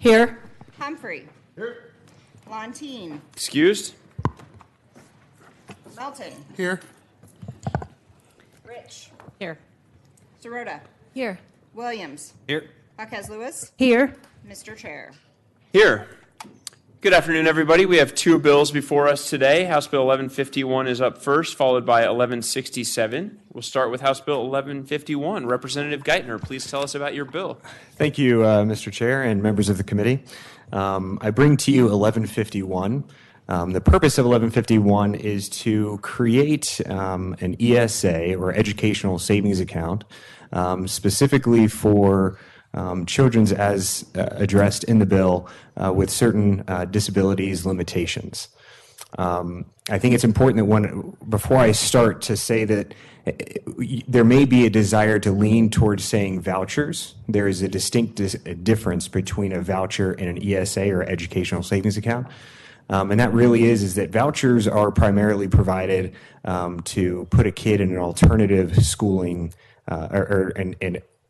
Here. Humphrey. Here. Lontine. Excused? Melton. Here. Rich. Here. Sirota. Here. Williams. Here. Jaquez Lewis. Here. Mr. Chair. Here. Good afternoon, everybody. We have two bills before us today. House Bill 1151 is up first, followed by 1167. We'll start with House Bill 1151. Representative Geithner, please tell us about your bill. Thank you, Mr. Chair and members of the committee. I bring to you 1151. The purpose of 1151 is to create an ESA, or Educational Savings Account, specifically for children's as addressed in the bill with certain disabilities limitations. I think it's important that before I start to say that there may be a desire to lean towards saying vouchers. There is a distinct difference between a voucher and an ESA, or Educational Savings Account. And that really is that vouchers are primarily provided to put a kid in an alternative schooling or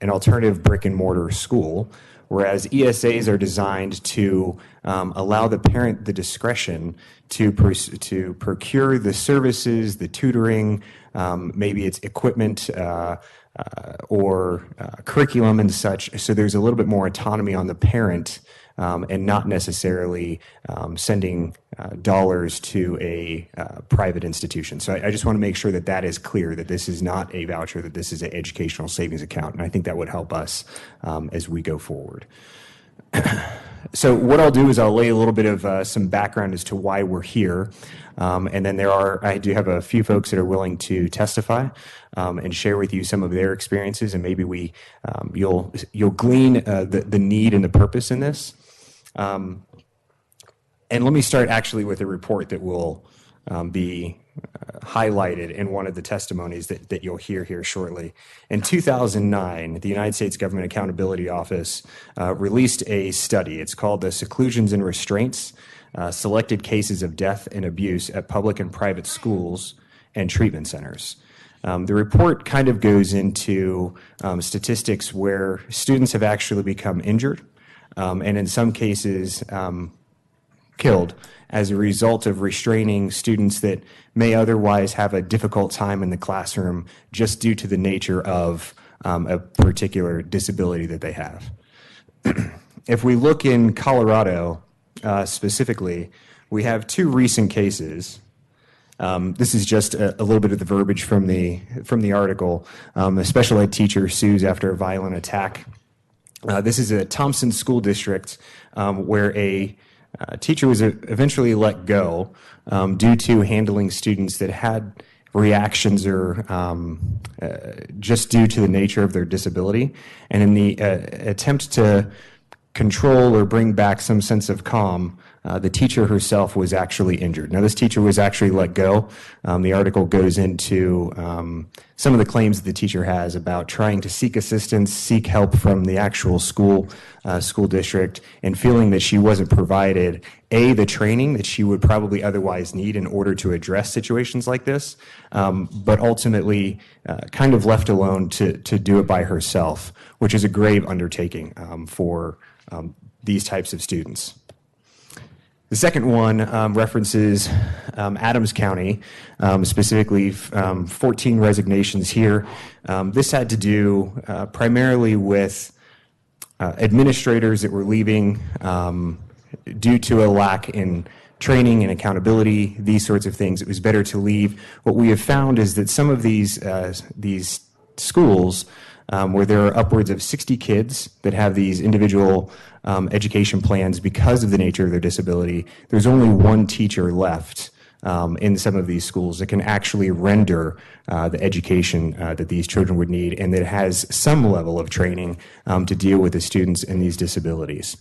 an alternative brick and mortar school, whereas ESAs are designed to allow the parent the discretion to procure the services, the tutoring, maybe it's equipment or curriculum and such. So there's a little bit more autonomy on the parent and not necessarily sending dollars to a private institution. So I just want to make sure that that is clear, that this is not a voucher, that this is an educational savings account. And I think that would help us as we go forward. So what I'll do is I'll lay a little bit of some background as to why we're here. And then I do have a few folks that are willing to testify and share with you some of their experiences, and maybe you'll glean the need and the purpose in this. And let me start actually with a report that will be highlighted in one of the testimonies that you'll hear here shortly. In 2009, the United States Government Accountability Office released a study. It's called the Seclusions and Restraints, Selected Cases of Death and Abuse at Public and Private Schools and Treatment Centers. The report kind of goes into statistics where students have actually become injured and in some cases killed as a result of restraining students that may otherwise have a difficult time in the classroom just due to the nature of a particular disability that they have. If we look in Colorado specifically, we have two recent cases. This is just a little bit of the verbiage from the article. A special ed teacher sues after a violent attack. This is a Thompson School District where a teacher was eventually let go due to handling students that had reactions or just due to the nature of their disability. And in the attempt to control or bring back some sense of calm, the teacher herself was actually injured. Now, this teacher was actually let go. The article goes into some of the claims that the teacher has about trying to seek assistance, seek help from the actual school district, and feeling that she wasn't provided, the training that she would probably otherwise need in order to address situations like this, but ultimately kind of left alone to do it by herself, which is a grave undertaking for these types of students. The second one references Adams County, specifically 14 resignations here. This had to do primarily with administrators that were leaving due to a lack in training and accountability, these sorts of things. It was better to leave. What we have found is that some of these schools where there are upwards of 60 kids that have these individual education plans because of the nature of their disability, there's only one teacher left in some of these schools that can actually render the education that these children would need, and that has some level of training to deal with the students and these disabilities.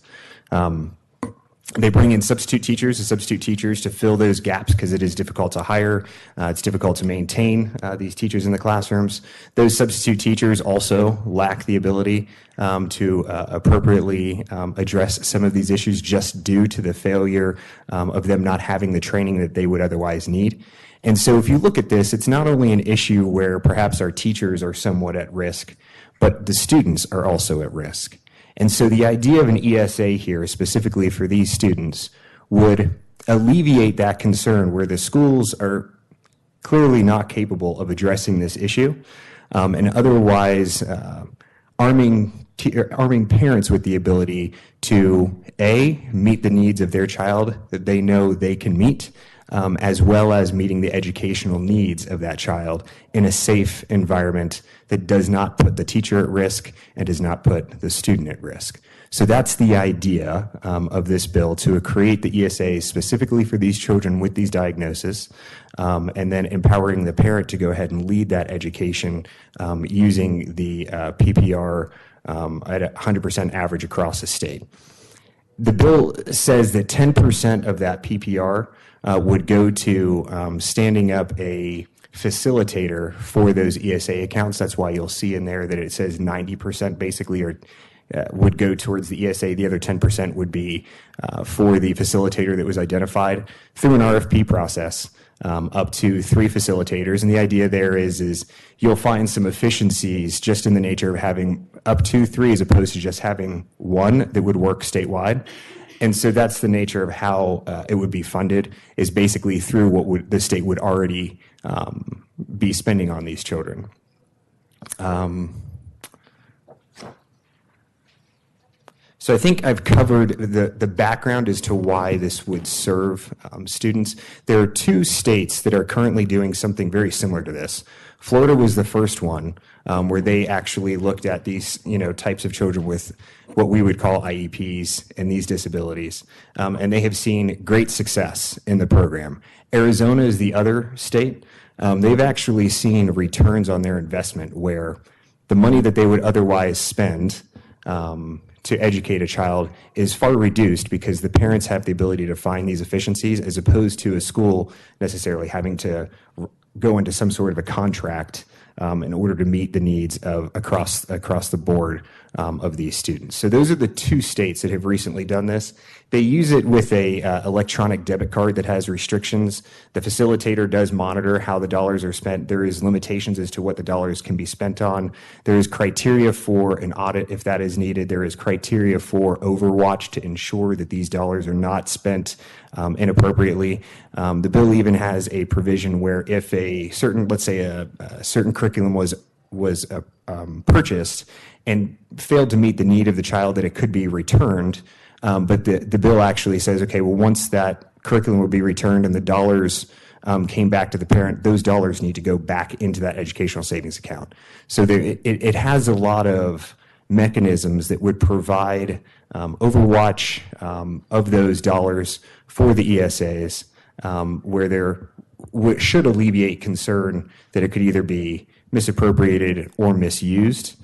They bring in substitute teachers to fill those gaps because it is difficult to hire. It's difficult to maintain these teachers in the classrooms. Those substitute teachers also lack the ability to appropriately address some of these issues just due to the failure of them not having the training that they would otherwise need. And so if you look at this, it's not only an issue where perhaps our teachers are somewhat at risk, but the students are also at risk. And so the idea of an ESA here, specifically for these students, would alleviate that concern where the schools are clearly not capable of addressing this issue, and otherwise arming parents with the ability to, A, meet the needs of their child that they know they can meet, as well as meeting the educational needs of that child in a safe environment that does not put the teacher at risk and does not put the student at risk. So that's the idea of this bill, to create the ESA specifically for these children with these diagnoses, and then empowering the parent to go ahead and lead that education using the PPR at 100% average across the state. The bill says that 10% of that PPR would go to standing up a facilitator for those ESA accounts. That's why you'll see in there that it says 90% basically would go towards the ESA. The other 10% would be for the facilitator that was identified through an RFP process, up to 3 facilitators. And the idea there is you'll find some efficiencies just in the nature of having up to 3 as opposed to just having 1 that would work statewide. And so that's the nature of how it would be funded, is basically through what the state would already be spending on these children. So I think I've covered the background as to why this would serve students. There are 2 states that are currently doing something very similar to this. Florida was the first one where they actually looked at these types of children with what we would call IEPs and these disabilities, and they have seen great success in the program. Arizona is the other state. They've actually seen returns on their investment where the money that they would otherwise spend to educate a child is far reduced because the parents have the ability to find these efficiencies, as opposed to a school necessarily having to go into some sort of a contract in order to meet the needs of across the board of these students. So those are the 2 states that have recently done this. They use it with a electronic debit card that has restrictions. The facilitator does monitor how the dollars are spent. There is limitations as to what the dollars can be spent on. There is criteria for an audit if that is needed. There is criteria for overwatch to ensure that these dollars are not spent inappropriately. The bill even has a provision where if a certain, let's say a certain curriculum was purchased and failed to meet the need of the child, that it could be returned. But the bill actually says, okay, well, once that curriculum will be returned and the dollars came back to the parent, those dollars need to go back into that educational savings account. So it has a lot of mechanisms that would provide overwatch of those dollars for the ESAs, where there should alleviate concern that it could either be misappropriated or misused.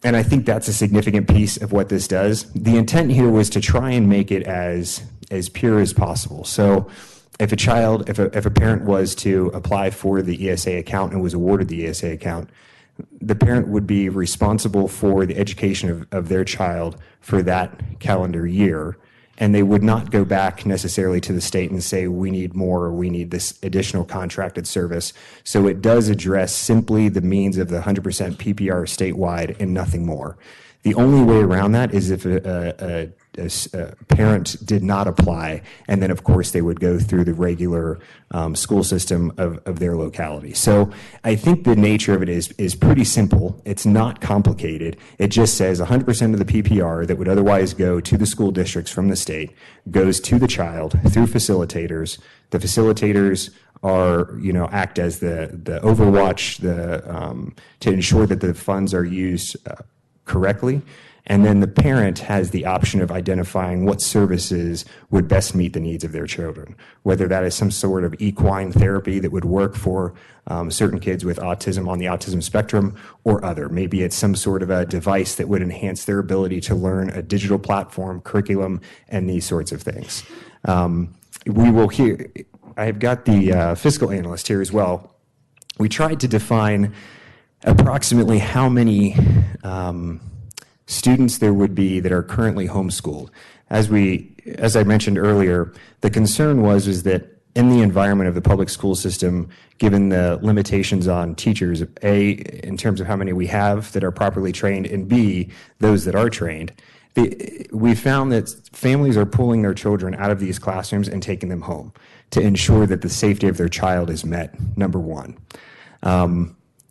And I think that's a significant piece of what this does. The intent here was to try and make it as pure as possible. So if a parent was to apply for the ESA account and was awarded the ESA account, the parent would be responsible for the education of their child for that calendar year. And they would not go back necessarily to the state and say, we need more, or we need this additional contracted service. So it does address simply the means of the 100% PPR statewide and nothing more. The only way around that is if a parent did not apply, and then of course they would go through the regular school system of their locality. So I think the nature of it is pretty simple. It's not complicated. It just says 100% of the PPR that would otherwise go to the school districts from the state goes to the child through facilitators. The facilitators are, act as the overwatch, to ensure that the funds are used correctly. And then the parent has the option of identifying what services would best meet the needs of their children, whether that is some sort of equine therapy that would work for certain kids with autism on the autism spectrum, or other. Maybe it's some sort of a device that would enhance their ability to learn a digital platform, curriculum, and these sorts of things. We will hear, I have got the fiscal analyst here as well. We tried to define approximately how many students there would be that are currently homeschooled. As I mentioned earlier, the concern was that in the environment of the public school system, given the limitations on teachers, A, in terms of how many we have that are properly trained, and B, those that are trained, we found that families are pulling their children out of these classrooms and taking them home to ensure that the safety of their child is met, number one.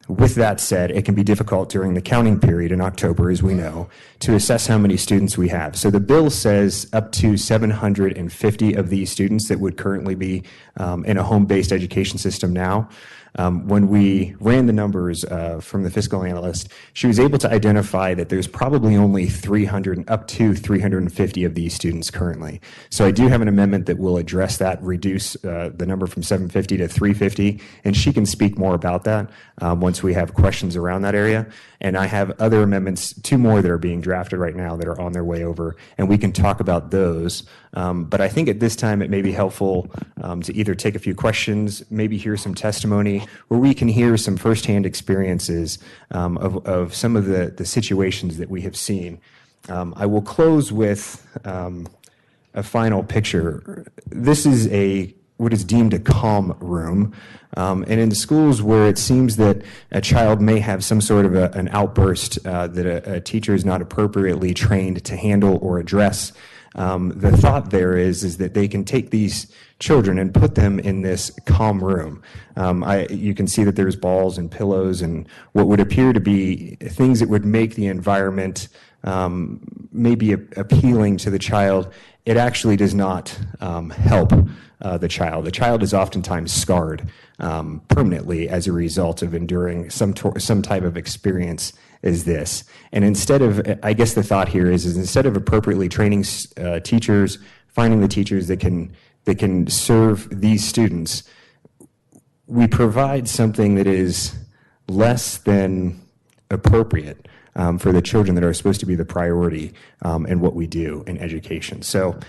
With that said, it can be difficult during the counting period in October, as we know, to assess how many students we have. So the bill says up to 750 of these students that would currently be in a home-based education system now. When we ran the numbers from the fiscal analyst, she was able to identify that there's probably only 300, up to 350 of these students currently. So I do have an amendment that will address that, reduce the number from 750 to 350, and she can speak more about that once we have questions around that area. And I have other amendments, 2 more that are being drafted right now that are on their way over, and we can talk about those. But I think at this time it may be helpful to either take a few questions, maybe hear some testimony, where we can hear some firsthand experiences of some of the situations that we have seen. I will close with a final picture. This is what is deemed a calm room. And in schools where it seems that a child may have some sort of an outburst that a teacher is not appropriately trained to handle or address, the thought there is that they can take these children and put them in this calm room. You can see that there's balls and pillows and what would appear to be things that would make the environment maybe appealing to the child. It actually does not help the child. The child is oftentimes scarred permanently as a result of enduring some type of experience as this. And instead of, I guess the thought here is instead of appropriately training teachers, finding the teachers that can serve these students, we provide something that is less than appropriate for the children that are supposed to be the priority in what we do in education. So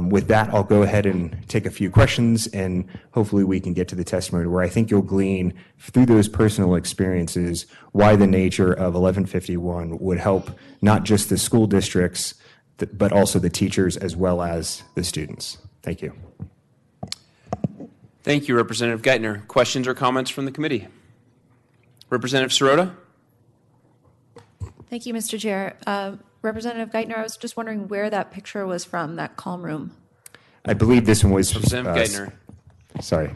with that, I'll go ahead and take a few questions, and hopefully we can get to the testimony where I think you'll glean through those personal experiences why the nature of 1151 would help not just the school districts, but also the teachers as well as the students. Thank you. Thank you, Representative Geithner. Questions or comments from the committee? Representative Sirota? Thank you, Mr. Chair. Representative Geithner, I was just wondering where that picture was from, that calm room. I believe this one was... Representative Geithner. Sorry.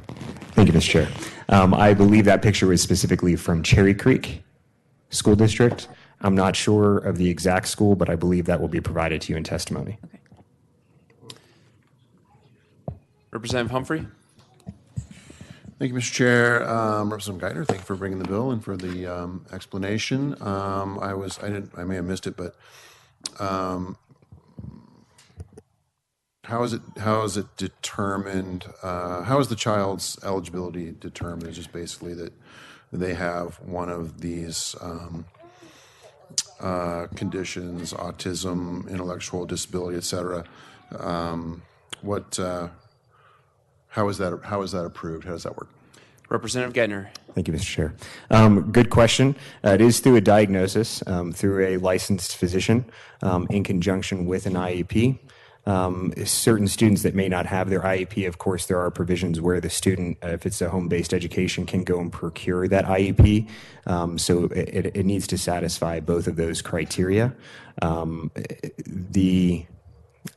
Thank you, Mr. Chair. I believe that picture was specifically from Cherry Creek School District. I'm not sure of the exact school, but I believe that will be provided to you in testimony. Okay. Representative Humphrey. Thank you, Mr. Chair. Representative Geithner, thank you for bringing the bill and for the explanation. I may have missed it, but how is it determined? How is the child's eligibility determined? It's just basically that they have one of these conditions: autism, intellectual disability, etc. How is that approved? How does that work? Representative Geithner. Thank you, Mr. Chair. Good question. It is through a diagnosis, through a licensed physician in conjunction with an IEP. Certain students that may not have their IEP, of course, there are provisions where the student, if it's a home-based education, can go and procure that IEP. So it needs to satisfy both of those criteria.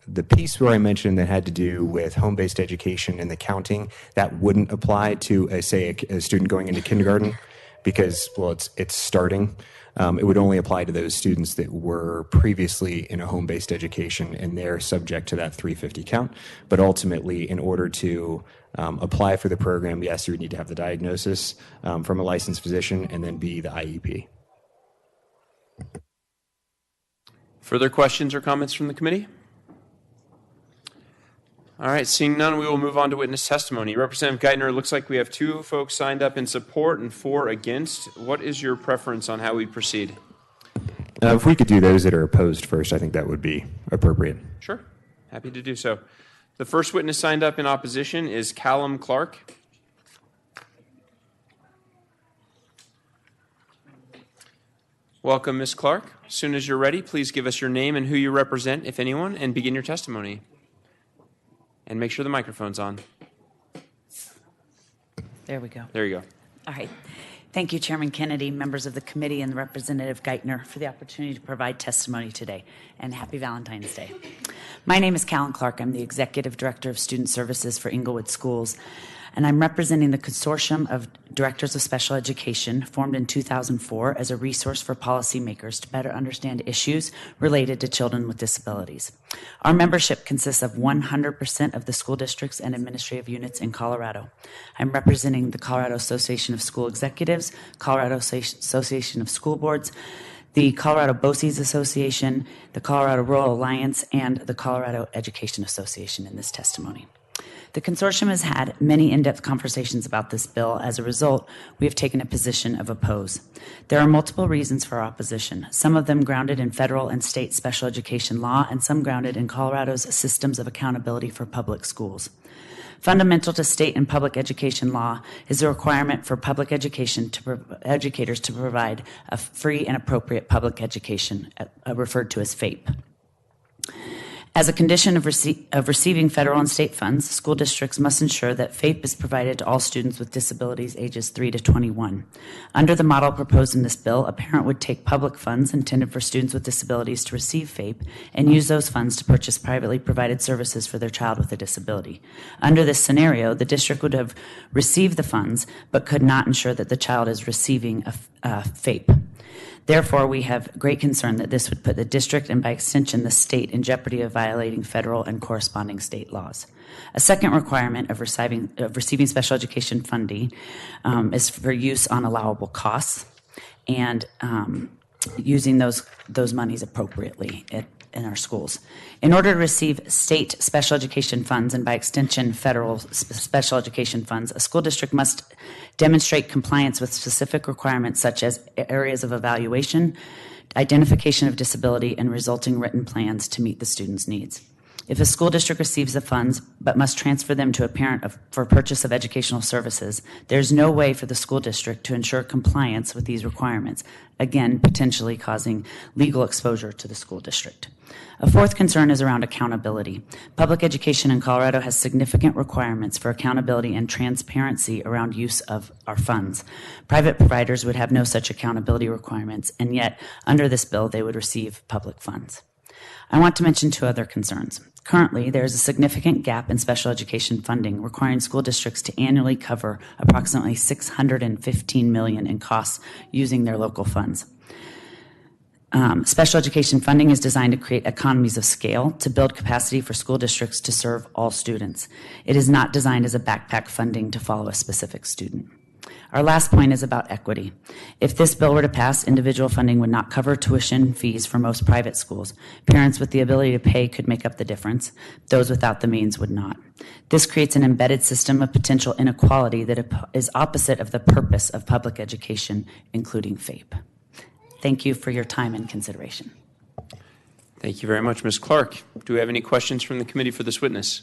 The piece where I mentioned that had to do with home-based education and the counting, that wouldn't apply to, say, a student going into kindergarten because, well, it's starting. It would only apply to those students that were previously in a home-based education, and they're subject to that 350 count. But ultimately, in order to apply for the program, yes, you would need to have the diagnosis from a licensed physician and then be the IEP. Further questions or comments from the committee? All right, seeing none, we will move on to witness testimony. Representative Geithner, it looks like we have 2 folks signed up in support and 4 against. What is your preference on how we proceed? If we could do those that are opposed first, I think that would be appropriate. Sure, happy to do so. The first witness signed up in opposition is Callum Clark. Welcome, Ms. Clark. As soon as you're ready, please give us your name and who you represent, if anyone, and begin your testimony. And make sure the microphone's on. There we go. There you go. All right. Thank you, Chairman Kennedy, members of the committee, and Representative Geithner for the opportunity to provide testimony today. And happy Valentine's Day. My name is Callan Clark. I'm the Executive Director of Student Services for Inglewood Schools, and I'm representing the Consortium of Directors of Special Education formed in 2004 as a resource for policymakers to better understand issues related to children with disabilities. Our membership consists of 100% of the school districts and administrative units in Colorado. I'm representing the Colorado Association of School Executives, Colorado Association of School Boards, the Colorado BOCES Association, the Colorado Rural Alliance, and the Colorado Education Association in this testimony. The consortium has had many in-depth conversations about this bill. As a result, we have taken a position of oppose. There are multiple reasons for our opposition, some of them grounded in federal and state special education law, and some grounded in Colorado's systems of accountability for public schools. Fundamental to state and public education law is the requirement for public education educators to provide a free and appropriate public education, referred to as FAPE. As a condition of receiving federal and state funds, school districts must ensure that FAPE is provided to all students with disabilities ages 3 to 21. Under the model proposed in this bill, a parent would take public funds intended for students with disabilities to receive FAPE and use those funds to purchase privately provided services for their child with a disability. Under this scenario, the district would have received the funds but could not ensure that the child is receiving a FAPE. Therefore, we have great concern that this would put the district and by extension the state in jeopardy of violating federal and corresponding state laws. A second requirement of receiving special education funding is for use on allowable costs and using those monies appropriately in our schools. In order to receive state special education funds and by extension federal special education funds, a school district must demonstrate compliance with specific requirements such as areas of evaluation, identification of disability, and resulting written plans to meet the student's needs. If a school district receives the funds but must transfer them to a parent for purchase of educational services, there's no way for the school district to ensure compliance with these requirements, again, potentially causing legal exposure to the school district. A fourth concern is around accountability. Public education in Colorado has significant requirements for accountability and transparency around use of our funds. Private providers would have no such accountability requirements, and yet, under this bill, they would receive public funds. I want to mention two other concerns. Currently, there is a significant gap in special education funding, requiring school districts to annually cover approximately $615 million in costs using their local funds. Special education funding is designed to create economies of scale to build capacity for school districts to serve all students. It is not designed as a backpack funding to follow a specific student. Our last point is about equity. If this bill were to pass, individual funding would not cover tuition fees for most private schools. Parents with the ability to pay could make up the difference. Those without the means would not. This creates an embedded system of potential inequality that is opposite of the purpose of public education, including FAPE. Thank you for your time and consideration. Thank you very much, Ms. Clark. Do we have any questions from the committee for this witness?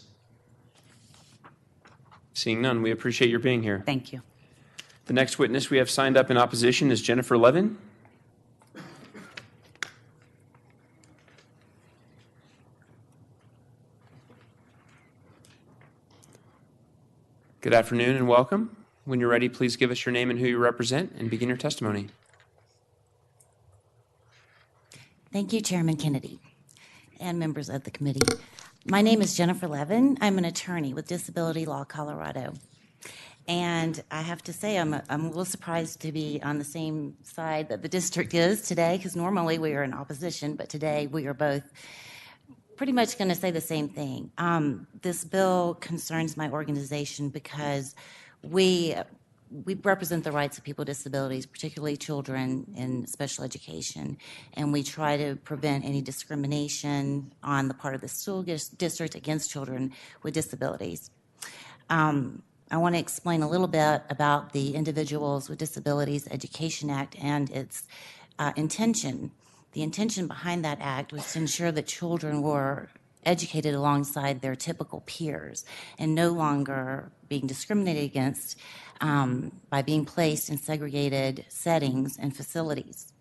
Seeing none, we appreciate your being here. Thank you. The next witness we have signed up in opposition is Jennifer Levin. Good afternoon and welcome. When you're ready, please give us your name and who you represent and begin your testimony. Thank you, Chairman Kennedy and members of the committee. My name is Jennifer Levin. I'm an attorney with Disability Law Colorado. And I have to say, I'm a little surprised to be on the same side that the district is today, because normally we are in opposition, but today we are both pretty much going to say the same thing. This bill concerns my organization because we represent the rights of people with disabilities, particularly children in special education, and we try to prevent any discrimination on the part of the school district against children with disabilities. I want to explain a little bit about the Individuals with Disabilities Education Act and its intention. The intention behind that act was to ensure that children were educated alongside their typical peers and no longer being discriminated against by being placed in segregated settings and facilities.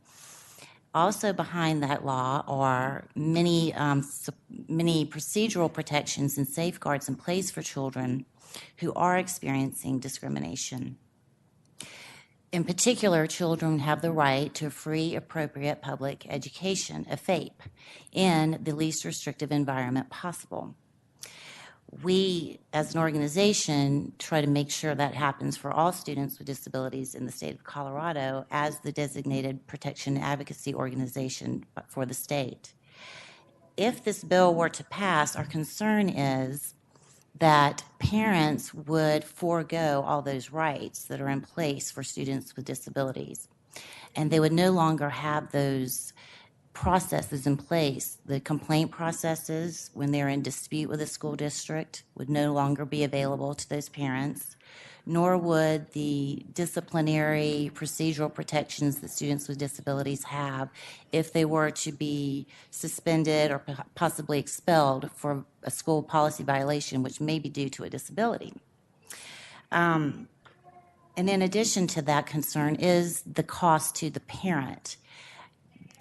Also behind that law are many procedural protections and safeguards in place for children who are experiencing discrimination. In particular, children have the right to a free, appropriate public education, a FAPE, in the least restrictive environment possible. We, as an organization, try to make sure that happens for all students with disabilities in the state of Colorado as the designated protection and advocacy organization for the state. If this bill were to pass, our concern is that parents would forego all those rights that are in place for students with disabilities, and they would no longer have those processes in place. The complaint processes when they're in dispute with a school district would no longer be available to those parents, nor would the disciplinary procedural protections that students with disabilities have if they were to be suspended or possibly expelled for a school policy violation, which may be due to a disability. And in addition to that concern is the cost to the parent.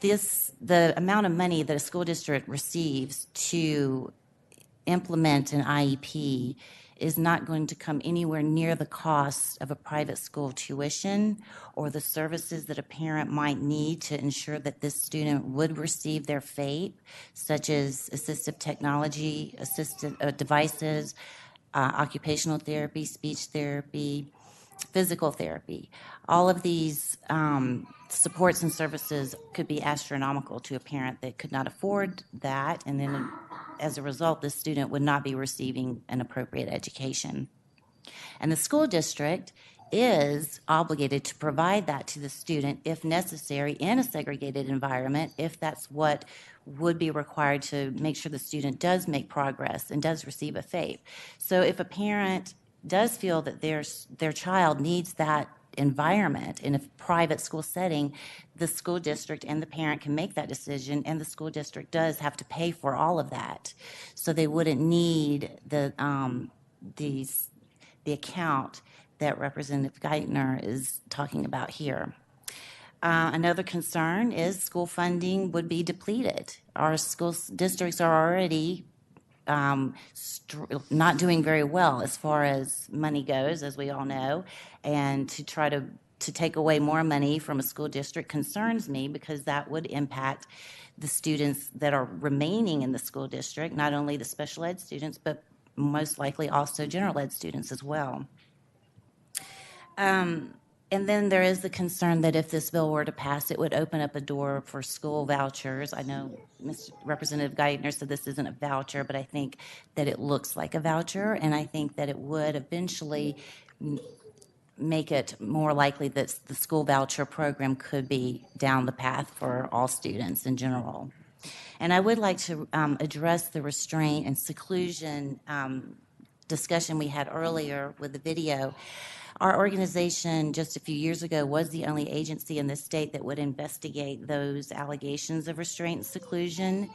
The amount of money that a school district receives to implement an IEP is not going to come anywhere near the cost of a private school tuition or the services that a parent might need to ensure that this student would receive their FAPE, such as assistive technology, devices, occupational therapy, speech therapy, physical therapy. All of these supports and services could be astronomical to a parent that could not afford that, and then as a result, the student would not be receiving an appropriate education. And the school district is obligated to provide that to the student if necessary in a segregated environment, if that's what would be required to make sure the student does make progress and does receive a FAPE. So if a parent does feel that their child needs that environment in a private school setting, the school district and the parent can make that decision, and the school district does have to pay for all of that. So they wouldn't need the account that Representative Geithner is talking about here. Another concern is school funding would be depleted. Our school districts are already not doing very well as far as money goes, as we all know, and to try to take away more money from a school district concerns me, because that would impact the students that are remaining in the school district, not only the special ed students, but most likely also general ed students as well. And then there is the concern that if this bill were to pass, it would open up a door for school vouchers. I know Mr. Representative Geithner said this isn't a voucher, but I think that it looks like a voucher, and I think that it would eventually make it more likely that the school voucher program could be down the path for all students in general. And I would like to address the restraint and seclusion discussion we had earlier with the video. Our organization just a few years ago was the only agency in the state that would investigate those allegations of restraint and seclusion,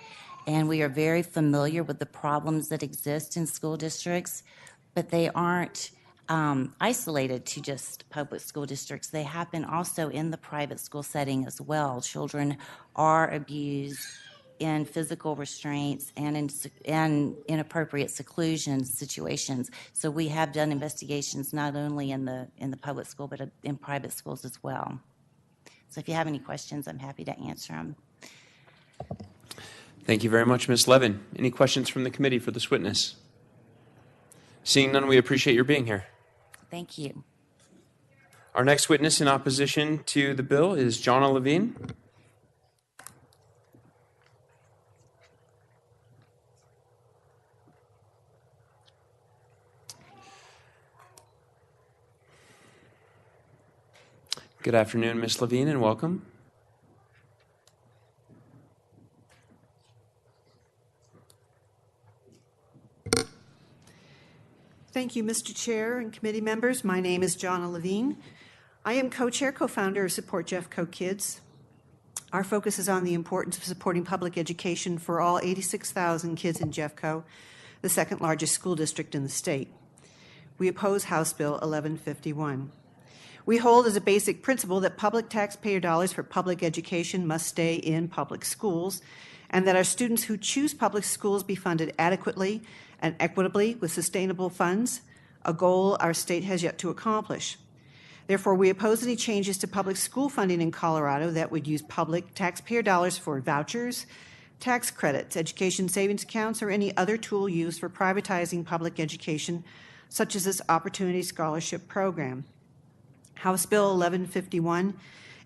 and we are very familiar with the problems that exist in school districts, but they aren't isolated to just public school districts. They happen also in the private school setting as well. Children are abused in physical restraints and in inappropriate seclusion situations. So we have done investigations not only in the public school, but in private schools as well. So if you have any questions, I'm happy to answer them. Thank you very much, Ms. Levin. Any questions from the committee for this witness? Seeing none, we appreciate your being here. Thank you. Our next witness in opposition to the bill is Jonna Levine. Good afternoon, Ms. Levine, and welcome. Thank you, Mr. Chair and committee members. My name is Jonna Levine. I am co-chair, co-founder of Support Jeffco Kids. Our focus is on the importance of supporting public education for all 86,000 kids in Jeffco, the second largest school district in the state. We oppose House Bill 1151. We hold as a basic principle that public taxpayer dollars for public education must stay in public schools, and that our students who choose public schools be funded adequately and equitably with sustainable funds, a goal our state has yet to accomplish. Therefore, we oppose any changes to public school funding in Colorado that would use public taxpayer dollars for vouchers, tax credits, education savings accounts, or any other tool used for privatizing public education, such as this Opportunity Scholarship Program. House Bill 1151,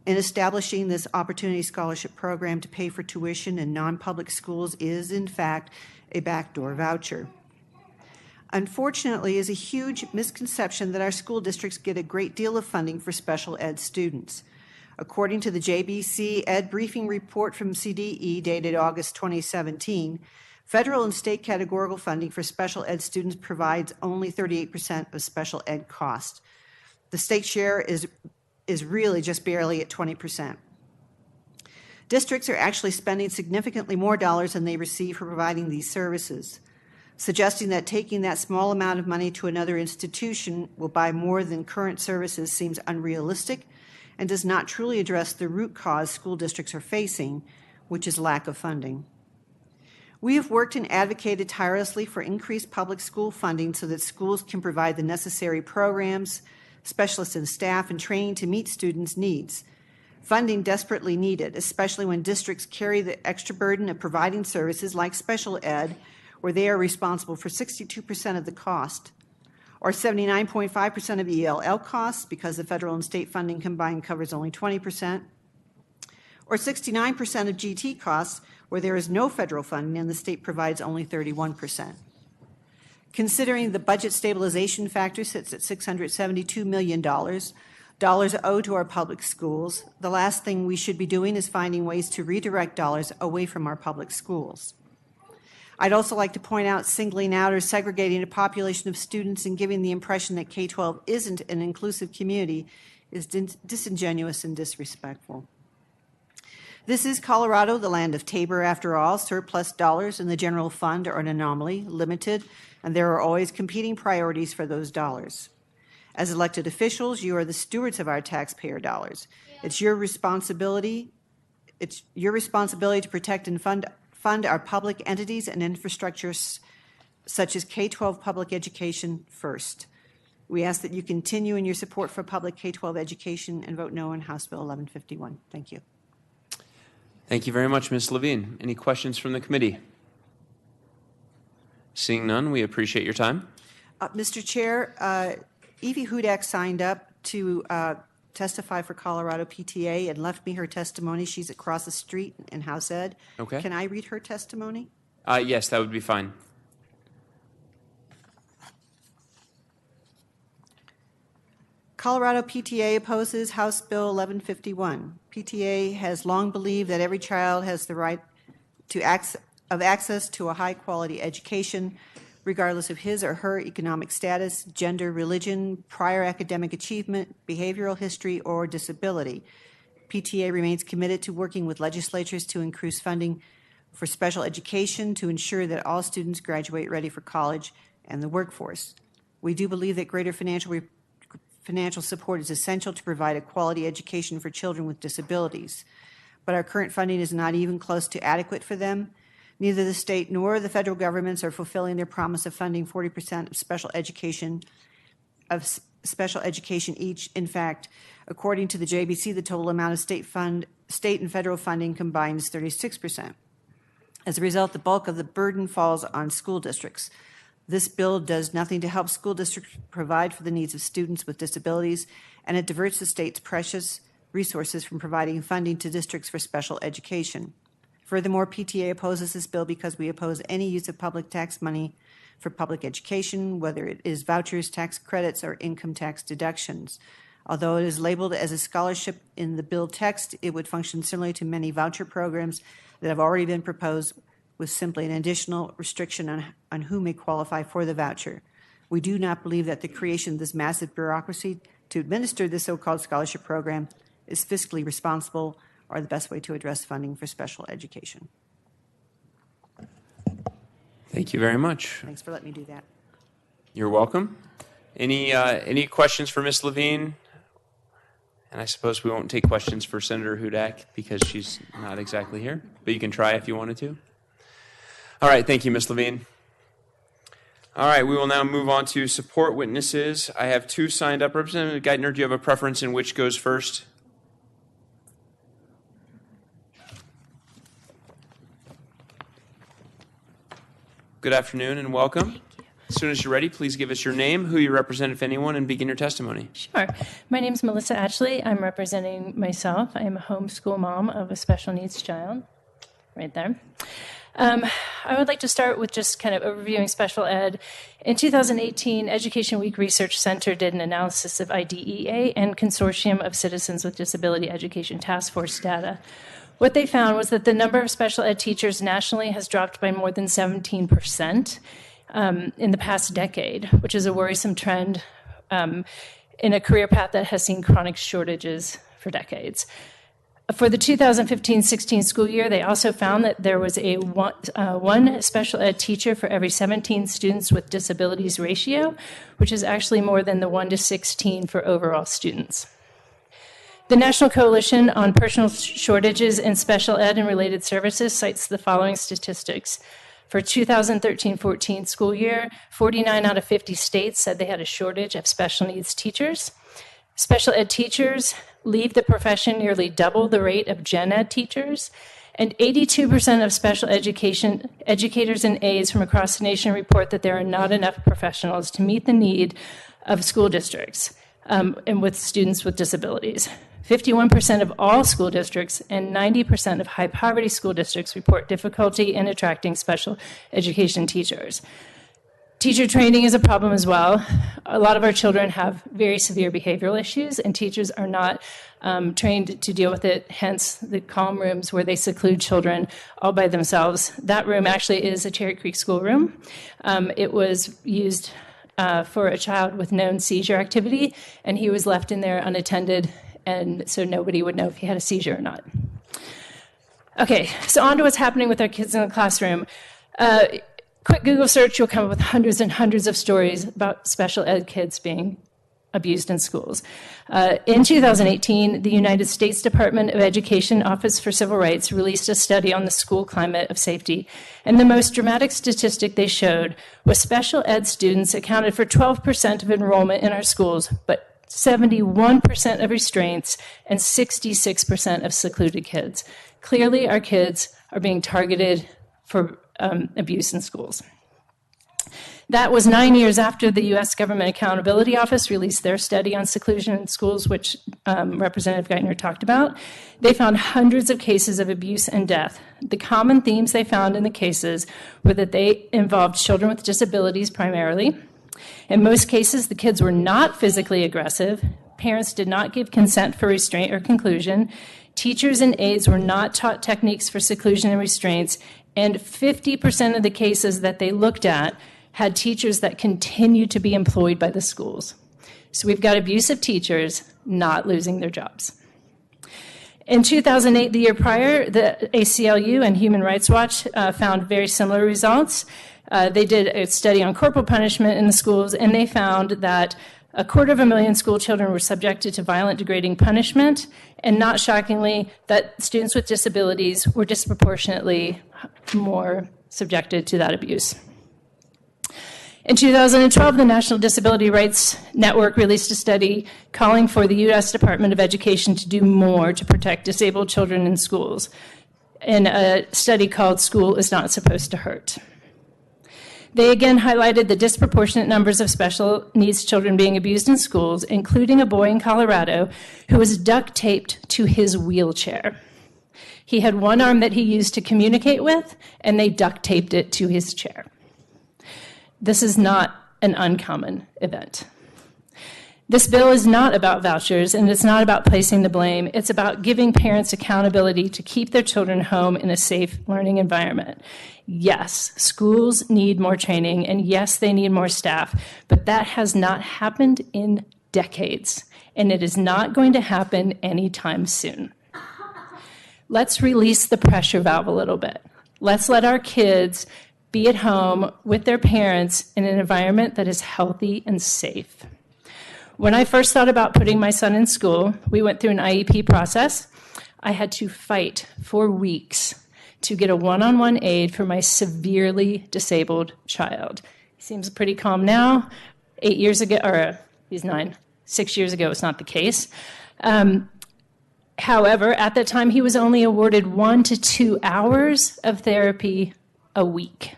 in establishing this Opportunity Scholarship Program to pay for tuition in non-public schools, is, in fact, a backdoor voucher. Unfortunately, it is a huge misconception that our school districts get a great deal of funding for special ed students. According to the JBC Ed Briefing Report from CDE dated August 2017, federal and state categorical funding for special ed students provides only 38% of special ed cost. The state share is really just barely at 20%. Districts are actually spending significantly more dollars than they receive for providing these services. Suggesting that taking that small amount of money to another institution will buy more than current services seems unrealistic and does not truly address the root cause school districts are facing, which is lack of funding. We have worked and advocated tirelessly for increased public school funding so that schools can provide the necessary programs, specialists and staff, and training to meet students' needs. Funding desperately needed, especially when districts carry the extra burden of providing services like special ed, where they are responsible for 62% of the cost, or 79.5% of ELL costs because the federal and state funding combined covers only 20%, or 69% of GT costs where there is no federal funding and the state provides only 31%. Considering the budget stabilization factor sits at $672 million, dollars owed to our public schools, the last thing we should be doing is finding ways to redirect dollars away from our public schools. I'd also like to point out singling out or segregating a population of students and giving the impression that K-12 isn't an inclusive community is disingenuous and disrespectful. This is Colorado, the land of Tabor, after all. Surplus dollars in the general fund are an anomaly, limited, and there are always competing priorities for those dollars. As elected officials, you are the stewards of our taxpayer dollars. It's your responsibility to protect and fund our public entities and infrastructures such as K-12 public education first. We ask that you continue in your support for public K-12 education and vote no on House Bill 1151. Thank you. Thank you very much, Ms. Levine. Any questions from the committee? Seeing none, we appreciate your time. Mr. Chair, Evie Hudak signed up to testify for Colorado PTA and left me her testimony. She's across the street in House Ed. Okay. Can I read her testimony? Yes, that would be fine. Colorado PTA opposes House Bill 1151. PTA has long believed that every child has the right to access to a high-quality education, regardless of his or her economic status, gender, religion, prior academic achievement, behavioral history, or disability. PTA remains committed to working with legislatures to increase funding for special education to ensure that all students graduate ready for college and the workforce. We do believe that greater financial support is essential to provide a quality education for children with disabilities, but our current funding is not even close to adequate for them. Neither the state nor the federal governments are fulfilling their promise of funding 40% of special education each. In fact, according to the JBC, the total amount of state and federal funding combined is 36%. As a result, the bulk of the burden falls on school districts. This bill does nothing to help school districts provide for the needs of students with disabilities, and it diverts the state's precious resources from providing funding to districts for special education. Furthermore, PTA opposes this bill because we oppose any use of public tax money for public education, whether it is vouchers, tax credits, or income tax deductions. Although it is labeled as a scholarship in the bill text, it would function similarly to many voucher programs that have already been proposed, with simply an additional restriction on who may qualify for the voucher. We do not believe that the creation of this massive bureaucracy to administer this so-called scholarship program is fiscally responsible or the best way to address funding for special education. Thank you very much. Thanks for letting me do that. You're welcome. Any questions for Ms. Levine And I suppose we won't take questions for Senator Hudak because she's not exactly here, but you can try if you wanted to. All right, thank you, Ms. Levine. All right, we will now move on to support witnesses. I have two signed up. Representative Geithner, do you have a preference in which goes first? Good afternoon and welcome. As soon as you're ready, please give us your name, who you represent, if anyone, and begin your testimony. Sure. My name is Melissa Atchley. I'm representing myself. I am a homeschool mom of a special needs child, right there. I would like to start with just kind of overviewing special ed. In 2018, Education Week Research Center did an analysis of IDEA and Consortium of Citizens with Disability Education Task Force data. What they found was that the number of special ed teachers nationally has dropped by more than 17%. In the past decade, which is a worrisome trend in a career path that has seen chronic shortages for decades. For the 2015-16 school year, they also found that there was a one special ed teacher for every 17 students with disabilities ratio, which is actually more than the 1 to 16 for overall students. The National Coalition on Personal Shortages in Special Ed and Related Services cites the following statistics. For 2013-14 school year, 49 out of 50 states said they had a shortage of special needs teachers. Special ed teachers leave the profession nearly double the rate of gen ed teachers, and 82% of special education educators and aides from across the nation report that there are not enough professionals to meet the need of school districts and with students with disabilities. 51% of all school districts and 90% of high poverty school districts report difficulty in attracting special education teachers. Teacher training is a problem as well. A lot of our children have very severe behavioral issues, and teachers are not trained to deal with it, hence the calm rooms where they seclude children all by themselves. That room actually is a Cherry Creek schoolroom. It was used for a child with known seizure activity, and he was left in there unattended, and so nobody would know if he had a seizure or not. Okay, so on to what's happening with our kids in the classroom. Quick Google search, you'll come up with hundreds and hundreds of stories about special ed kids being abused in schools. In 2018, the United States Department of Education Office for Civil Rights released a study on the school climate of safety, and the most dramatic statistic they showed was special ed students accounted for 12% of enrollment in our schools, but 71% of restraints and 66% of secluded kids. Clearly, our kids are being targeted for abuse in schools. That was 9 years after the U.S. Government Accountability Office released their study on seclusion in schools, which Representative Geithner talked about. They found hundreds of cases of abuse and death. The common themes they found in the cases were that they involved children with disabilities primarily. In most cases, the kids were not physically aggressive. Parents did not give consent for restraint or conclusion. Teachers and aides were not taught techniques for seclusion and restraints, and 50% of the cases that they looked at had teachers that continued to be employed by the schools. So we've got abusive teachers not losing their jobs. In 2008, the year prior, the ACLU and Human Rights Watch found very similar results. They did a study on corporal punishment in the schools, and they found that 250,000 school children were subjected to violent, degrading punishment, and not shockingly, that students with disabilities were disproportionately more subjected to that abuse. In 2012, the National Disability Rights Network released a study calling for the U.S. Department of Education to do more to protect disabled children in schools, in a study called School is Not Supposed to Hurt. They again highlighted the disproportionate numbers of special needs children being abused in schools, including a boy in Colorado who was duct taped to his wheelchair. He had one arm that he used to communicate with, and they duct taped it to his chair. This is not an uncommon event. This bill is not about vouchers, and it's not about placing the blame. It's about giving parents accountability to keep their children home in a safe learning environment. Yes, schools need more training, and yes, they need more staff, but that has not happened in decades, and it is not going to happen anytime soon. Let's release the pressure valve a little bit. Let's let our kids be at home with their parents in an environment that is healthy and safe. When I first thought about putting my son in school, we went through an IEP process. I had to fight for weeks to get a one-on-one aid for my severely disabled child. He seems pretty calm now. 8 years ago, or he's 9, 6 years ago, it's not the case. However, at that time, he was only awarded 1 to 2 hours of therapy a week.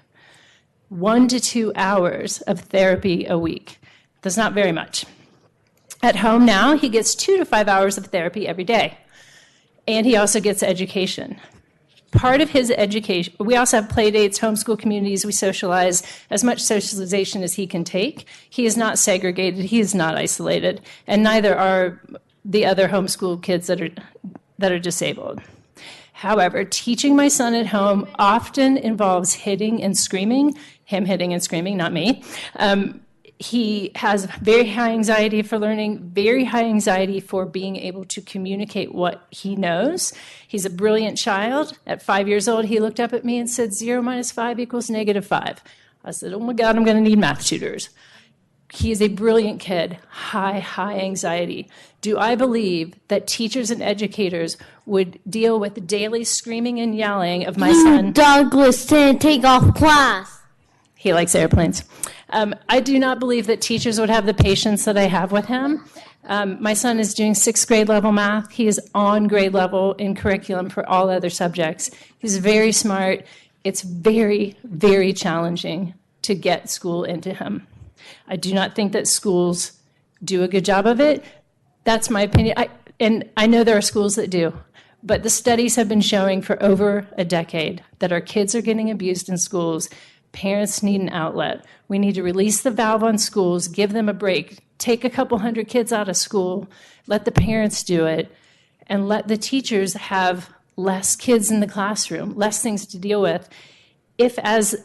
1 to 2 hours of therapy a week. That's not very much. At home now, he gets 2 to 5 hours of therapy every day. And he also gets education. Part of his education, we also have play dates, homeschool communities, we socialize, as much socialization as he can take. He is not segregated, he is not isolated, and neither are the other homeschool kids that are disabled. However, teaching my son at home often involves hitting and screaming, him hitting and screaming, not me. He has very high anxiety for learning, very high anxiety for being able to communicate what he knows. He's a brilliant child. At 5 years old, he looked up at me and said, 0 minus 5 equals negative 5. I said, oh my God, I'm going to need math tutors. He is a brilliant kid, high anxiety. Do I believe that teachers and educators would deal with the daily screaming and yelling of my son? Douglas didn't take off class. He likes airplanes. I do not believe that teachers would have the patience that I have with him. My son is doing 6th grade level math. He is on grade level in curriculum for all other subjects. He's very smart. It's very, very challenging to get school into him. I do not think that schools do a good job of it. That's my opinion. And I know there are schools that do. But the studies have been showing for over a decade that our kids are getting abused in schools. Parents need an outlet. We need to release the valve on schools, give them a break, take a couple hundred kids out of school, let the parents do it, and let the teachers have less kids in the classroom, less things to deal with. If, as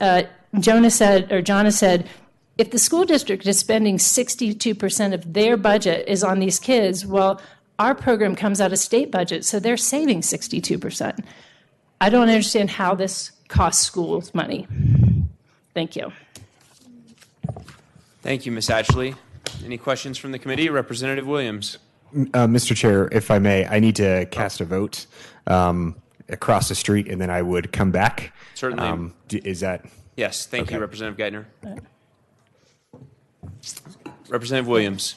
Jonna said, if the school district is spending 62% of their budget is on these kids, well, our program comes out of state budget, so they're saving 62%. I don't understand how this costs schools money. Thank you. Thank you, Ms. Ashley. Any questions from the committee? Representative Williams. Mr. Chair, if I may, I need to cast a vote across the street, and then I would come back. Certainly. Is that? Yes, thank Okay. you, Representative Geithner. Representative Williams.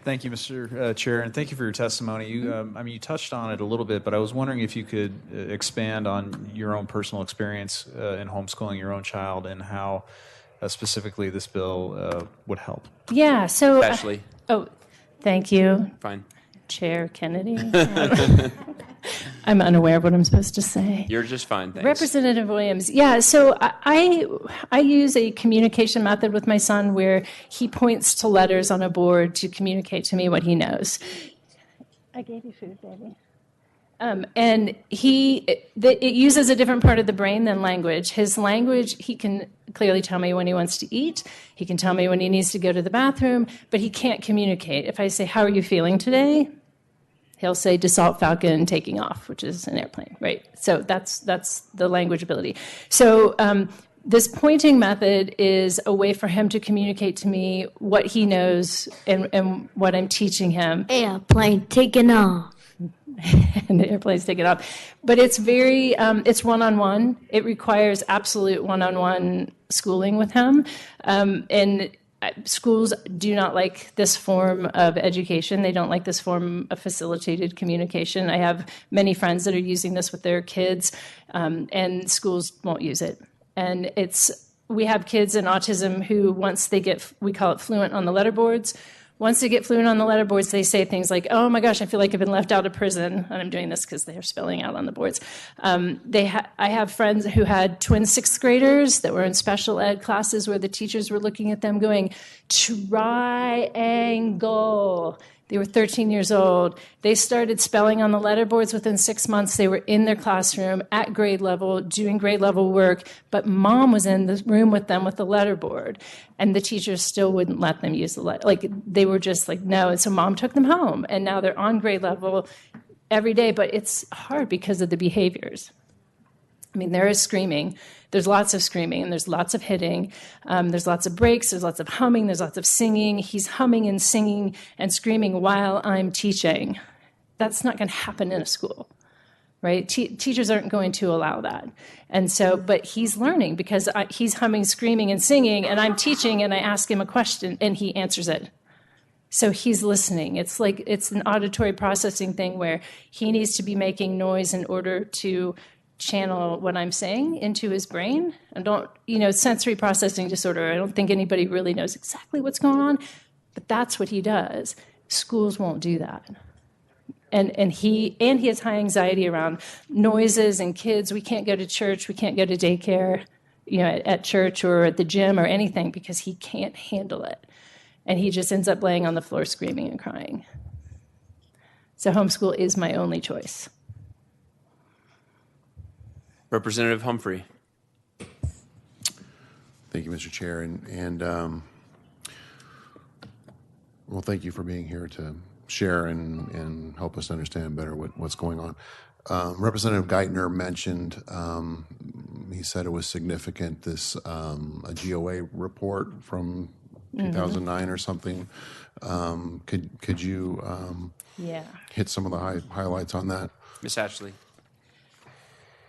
Thank you, Mr. Chair, and thank you for your testimony. You touched on it a little bit, but I was wondering if you could expand on your own personal experience in homeschooling your own child and how specifically this bill would help. Yeah, so... Ashley. Thank you. Fine. Chair Kennedy. I'm unaware of what I'm supposed to say. You're just fine, thanks. Representative Williams, yeah, so I use a communication method with my son where he points to letters on a board to communicate to me what he knows. I gave you food, baby. And it uses a different part of the brain than language. His language, he can clearly tell me when he wants to eat. He can tell me when he needs to go to the bathroom, but he can't communicate. If I say, how are you feeling today? He'll say Dassault Falcon taking off, which is an airplane, right? So that's the language ability. So this pointing method is a way for him to communicate to me what he knows and what I'm teaching him. Airplane taking off. And the airplane's taking off. But it's very, it's one-on-one. It requires absolute one-on-one schooling with him. And schools do not like this form of education. They don't like this form of facilitated communication. I have many friends that are using this with their kids, and schools won't use it. And we have kids in autism who, once they get, we call it fluent on the letterboards, once they get fluent on the letterboards, they say things like, oh my gosh, I feel like I've been left out of prison. And I'm doing this because they're spelling out on the boards. I have friends who had twin 6th graders that were in special ed classes where the teachers were looking at them going, triangle. They were 13 years old. They started spelling on the letterboards within 6 months. They were in their classroom at grade level, doing grade level work, but mom was in the room with them with the letterboard, and the teachers still wouldn't let them use the letter. Like, they were just like, no. And so mom took them home, and now they're on grade level every day, but it's hard because of the behaviors. I mean, there is screaming. There's lots of screaming, and there's lots of hitting. There's lots of breaks. There's lots of humming. There's lots of singing. He's humming and singing and screaming while I'm teaching. That's not going to happen in a school, right? Teachers aren't going to allow that. And so, but he's learning because he's humming, screaming, and singing, and I'm teaching, and I ask him a question, and he answers it. So he's listening. It's like it's an auditory processing thing where he needs to be making noise in order to channel what I'm saying into his brain. And sensory processing disorder, I don't think anybody really knows exactly what's going on, but that's what he does. Schools won't do that. And he has high anxiety around noises and kids. We can't go to church. We can't go to daycare, at church or at the gym or anything because he can't handle it. And he just ends up laying on the floor screaming and crying. So homeschool is my only choice. Representative Humphrey. Thank you, Mr. Chair. Well, thank you for being here to share and help us understand better what's going on. Representative Geithner mentioned, he said it was significant, this a GOA report from 2009 or something. Could you hit some of the highlights on that? Ms. Ashley.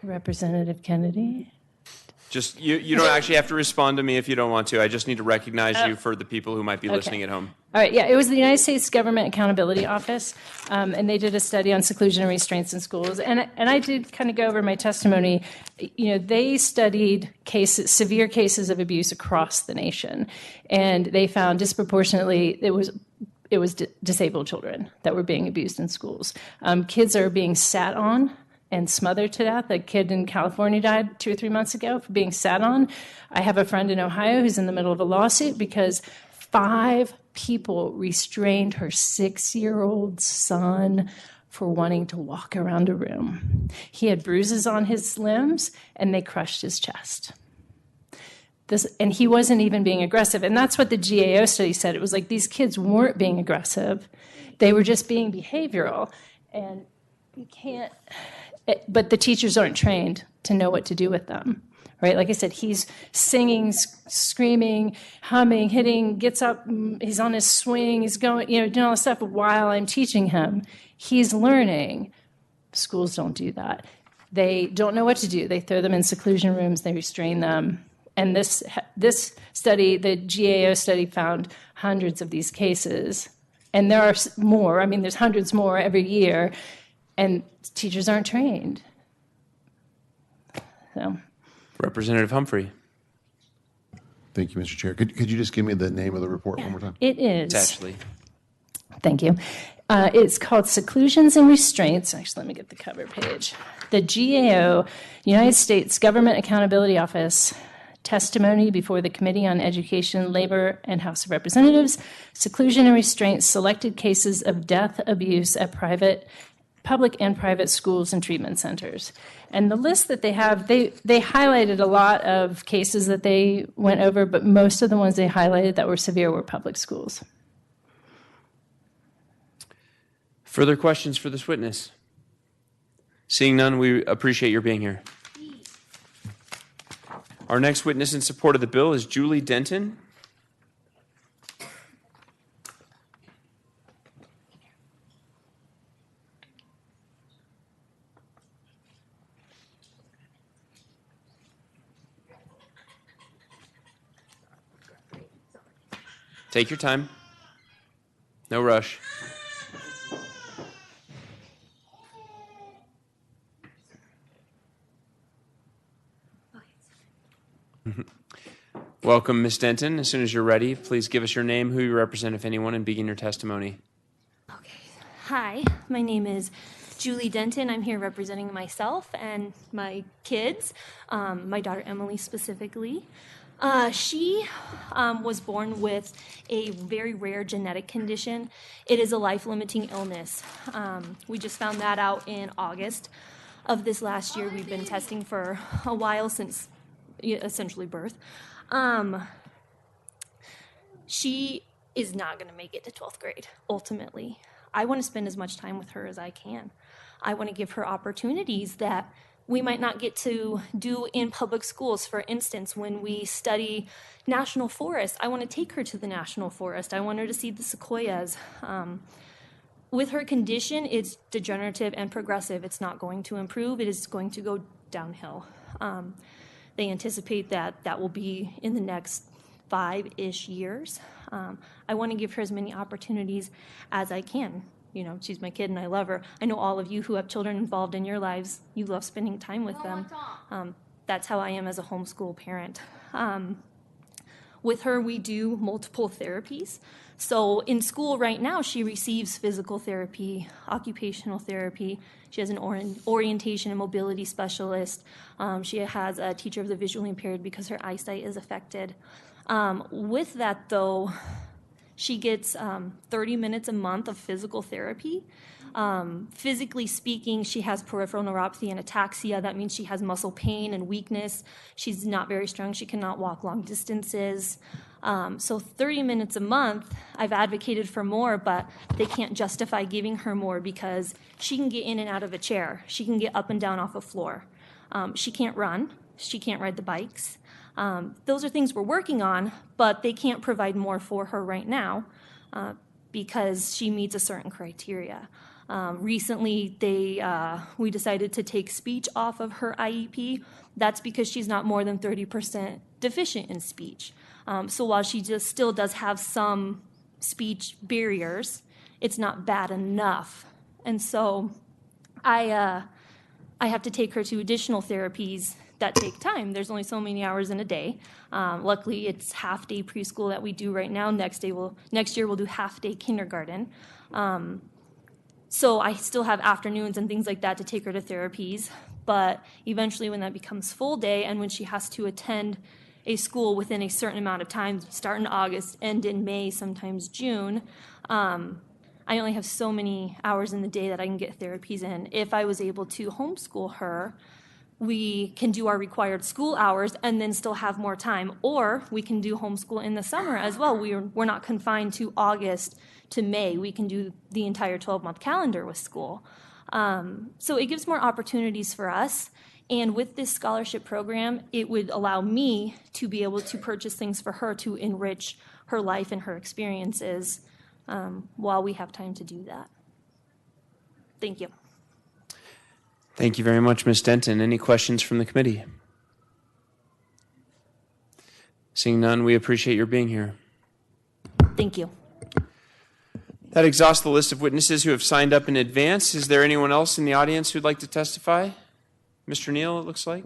Representative Kennedy. Just you don't actually have to respond to me if you don't want to. I just need to recognize you for the people who might be listening at home. All right, yeah, it was the United States Government Accountability Office, and they did a study on seclusion and restraints in schools. And I did kind of go over my testimony. They studied severe cases of abuse across the nation, and they found disproportionately it was disabled children that were being abused in schools. Kids are being sat on and smothered to death. A kid in California died 2 or 3 months ago for being sat on. I have a friend in Ohio who's in the middle of a lawsuit because 5 people restrained her 6-year-old son for wanting to walk around a room. He had bruises on his limbs, and they crushed his chest. And he wasn't even being aggressive. And that's what the GAO study said. It was like these kids weren't being aggressive. They were just being behavioral. And you can't... But the teachers aren't trained to know what to do with them, right? Like I said, he's singing, screaming, humming, hitting, gets up, he's on his swing, he's going, doing all this stuff while I'm teaching him. He's learning. Schools don't do that. They don't know what to do. They throw them in seclusion rooms, they restrain them. And this study, the GAO study, found hundreds of these cases. And there are more. I mean, there's hundreds more every year. And teachers aren't trained. So, Representative Humphrey. Thank you, Mr. Chair. Could you just give me the name of the report one more time? It is. Ms. Ashley. Thank you. It's called Seclusions and Restraints. Actually, let me get the cover page. The GAO, United States Government Accountability Office, testimony before the Committee on Education, Labor, and House of Representatives, seclusion and restraints, selected cases of death, abuse at public and private schools and treatment centers. And the list that they have, they highlighted a lot of cases that they went over, but most of the ones they highlighted that were severe were public schools. Further questions for this witness? Seeing none, we appreciate your being here. Our next witness in support of the bill is Julie Denton. Take your time. No rush. Welcome, Ms. Denton. As soon as you're ready, please give us your name, who you represent, if anyone, and begin your testimony. Okay. Hi, my name is Julie Denton. I'm here representing myself and my kids, my daughter Emily specifically. She was born with a very rare genetic condition. It is a life-limiting illness. We just found that out in August of this last year. We've been testing for a while since essentially birth. She is not going to make it to 12th grade, ultimately. I want to spend as much time with her as I can. I want to give her opportunities that we might not get to do in public schools. For instance, when we study national forest, I want to take her to the national forest. I want her to see the sequoias. With her condition, it's degenerative and progressive. It's not going to improve. It is going to go downhill. They anticipate that will be in the next 5-ish years. I want to give her as many opportunities as I can. You know, she's my kid and I love her. I know all of you who have children involved in your lives, you love spending time with them. That's how I am as a homeschool parent. With her, we do multiple therapies. So in school right now, she receives physical therapy, occupational therapy. She has an orientation and mobility specialist. She has a teacher of the visually impaired because her eyesight is affected. With that, though, she gets 30 minutes a month of physical therapy. Physically speaking, she has peripheral neuropathy and ataxia. That means she has muscle pain and weakness. She's not very strong. She cannot walk long distances. So 30 minutes a month, I've advocated for more, but they can't justify giving her more because she can get in and out of a chair. She can get up and down off a floor. She can't run. She can't ride the bikes. Those are things we're working on, but they can't provide more for her right now because she meets a certain criteria. Recently, we decided to take speech off of her IEP. That's because she's not more than 30% deficient in speech. So while she still does have some speech barriers, it's not bad enough. And so I have to take her to additional therapies that take time. There's only so many hours in a day. Luckily, it's half-day preschool that we do right now. Next year, we'll do half-day kindergarten. So I still have afternoons and things like that to take her to therapies. But eventually, when that becomes full day and when she has to attend a school within a certain amount of time, start in August, end in May, sometimes June, I only have so many hours in the day that I can get therapies in. If I was able to homeschool her, we can do our required school hours and then still have more time. Or we can do homeschool in the summer as well. We're not confined to August to May. We can do the entire 12-month calendar with school. So it gives more opportunities for us. And with this scholarship program, it would allow me to be able to purchase things for her to enrich her life and her experiences while we have time to do that. Thank you. Thank you very much, Ms. Denton. Any questions from the committee? Seeing none, we appreciate your being here. Thank you. That exhausts the list of witnesses who have signed up in advance. Is there anyone else in the audience who'd like to testify? Mr. Neal, it looks like.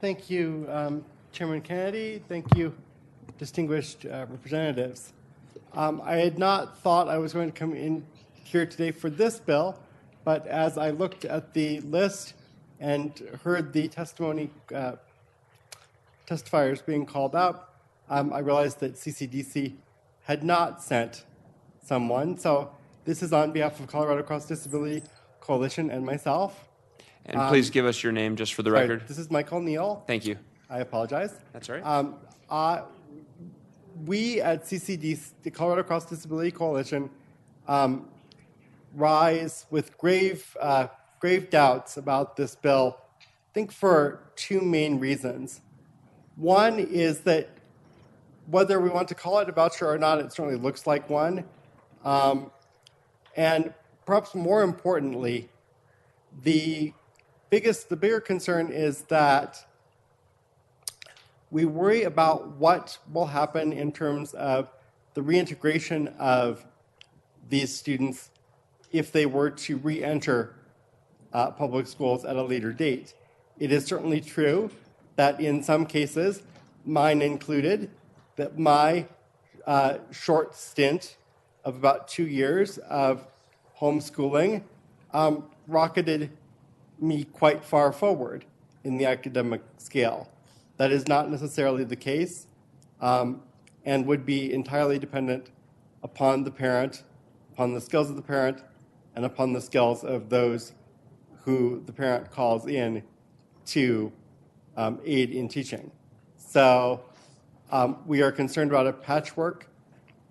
Thank you, Chairman Kennedy. Thank you, distinguished representatives. I had not thought I was going to come in here today for this bill, but as I looked at the list and heard the testifiers being called up, I realized that CCDC had not sent someone. So this is on behalf of Colorado Cross Disability Coalition and myself. And please give us your name just for the record. This is Michael Neal. Thank you. I apologize. That's all right. We at CCDC, the Colorado Cross Disability Coalition, rise with grave doubts about this bill, I think for two main reasons. One is that whether we want to call it a voucher or not, it certainly looks like one. And perhaps more importantly, the bigger concern is that we worry about what will happen in terms of the reintegration of these students if they were to re-enter public schools at a later date. It is certainly true that in some cases, mine included, that my short stint of about 2 years of homeschooling rocketed me quite far forward in the academic scale. That is not necessarily the case and would be entirely dependent upon the parent, upon the skills of the parent and upon the skills of those who the parent calls in to aid in teaching. So we are concerned about a patchwork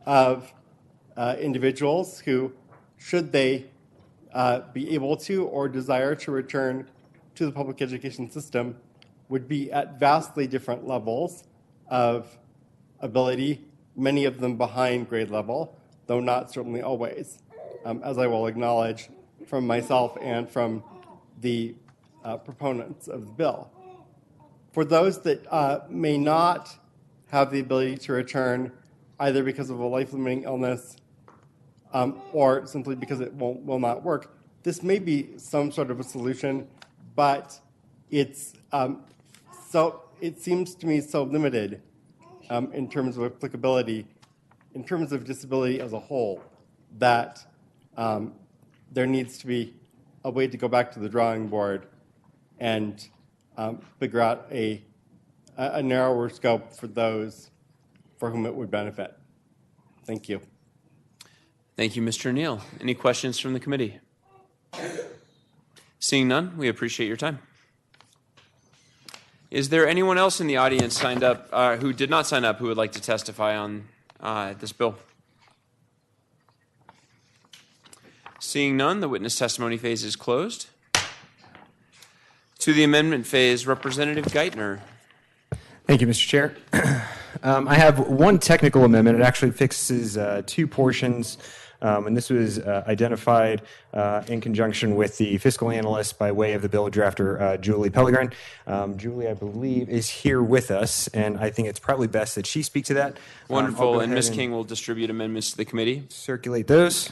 of individuals who, should they be able to or desire to return to the public education system, would be at vastly different levels of ability, many of them behind grade level, though not certainly always, as I will acknowledge from myself and from the proponents of the bill. For those that may not have the ability to return, either because of a life-limiting illness or simply because it will not work, this may be some sort of a solution, but it's it seems to me so limited in terms of applicability, in terms of disability as a whole, that there needs to be a way to go back to the drawing board and figure out a narrower scope for those for whom it would benefit. Thank you. Thank you, Mr. Neal. Any questions from the committee? Seeing none, we appreciate your time. Is there anyone else in the audience signed up who did not sign up who would like to testify on this bill? Seeing none, the witness testimony phase is closed. To the amendment phase, Representative Geithner. Thank you, Mr. Chair. I have one technical amendment. It actually fixes two portions, and this was identified in conjunction with the fiscal analyst by way of the bill drafter, Julie Pellegrin. Julie, I believe, is here with us, and I think it's probably best that she speak to that. Wonderful, and Ms. King will distribute amendments to the committee. Circulate those.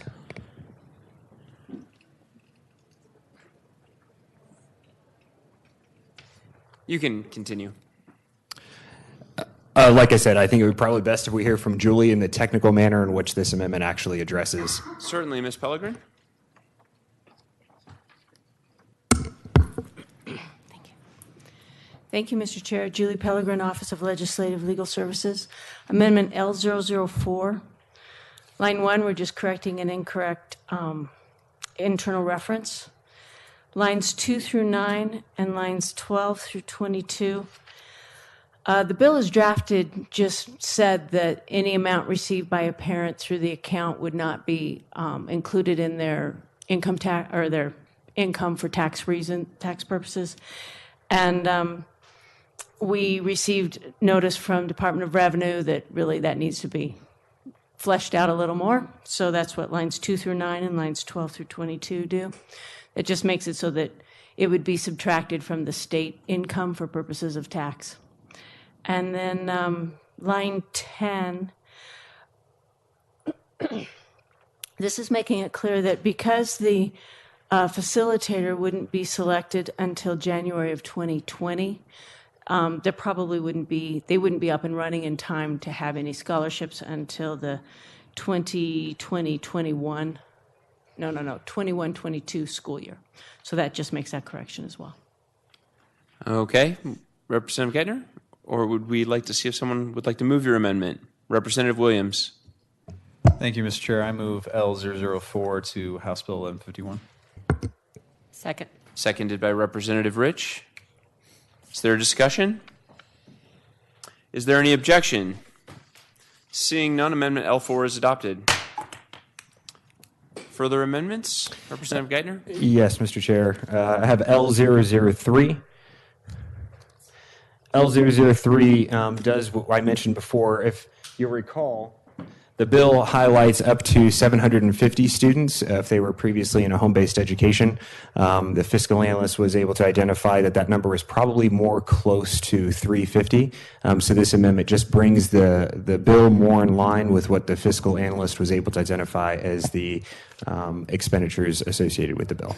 You can continue. Like I said, I think it would probably best if we hear from Julie in the technical manner in which this amendment actually addresses. Certainly, Ms. Pellegrin. Thank you, Mr. Chair. Julie Pellegrin, Office of Legislative Legal Services. Amendment L004. Line 1, we're just correcting an incorrect internal reference. Lines 2 through 9 and lines 12 through 22. The bill as drafted just said that any amount received by a parent through the account would not be included in their income tax or their income for tax purposes. And we received notice from Department of Revenue that really that needs to be fleshed out a little more. So that's what lines 2 through 9 and lines 12 through 22 do. It just makes it so that it would be subtracted from the state income for purposes of tax. And then line 10, this is making it clear that because the facilitator wouldn't be selected until January of 2020, there probably wouldn't be up and running in time to have any scholarships until the 21-22 school year. So that just makes that correction as well. Okay. Representative Geithner? Or would we like to see if someone would like to move your amendment? Representative Williams. Thank you, Mr. Chair. I move L004 to House Bill 1151. Second. Seconded by Representative Rich. Is there a discussion? Is there any objection? Seeing none, Amendment L4 is adopted. Further amendments? Representative Geithner? Yes, Mr. Chair. I have L003. L003 does what I mentioned before. If you recall, the bill highlights up to 750 students if they were previously in a home-based education. The fiscal analyst was able to identify that that number was probably more close to 350. So this amendment just brings the bill more in line with what the fiscal analyst was able to identify as the expenditures associated with the bill.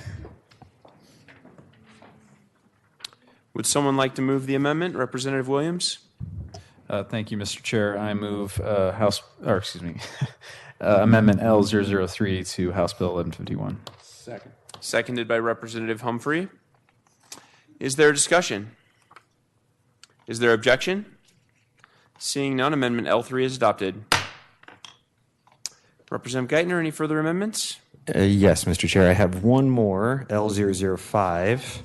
Would someone like to move the amendment? Representative Williams? Thank you, Mr. Chair. I move Amendment L003 to House Bill 1151. Second. Seconded by Representative Humphrey. Is there a discussion? Is there objection? Seeing none, Amendment L3 is adopted. Representative Geithner, any further amendments? Yes, Mr. Chair. I have one more, L005.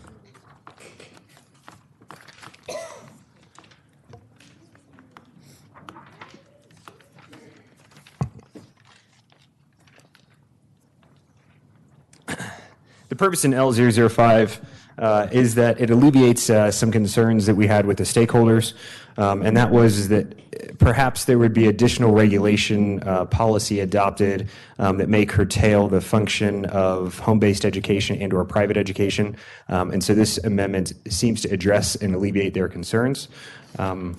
The purpose in L005 is that it alleviates some concerns that we had with the stakeholders, and that was that perhaps there would be additional regulation policy adopted that may curtail the function of home-based education and/or private education. And so this amendment seems to address and alleviate their concerns, and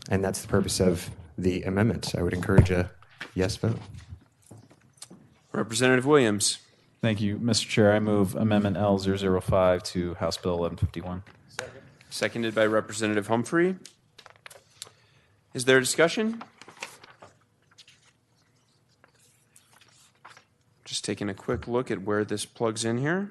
that's the purpose of the amendment. I would encourage a yes vote. Representative Williams. Thank you, Mr. Chair. I move Amendment L005 to House Bill 1151. Seconded by Representative Humphrey. Is there discussion? Just taking a quick look at where this plugs in here.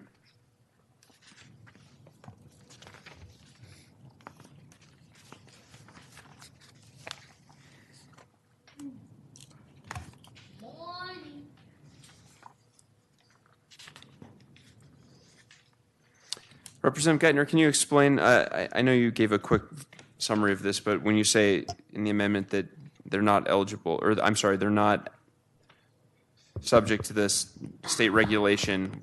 Representative Geithner, can you explain? I know you gave a quick summary of this, but when you say in the amendment that they're not eligible, or I'm sorry, they're not subject to this state regulation,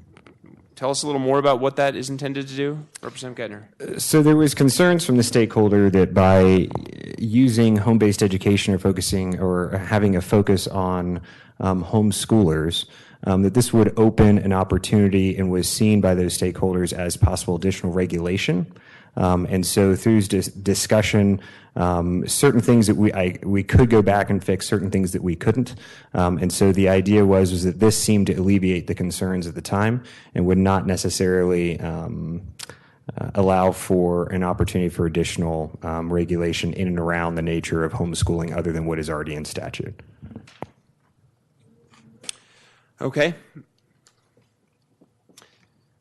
tell us a little more about what that is intended to do, Representative Geithner. So there was concerns from the stakeholder that by using home-based education or focusing or having a focus on homeschoolers, that this would open an opportunity and was seen by those stakeholders as possible additional regulation. And so through discussion, certain things that we could go back and fix, certain things that we couldn't. And so the idea was that this seemed to alleviate the concerns at the time and would not necessarily allow for an opportunity for additional regulation in and around the nature of homeschooling other than what is already in statute. Okay.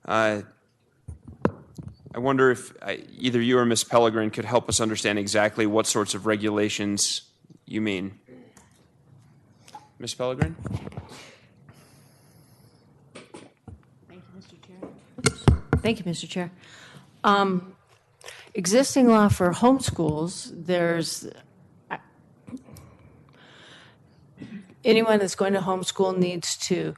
I wonder if either you or Ms. Pellegrin could help us understand exactly what sorts of regulations you mean. Ms. Pellegrin? Thank you, Mr. Chair. Existing law for homeschools, there's anyone that's going to homeschool needs to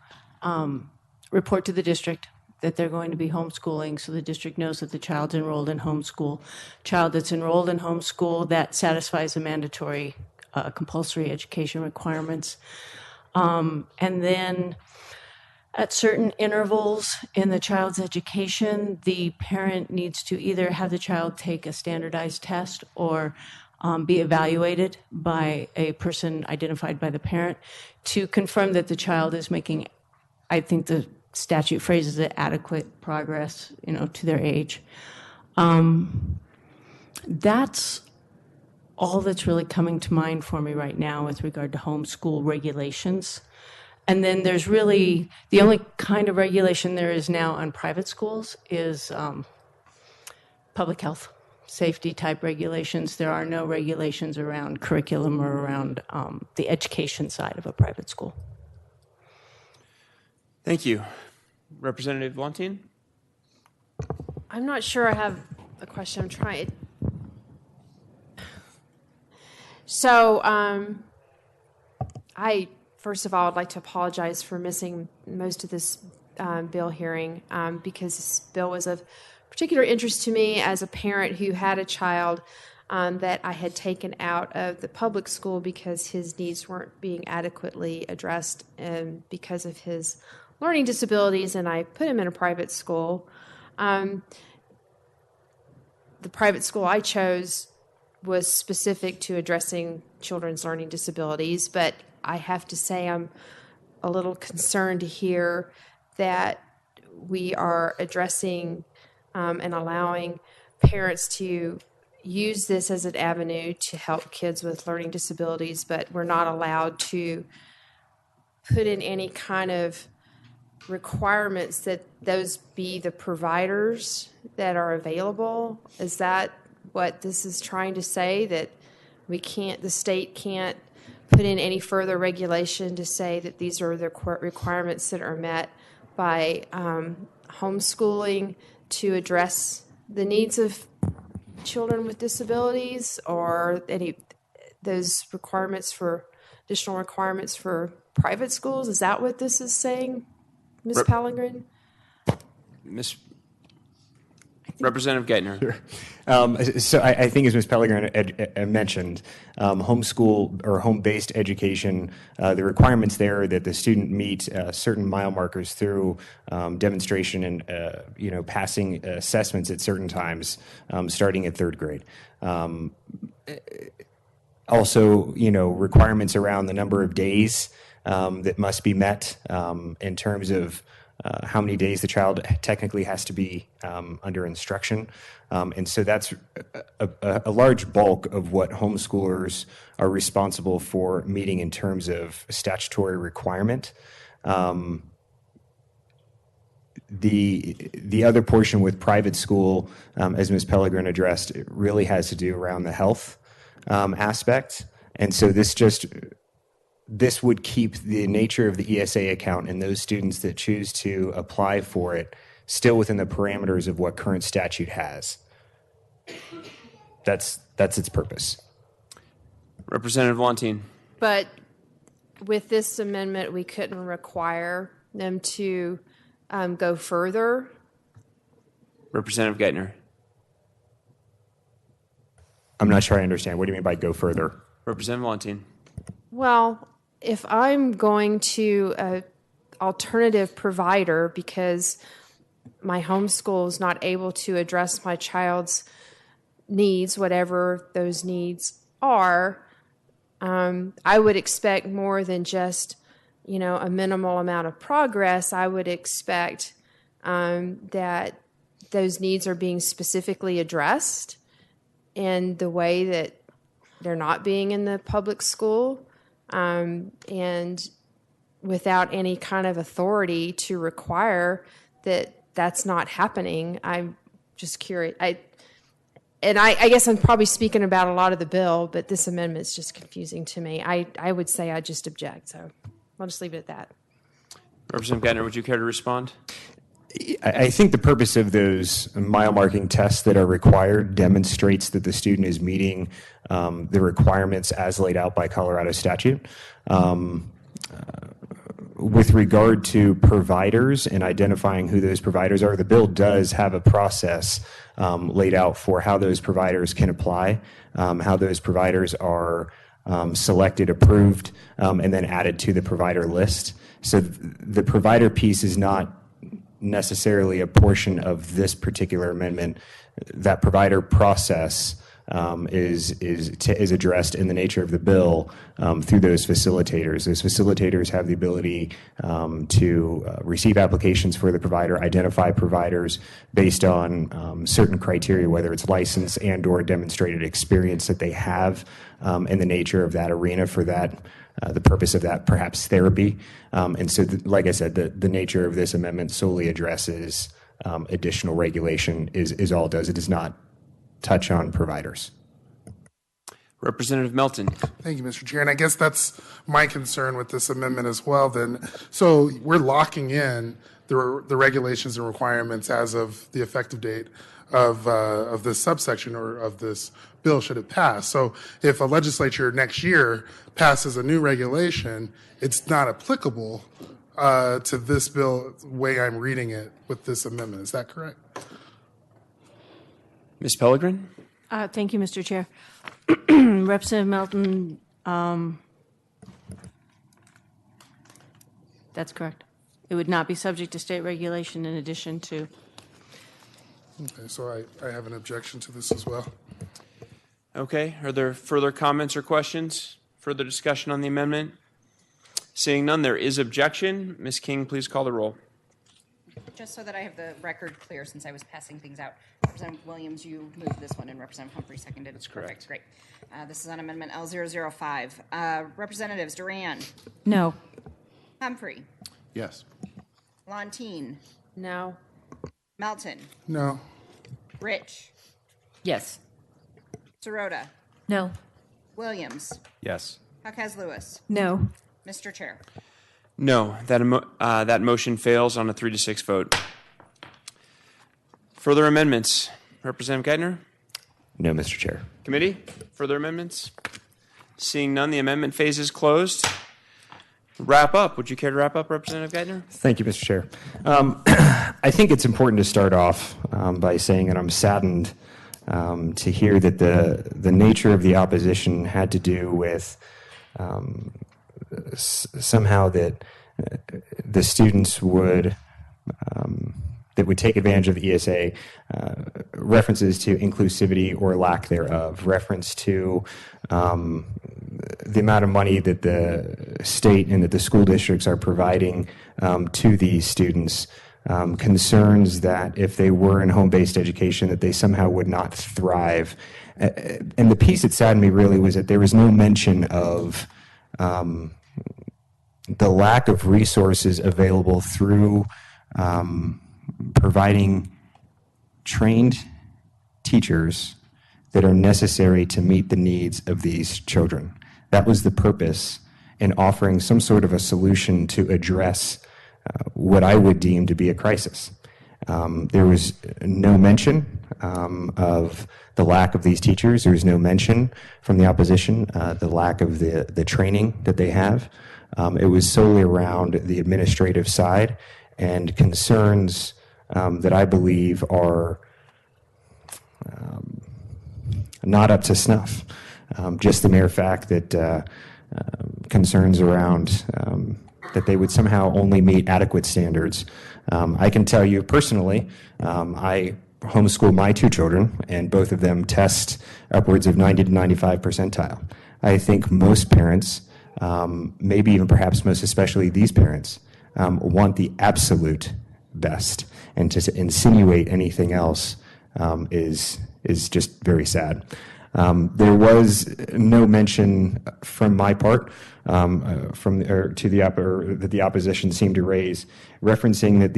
report to the district that they're going to be homeschooling, so the district knows that the child's enrolled in homeschool. Child that's enrolled in homeschool, that satisfies the mandatory compulsory education requirements. And then at certain intervals in the child's education, the parent needs to either have the child take a standardized test or be evaluated by a person identified by the parent to confirm that the child is making, I think the statute phrases it, adequate progress, to their age. That's all that's really coming to mind for me right now with regard to homeschool regulations. And then there's really, the only kind of regulation there is now on private schools is public health, safety type regulations. There are no regulations around curriculum or around the education side of a private school. Thank you. Representative Valentine? I'm not sure I have a question. I'm trying. So, first of all, I'd like to apologize for missing most of this bill hearing because this bill was of particular interest to me as a parent who had a child that I had taken out of the public school because his needs weren't being adequately addressed because of his learning disabilities, and I put him in a private school. The private school I chose was specific to addressing children's learning disabilities, but I have to say I'm a little concerned to hear that we are addressing and allowing parents to use this as an avenue to help kids with learning disabilities, but we're not allowed to put in any kind of requirements that those be the providers that are available. Is that what this is trying to say, that we can't, the state can't put in any further regulation to say that these are the requirements that are met by homeschooling to address the needs of children with disabilities, or any those requirements for additional requirements for private schools? Is that what this is saying, Ms. Pallegren? Representative Geithner. Sure. So I think, as Ms. Pellegrin mentioned, homeschool or home-based education, the requirements there are that the student meet certain mile markers through demonstration and passing assessments at certain times, starting at third grade. Also, requirements around the number of days that must be met in terms of how many days the child technically has to be under instruction. And so that's a large bulk of what homeschoolers are responsible for meeting in terms of statutory requirement. The other portion with private school, as Ms. Pellegrin addressed, it really has to do around the health aspect. And so this would keep the nature of the ESA account and those students that choose to apply for it still within the parameters of what current statute has. That's its purpose. Representative Valentine. But with this amendment, we couldn't require them to go further. Representative Geithner. I'm not sure I understand. What do you mean by go further? Representative Valentine. Well, if I'm going to an alternative provider because my homeschool is not able to address my child's needs, whatever those needs are, I would expect more than just, a minimal amount of progress. I would expect that those needs are being specifically addressed in the way that they're not being in the public school, and without any kind of authority to require that that's not happening. I'm just curious. I guess I'm probably speaking about a lot of the bill, but this amendment is just confusing to me. I would say I just object, so I'll just leave it at that. Representative Geithner, would you care to respond? I think the purpose of those mile marking tests that are required demonstrates that the student is meeting the requirements as laid out by Colorado statute. With regard to providers and identifying who those providers are, the bill does have a process laid out for how those providers can apply, how those providers are selected, approved, and then added to the provider list. So the provider piece is not necessarily a portion of this particular amendment. That provider process is addressed in the nature of the bill through those facilitators. Those facilitators have the ability to receive applications for the provider, identify providers based on certain criteria, whether it's license and or demonstrated experience that they have in the nature of that arena for that, the purpose of that, perhaps therapy. And so, like I said, the nature of this amendment solely addresses additional regulation is all it does. It does not touch on providers. Representative Melton. Thank you, Mr. Chair. And I guess that's my concern with this amendment as well then. So we're locking in the regulations and requirements as of the effective date of this subsection or of this bill should it pass. So if a legislature next year passes a new regulation, it's not applicable to this bill the way I'm reading it with this amendment. Is that correct? Ms. Pellegrin? Thank you, Mr. Chair. Representative Melton, that's correct. It would not be subject to state regulation in addition to. Okay, so I have an objection to this as well. Okay, are there further comments or questions? Further discussion on the amendment? Seeing none, there is objection. Ms. King, please call the roll. Just so that I have the record clear, since I was passing things out, Representative Williams, you moved this one, and Representative Humphrey seconded. That's correct. Perfect, great. This is on Amendment L005. Representatives Duran. No. Humphrey. Yes. Lontine. No. Melton. No. Rich. Yes. Sirota. No. Williams. Yes. Caucas Lewis. No. Mr. Chair. No, that motion fails on a 3-6 vote. Further amendments? Representative Geithner? No, Mr. Chair. Committee? Further amendments? Seeing none, the amendment phase is closed. Wrap up. Would you care to wrap up, Representative Geithner? Thank you, Mr. Chair. I think it's important to start off by saying that I'm saddened to hear that the nature of the opposition had to do with somehow that the students would take advantage of the ESA, references to inclusivity or lack thereof, reference to the amount of money that the state and that the school districts are providing to these students, concerns that if they were in home-based education that they somehow would not thrive. And the piece that saddened me really was that there was no mention of the lack of resources available through providing trained teachers that are necessary to meet the needs of these children. That was the purpose in offering some sort of a solution to address what I would deem to be a crisis. There was no mention of the lack of these teachers. There was no mention from the opposition, the lack of the training that they have. It was solely around the administrative side and concerns that I believe are not up to snuff. Just the mere fact that concerns around that they would somehow only meet adequate standards. I can tell you personally, I homeschool my 2 children, and both of them test upwards of 90 to 95 percentile. I think most parents, maybe even perhaps most especially these parents, want the absolute best, and to insinuate anything else is just very sad. There was no mention from my part that the opposition seemed to raise, referencing that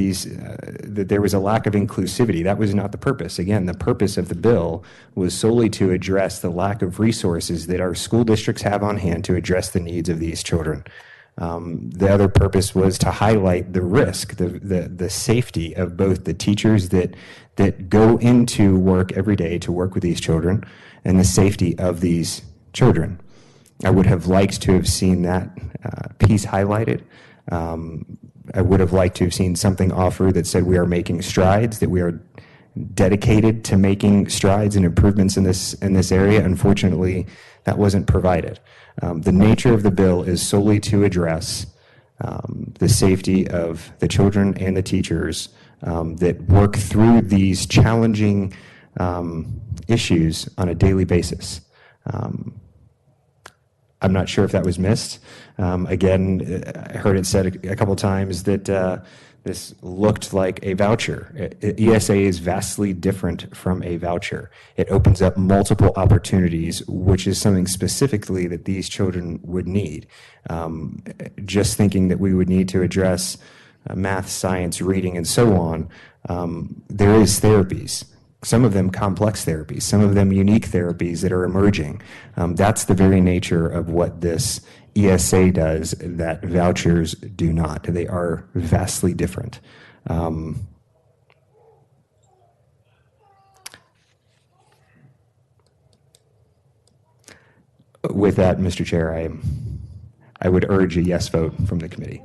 that there was a lack of inclusivity. That was not the purpose. Again, the purpose of the bill was solely to address the lack of resources that our school districts have on hand to address the needs of these children. The other purpose was to highlight the risk, the safety of both the teachers that go into work every day to work with these children, and the safety of these children. I would have liked to have seen that piece highlighted. I would have liked to have seen something offered that said we are making strides, that we are dedicated to making strides and improvements in this area. Unfortunately, that wasn't provided. The nature of the bill is solely to address the safety of the children and the teachers that work through these challenging issues on a daily basis. I'm not sure if that was missed. Again, I heard it said a couple times that this looked like a voucher. ESA is vastly different from a voucher. It opens up multiple opportunities, which is something specifically that these children would need. Just thinking that we would need to address math, science, reading, and so on, there is therapies. Some of them complex therapies, some of them unique therapies that are emerging. That's the very nature of what this ESA does that vouchers do not. They are vastly different. With that, Mr. Chair, I would urge a yes vote from the committee.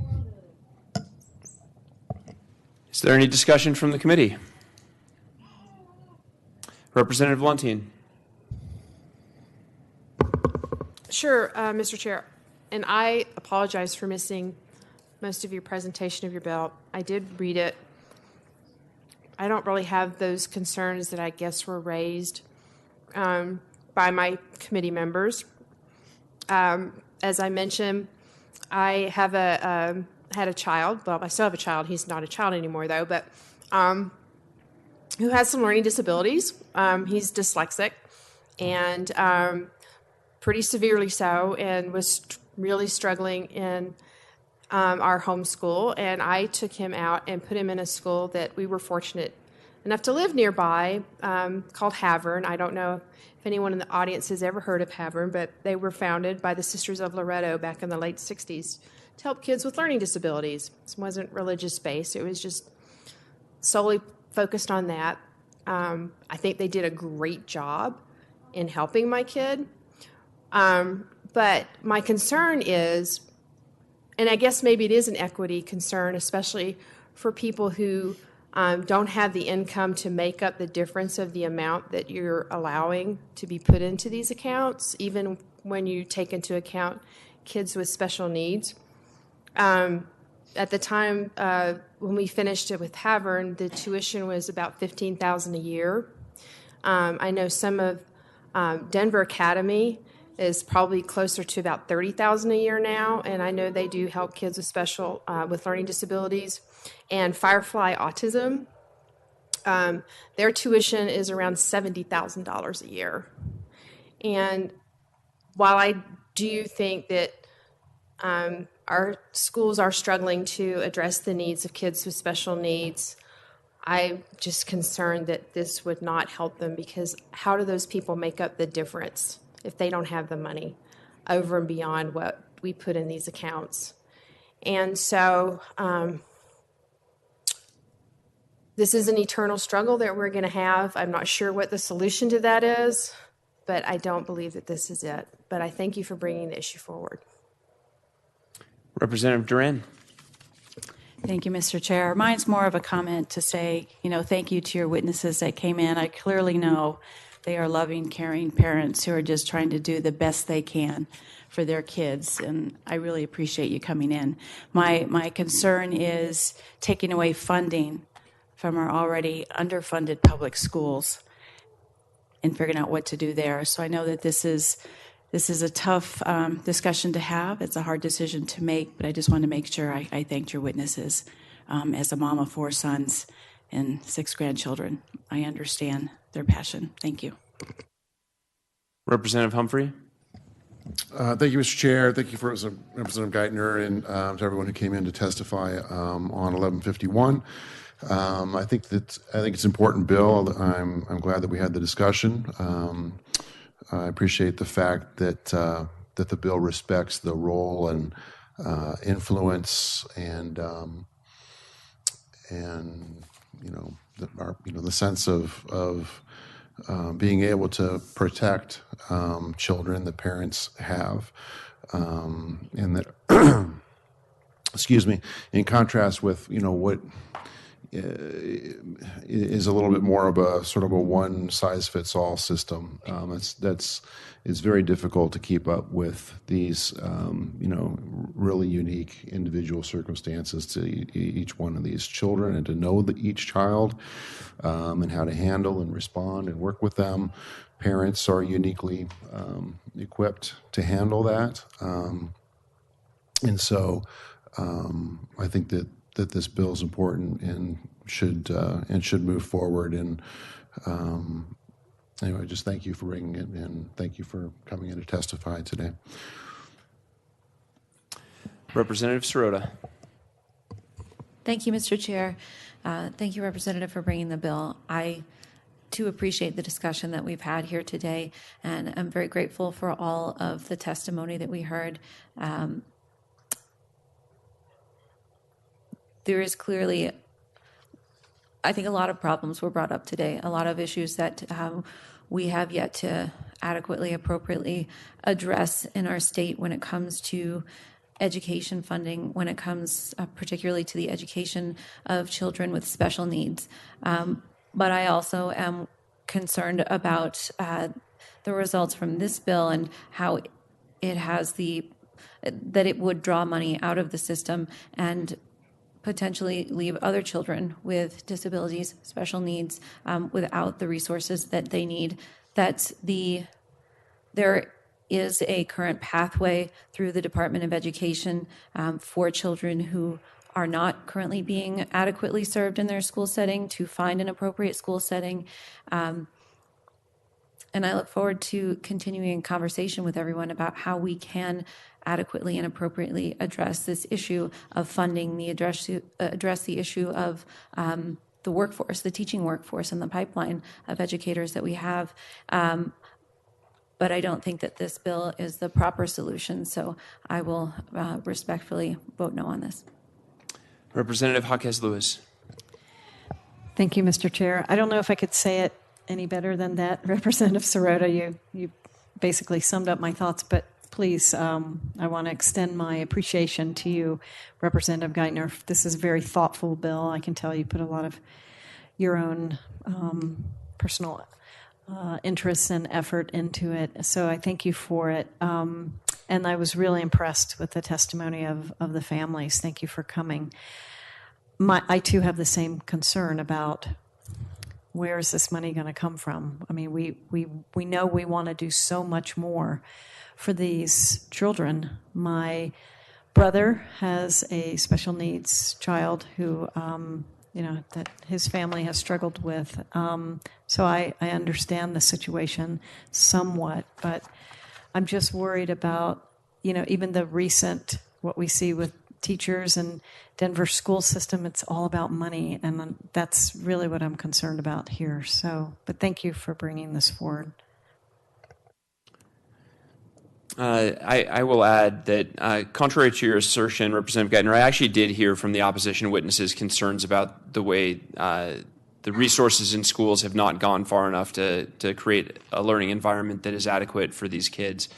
Is there any discussion from the committee? Representative Luntien. Sure, Mr. Chair. And I apologize for missing most of your presentation of your bill. I did read it. I don't really have those concerns that I guess were raised by my committee members. As I mentioned, I have had a child. Well, I still have a child. He's not a child anymore, though, but who has some learning disabilities. He's dyslexic and pretty severely so, and was really struggling in our homeschool. And I took him out and put him in a school that we were fortunate enough to live nearby, called Havern. I don't know if anyone in the audience has ever heard of Havern, but they were founded by the Sisters of Loretto back in the late 60s to help kids with learning disabilities. This wasn't religious-based. It was just solely focused on that. I think they did a great job in helping my kid. But my concern is, and I guess maybe it is an equity concern, especially for people who don't have the income to make up the difference of the amount that you're allowing to be put into these accounts, even when you take into account kids with special needs. At the time when we finished it with Havern, the tuition was about $15,000 a year. I know some of Denver Academy is probably closer to about $30,000 a year now, and I know they do help kids with learning disabilities. And Firefly Autism, their tuition is around $70,000 a year. And while I do think that our schools are struggling to address the needs of kids with special needs, I'm just concerned that this would not help them, because how do those people make up the difference if they don't have the money over and beyond what we put in these accounts? And so this is an eternal struggle that we're going to have. I'm not sure what the solution to that is, but I don't believe that this is it. But I thank you for bringing the issue forward. Representative Duran. Thank you, Mr. Chair. Mine's more of a comment to say, thank you to your witnesses that came in. I clearly know they are loving, caring parents who are just trying to do the best they can for their kids, and I really appreciate you coming in. My concern is taking away funding from our already underfunded public schools and figuring out what to do there. So I know that this is a tough discussion to have. It's a hard decision to make, but I just want to make sure I thanked your witnesses. As a mom of 4 sons and 6 grandchildren, I understand their passion. Thank you. Representative Humphrey. Thank you, Mr. Chair. Thank you for Representative Geithner and to everyone who came in to testify on 1151. I think it's an important bill. I'm glad that we had the discussion. I appreciate the fact that the bill respects the role and influence and the sense of being able to protect children that parents have, and that excuse me, in contrast with what is a little bit more of a sort of a one-size-fits-all system. It's very difficult to keep up with these, really unique individual circumstances to each one of these children, and to know each child and how to handle and respond and work with them. Parents are uniquely equipped to handle that, and so I think that this bill is important and should move forward. And anyway, just thank you for bringing it, and thank you for coming in to testify today. Representative Sirota. Thank you, Mr. Chair. Thank you, Representative, for bringing the bill. I too appreciate the discussion that we've had here today, and I'm very grateful for all of the testimony that we heard. There is clearly, I think, a lot of problems were brought up today, a lot of issues that we have yet to adequately, appropriately address in our state when it comes to education funding, when it comes particularly to the education of children with special needs. But I also am concerned about the results from this bill and how it has that it would draw money out of the system and potentially leave other children with disabilities, special needs, without the resources that they need. There is a current pathway through the Department of Education for children who are not currently being adequately served in their school setting to find an appropriate school setting. And I look forward to continuing a conversation with everyone about how we can adequately and appropriately address this issue of funding, address the issue of the workforce, the teaching workforce, and the pipeline of educators that we have. but I don't think that this bill is the proper solution, so I will respectfully vote no on this. Representative Jaquez Lewis. Thank you, Mr. Chair. I don't know if I could say it any better than that. Representative Sirota, you basically summed up my thoughts, but please, I want to extend my appreciation to you, Representative Geithner. This is a very thoughtful bill. I can tell you put a lot of your own personal interests and effort into it, so I thank you for it. And I was really impressed with the testimony of the families. Thank you for coming. I too have the same concern about where is this money going to come from. I mean, we know we want to do so much more for these children. My brother has a special needs child who, that his family has struggled with. So I understand the situation somewhat, but I'm just worried about, even the recent, what we see with teachers and Denver school system. It's all about money, and that's really what I'm concerned about here. So, but thank you for bringing this forward. I will add that, contrary to your assertion, Representative Geithner, I actually did hear from the opposition witnesses concerns about the way the resources in schools have not gone far enough to create a learning environment that is adequate for these kids.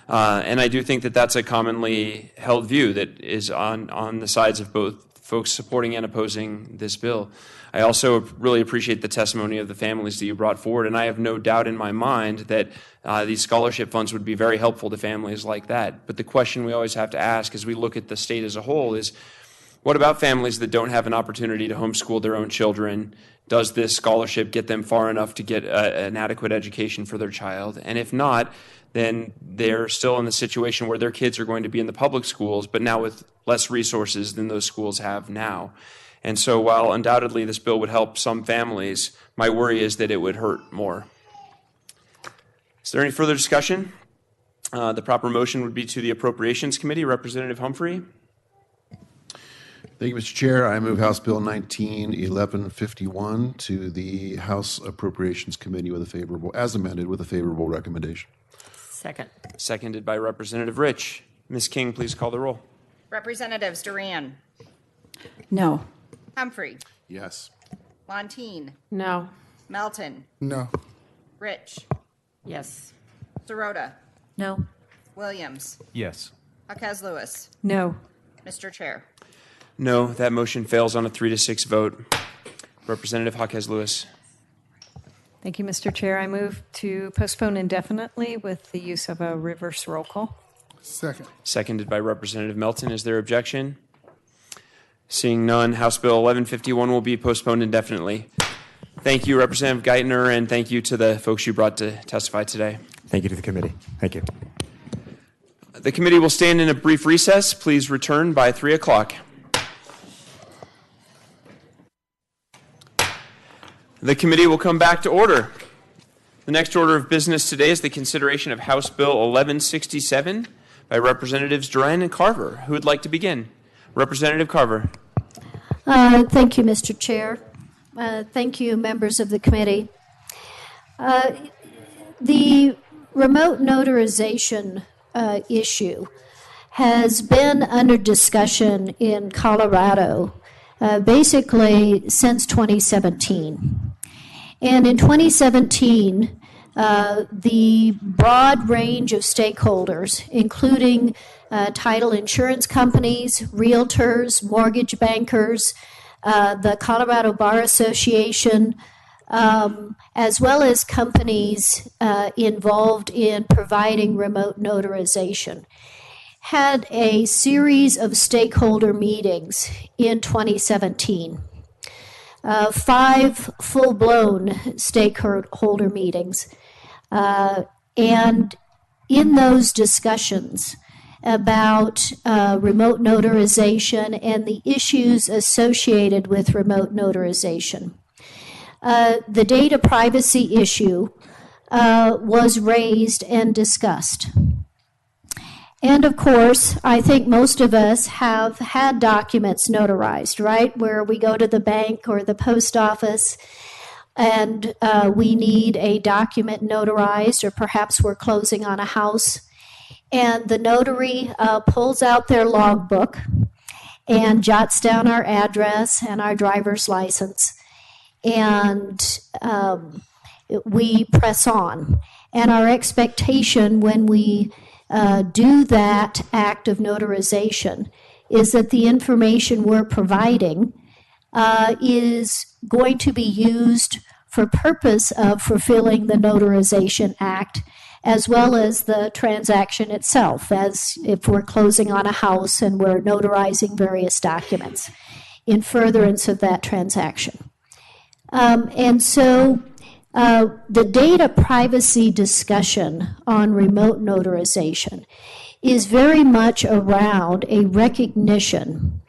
And I do think that that's a commonly held view that is on the sides of both folks supporting and opposing this bill. I also really appreciate the testimony of the families that you brought forward, and I have no doubt in my mind that these scholarship funds would be very helpful to families like that. But the question we always have to ask as we look at the state as a whole is, what about families that don't have an opportunity to homeschool their own children? Does this scholarship get them far enough to get an adequate education for their child? And if not, then they're still in the situation where their kids are going to be in the public schools, but now with less resources than those schools have now. And so while undoubtedly this bill would help some families, my worry is that it would hurt more. Is there any further discussion? The proper motion would be to the Appropriations Committee. Representative Humphrey. Thank you, Mr. Chair. I move House Bill 19-1151 to the House Appropriations Committee with a favorable, as amended, with a favorable recommendation. Second. Seconded by Representative Rich. Ms. King, please call the roll. Representatives Duran, No. Humphrey, Yes. Montine, No. Melton, No. Rich, Yes. Sirota, No. Williams, Yes. Jaquez Lewis. No. Mr. Chair. No, that motion fails on a 3-6 vote. Representative Jaquez Lewis. Thank you, Mr. Chair. I move to postpone indefinitely with the use of a reverse roll call. Second. Seconded by Representative Melton. Is there objection? Seeing none, House Bill 1151 will be postponed indefinitely. Thank you, Representative Geithner, and thank you to the folks you brought to testify today. Thank you to the committee. Thank you. The committee will stand in a brief recess. Please return by 3 o'clock. The committee will come back to order. The next order of business today is the consideration of House Bill 1167 by Representatives Duran and Carver. Who would like to begin? Representative Carver. Thank you, Mr. Chair. Thank you, members of the committee. The remote notarization issue has been under discussion in Colorado basically since 2017. And in 2017, the broad range of stakeholders, including title insurance companies, realtors, mortgage bankers, the Colorado Bar Association, as well as companies involved in providing remote notarization, had a series of stakeholder meetings in 2017. 5 full-blown stakeholder meetings. And in those discussions about remote notarization and the issues associated with remote notarization, the data privacy issue was raised and discussed. And of course, I think most of us have had documents notarized, right? Where we go to the bank or the post office. and we need a document notarized, or perhaps we're closing on a house, and the notary pulls out their logbook and jots down our address and our driver's license, and we press on. And our expectation when we do that act of notarization is that the information we're providing is going to be used for purpose of fulfilling the Notarization Act, as well as the transaction itself, as if we're closing on a house and we're notarizing various documents in furtherance of that transaction. And so the data privacy discussion on remote notarization is very much around a recognition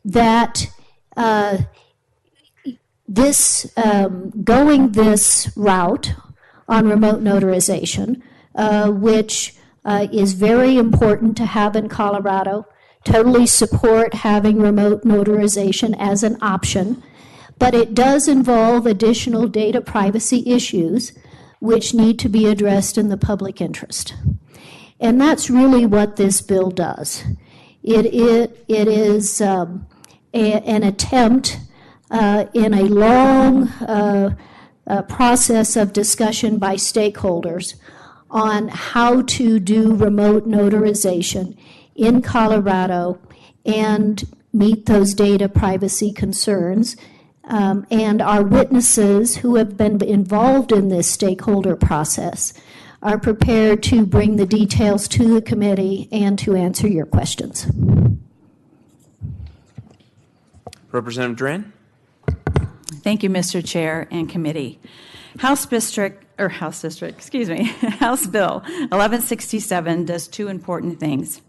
that going this route on remote notarization, which is very important to have in Colorado, totally support having remote notarization as an option, but it does involve additional data privacy issues which need to be addressed in the public interest. And that's really what this bill does. It is an attempt in a long process of discussion by stakeholders on how to do remote notarization in Colorado and meet those data privacy concerns. And our witnesses who have been involved in this stakeholder process are prepared to bring the details to the committee and to answer your questions. Representative Duran. Thank you, Mr. Chair and committee. House Bill 1167 does two important things.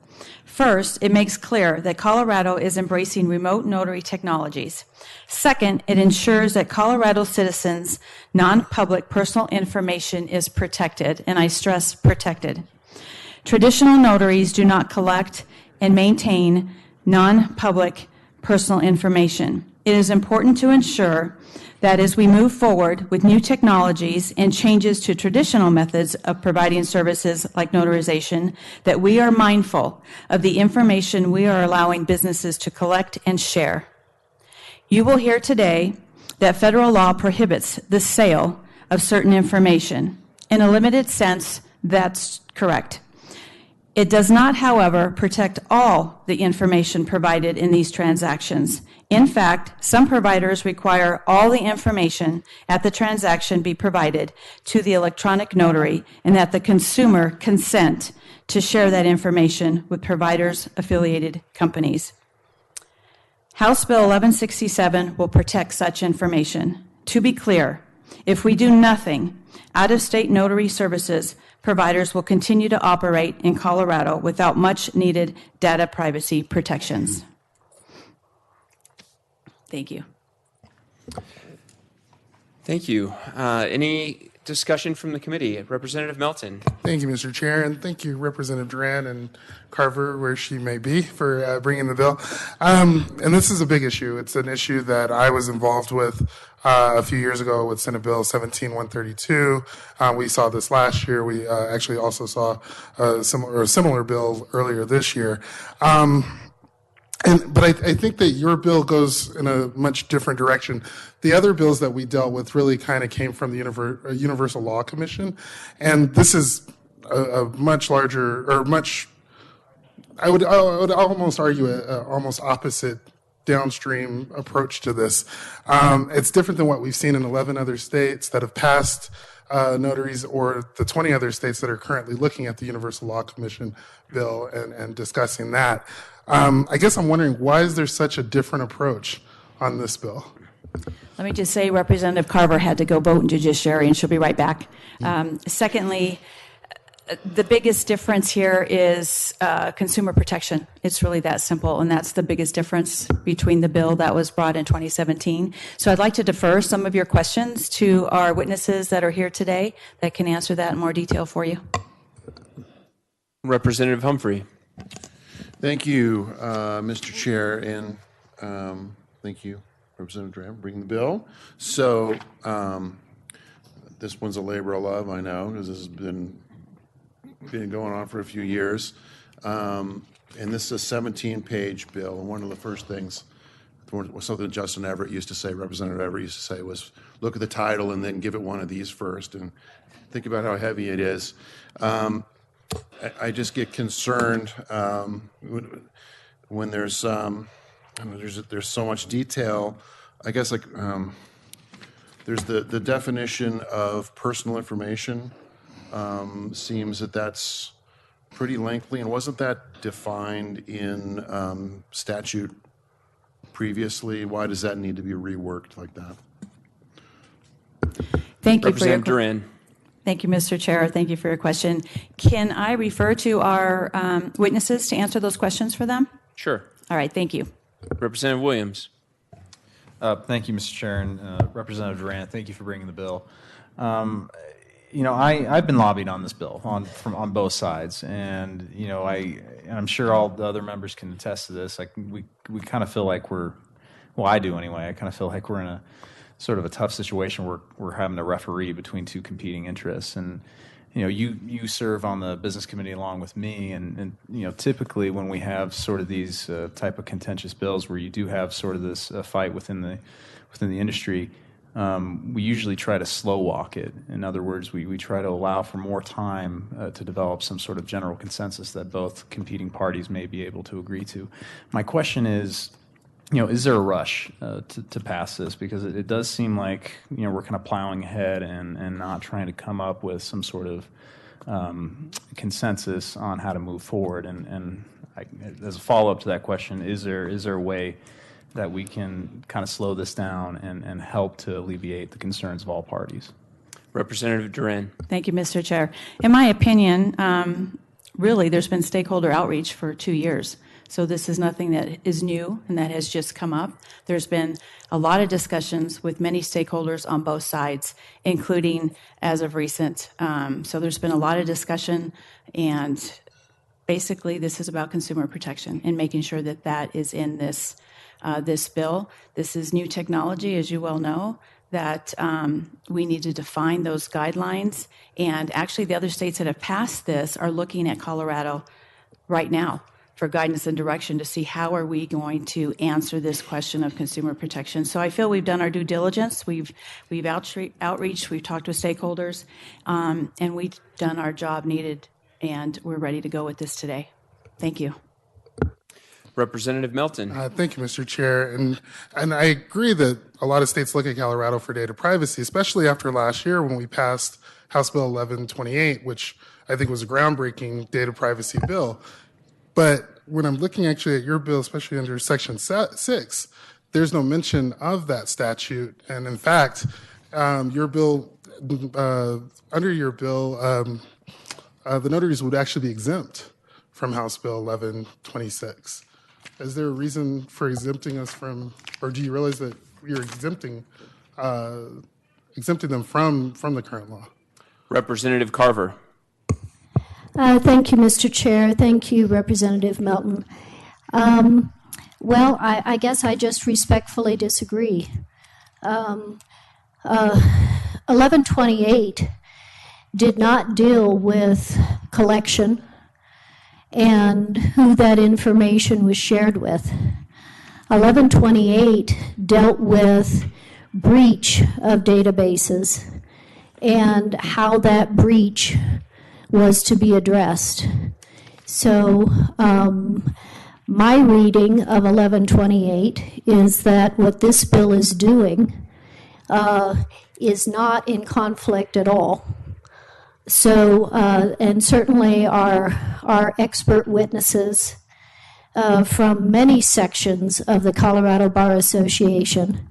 First, it makes clear that Colorado is embracing remote notary technologies. Second, it ensures that Colorado citizens' non-public personal information is protected, and I stress protected. Traditional notaries do not collect and maintain non-public personal information. It is important to ensure that as we move forward with new technologies and changes to traditional methods of providing services like notarization, that we are mindful of the information we are allowing businesses to collect and share. You will hear today that federal law prohibits the sale of certain information. In a limited sense, that's correct. It does not, however, protect all the information provided in these transactions. In fact, some providers require all the information at the transaction be provided to the electronic notary and that the consumer consent to share that information with providers' affiliated companies. House Bill 1167 will protect such information. To be clear, if we do nothing, out-of-state notary services providers will continue to operate in Colorado without much needed data privacy protections. Thank you. Thank you. Any discussion from the committee? Representative Melton. Thank you, Mr. Chair, and thank you, Representative Duran and Carver, where she may be, for bringing the bill. And this is a big issue. It's an issue that I was involved with a few years ago with Senate Bill 17132. We saw this last year. We actually also saw a similar bill earlier this year. But I think that your bill goes in a much different direction. The other bills that we dealt with really kind of came from the Universal Law Commission, and this is a much larger, or much, I would almost argue a almost opposite downstream approach to this. It's different than what we've seen in 11 other states that have passed notaries, or the 20 other states that are currently looking at the Universal Law Commission bill and discussing that. I guess I'm wondering, why is there such a different approach on this bill? Let me just say Representative Carver had to go vote in judiciary, and she'll be right back. Secondly, the biggest difference here is consumer protection. It's really that simple, and that's the biggest difference between the bill that was brought in 2017. So I'd like to defer some of your questions to our witnesses that are here today that can answer that in more detail for you. Representative Humphrey. Thank you, Mr. Chair, and thank you, Representative Duran, bring the bill. So this one's a labor of love, I know, because this has been going on for a few years. And this is a 17-page bill. And one of the first things, something Justin Everett used to say, Representative Everett used to say, was look at the title and then give it one of these first and think about how heavy it is. I just get concerned when there's so much detail. I guess there's the definition of personal information. Seems that's pretty lengthy, and wasn't that defined in statute previously? Why does that need to be reworked like that? Thank you Representative Duran. Thank you, Mr. Chair. Thank you for your question. Can I refer to our witnesses to answer those questions for them? Sure. All right, thank you. Representative Williams. Thank you, Mr. Chair, and Representative Duran, thank you for bringing the bill. I've been lobbied on this bill on both sides, and I'm sure all the other members can attest to this. We kind of feel like I do anyway. I kind of feel like we're in a sort of a tough situation where we're having to referee between two competing interests. And you serve on the business committee along with me, and typically when we have sort of these type of contentious bills where you do have sort of this fight within the industry, we usually try to slow walk it. In other words, we try to allow for more time to develop some sort of general consensus that both competing parties may be able to agree to. My question is, is there a rush to pass this? Because it does seem like we're kind of plowing ahead and not trying to come up with some sort of consensus on how to move forward. And as a follow-up to that question, is there a way that we can kind of slow this down and help to alleviate the concerns of all parties? Representative Duran. Thank you, Mr. Chair. In my opinion, really, there's been stakeholder outreach for 2 years. So this is nothing that is new and that has just come up. There's been a lot of discussions with many stakeholders on both sides, including as of recent. So there's been a lot of discussion, and basically this is about consumer protection and making sure that that is in this bill. This is new technology, as you well know, that we need to define those guidelines. And actually the other states that have passed this are looking at Colorado right now for guidance and direction to see how are we going to answer this question of consumer protection. So I feel we've done our due diligence. We've outreached, we've talked with stakeholders, and we've done our job needed, and we're ready to go with this today. Thank you. Representative Melton. Thank you, Mr. Chair. And I agree that a lot of states look at Colorado for data privacy, especially after last year when we passed House Bill 1128, which I think was a groundbreaking data privacy bill. But when I'm looking actually at your bill, especially under Section 6, there's no mention of that statute. And in fact, your bill, under your bill, the notaries would actually be exempt from House Bill 1126. Is there a reason for exempting us from, or do you realize that you're exempting them from the current law? Representative Carver. Thank you, Mr. Chair. Thank you, Representative Melton. Well, I guess I just respectfully disagree. 1128 did not deal with collection and who that information was shared with. 1128 dealt with breach of databases and how that breach was to be addressed. So my reading of 1128 is that what this bill is doing is not in conflict at all. So, and certainly our expert witnesses from many sections of the Colorado Bar Association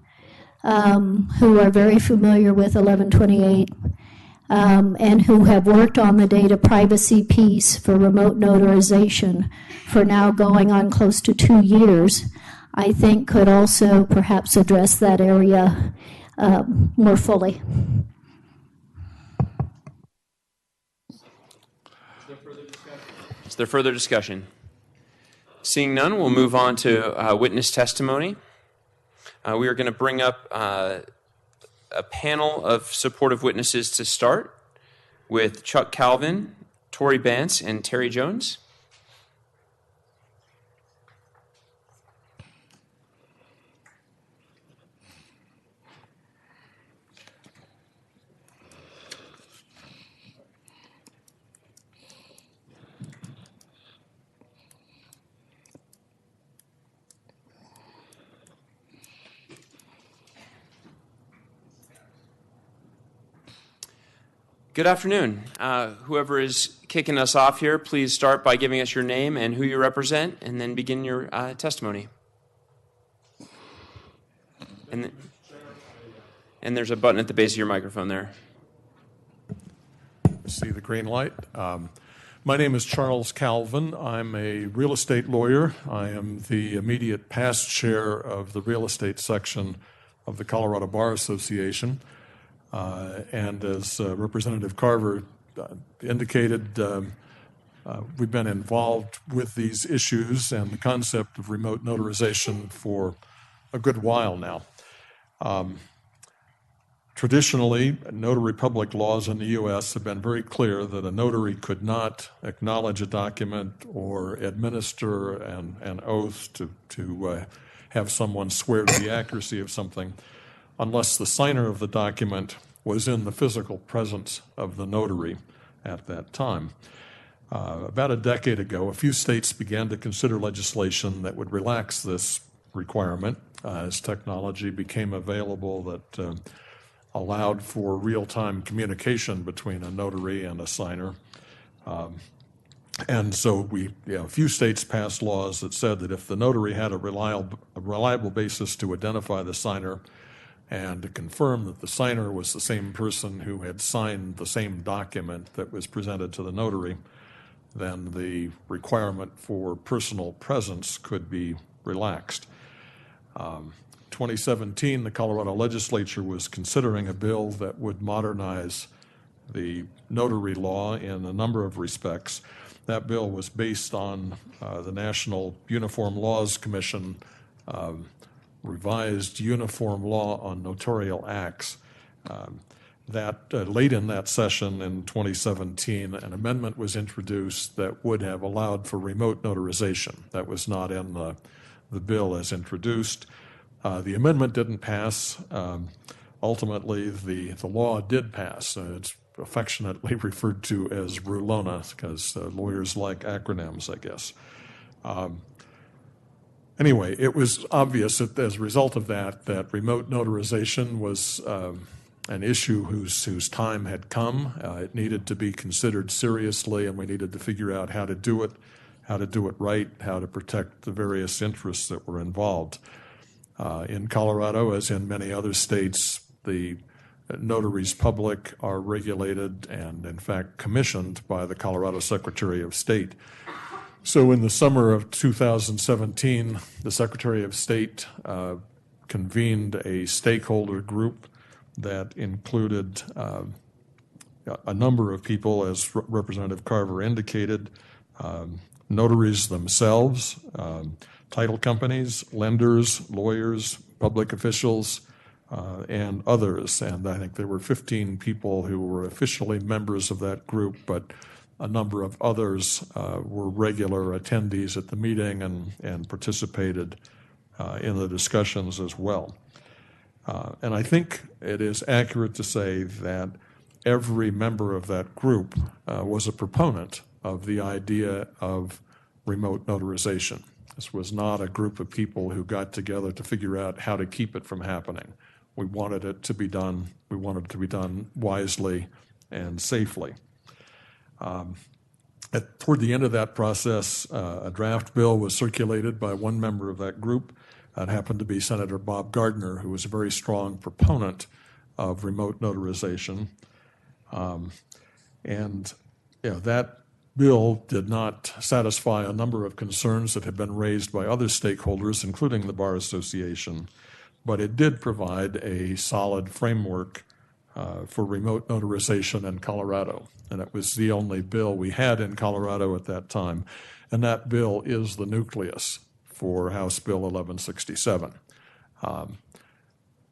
who are very familiar with 1128 and who have worked on the data privacy piece for remote notarization for now going on close to 2 years, I think could also perhaps address that area more fully. Is there further discussion? Seeing none, we'll move on to witness testimony. We are going to bring up a panel of supportive witnesses to start with Chuck Calvin, Tori Bance, and Terry Jones. Good afternoon. Whoever is kicking us off here, please start by giving us your name and who you represent, and then begin your testimony. And there's a button at the base of your microphone there. See the green light. My name is Charles Calvin. I'm a real estate lawyer. I am the immediate past chair of the real estate section of the Colorado Bar Association. And as Representative Carver indicated, we've been involved with these issues and the concept of remote notarization for a good while now. Traditionally, notary public laws in the U.S. have been very clear that a notary could not acknowledge a document or administer an oath to have someone swear to the accuracy of something unless the signer of the document was in the physical presence of the notary at that time. About a decade ago, a few states began to consider legislation that would relax this requirement as technology became available that allowed for real-time communication between a notary and a signer. And so a few states passed laws that said that if the notary had a reliable basis to identify the signer and to confirm that the signer was the same person who had signed the same document that was presented to the notary, then the requirement for personal presence could be relaxed. 2017, the Colorado legislature was considering a bill that would modernize the notary law in a number of respects. That bill was based on the National Uniform Laws Commission revised Uniform Law on Notarial Acts. Late in that session in 2017, an amendment was introduced that would have allowed for remote notarization. That was not in the bill as introduced. The amendment didn't pass. Ultimately, the law did pass. It's affectionately referred to as RULONA because lawyers like acronyms, I guess. Anyway, it was obvious that as a result of that remote notarization was an issue whose time had come. It needed to be considered seriously, and we needed to figure out how to do it right, how to protect the various interests that were involved. In Colorado, as in many other states, the notaries public are regulated and, in fact, commissioned by the Colorado Secretary of State. So in the summer of 2017, the Secretary of State convened a stakeholder group that included a number of people, as Representative Carver indicated, notaries themselves, title companies, lenders, lawyers, public officials, and others. And I think there were 15 people who were officially members of that group, but a number of others were regular attendees at the meeting and participated in the discussions as well. And I think it is accurate to say that every member of that group was a proponent of the idea of remote notarization. This was not a group of people who got together to figure out how to keep it from happening. We wanted it to be done. We wanted it to be done wisely and safely. Toward the end of that process, a draft bill was circulated by one member of that group. That happened to be Senator Bob Gardner, who was a very strong proponent of remote notarization. That bill did not satisfy a number of concerns that had been raised by other stakeholders, including the Bar Association, but it did provide a solid framework for remote notarization in Colorado. And it was the only bill we had in Colorado at that time. And that bill is the nucleus for House Bill 1167.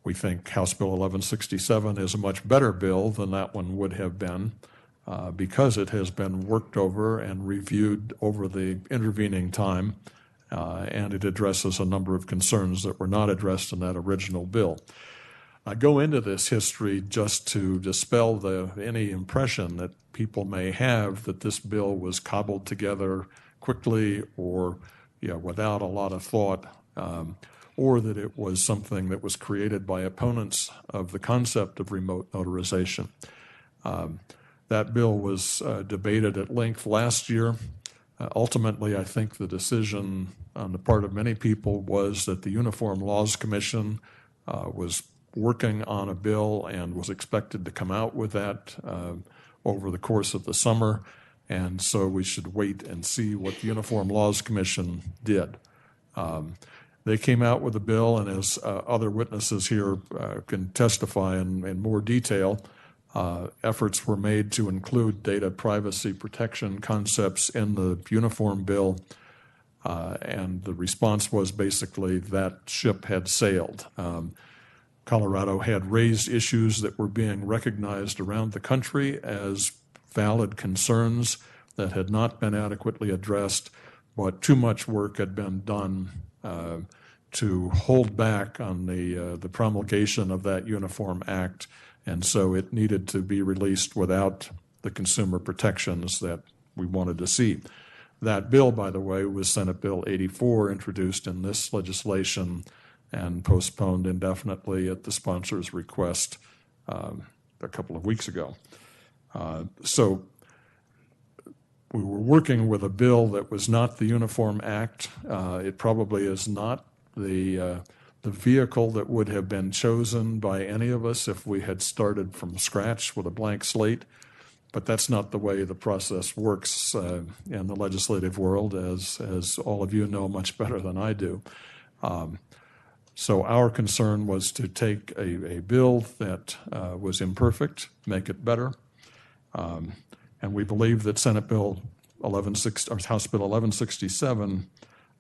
We think House Bill 1167 is a much better bill than that one would have been because it has been worked over and reviewed over the intervening time, and it addresses a number of concerns that were not addressed in that original bill. I go into this history just to dispel any impression that people may have that this bill was cobbled together quickly or without a lot of thought, or that it was something that was created by opponents of the concept of remote notarization. That bill was debated at length last year. Ultimately, I think the decision on the part of many people was that the Uniform Laws Commission was working on a bill and was expected to come out with that over the course of the summer, and so we should wait and see what the Uniform Laws Commission did. They came out with a bill, and as other witnesses here can testify in more detail, efforts were made to include data privacy protection concepts in the uniform bill, and the response was basically that ship had sailed. Colorado had raised issues that were being recognized around the country as valid concerns that had not been adequately addressed, but too much work had been done to hold back on the promulgation of that Uniform Act, and so it needed to be released without the consumer protections that we wanted to see. That bill, by the way, was Senate Bill 84, introduced in this legislation and postponed indefinitely at the sponsor's request a couple of weeks ago. So we were working with a bill that was not the Uniform Act. It probably is not the vehicle that would have been chosen by any of us if we had started from scratch with a blank slate. But that's not the way the process works in the legislative world, as all of you know much better than I do. So our concern was to take a bill that was imperfect, make it better, and we believe that Senate Bill 1160 or House Bill 1167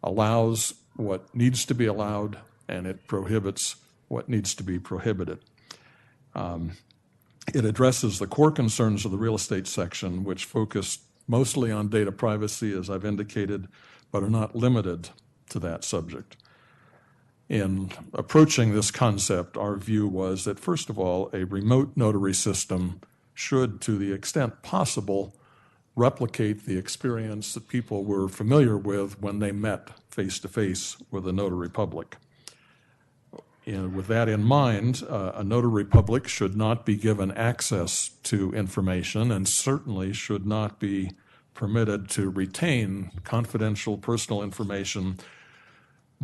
allows what needs to be allowed, and it prohibits what needs to be prohibited. It addresses the core concerns of the real estate section, which focus mostly on data privacy, as I've indicated, but are not limited to that subject. In approaching this concept, our view was that, first of all, a remote notary system should, to the extent possible, replicate the experience that people were familiar with when they met face-to-face with a notary public. And with that in mind, a notary public should not be given access to information and certainly should not be permitted to retain confidential personal information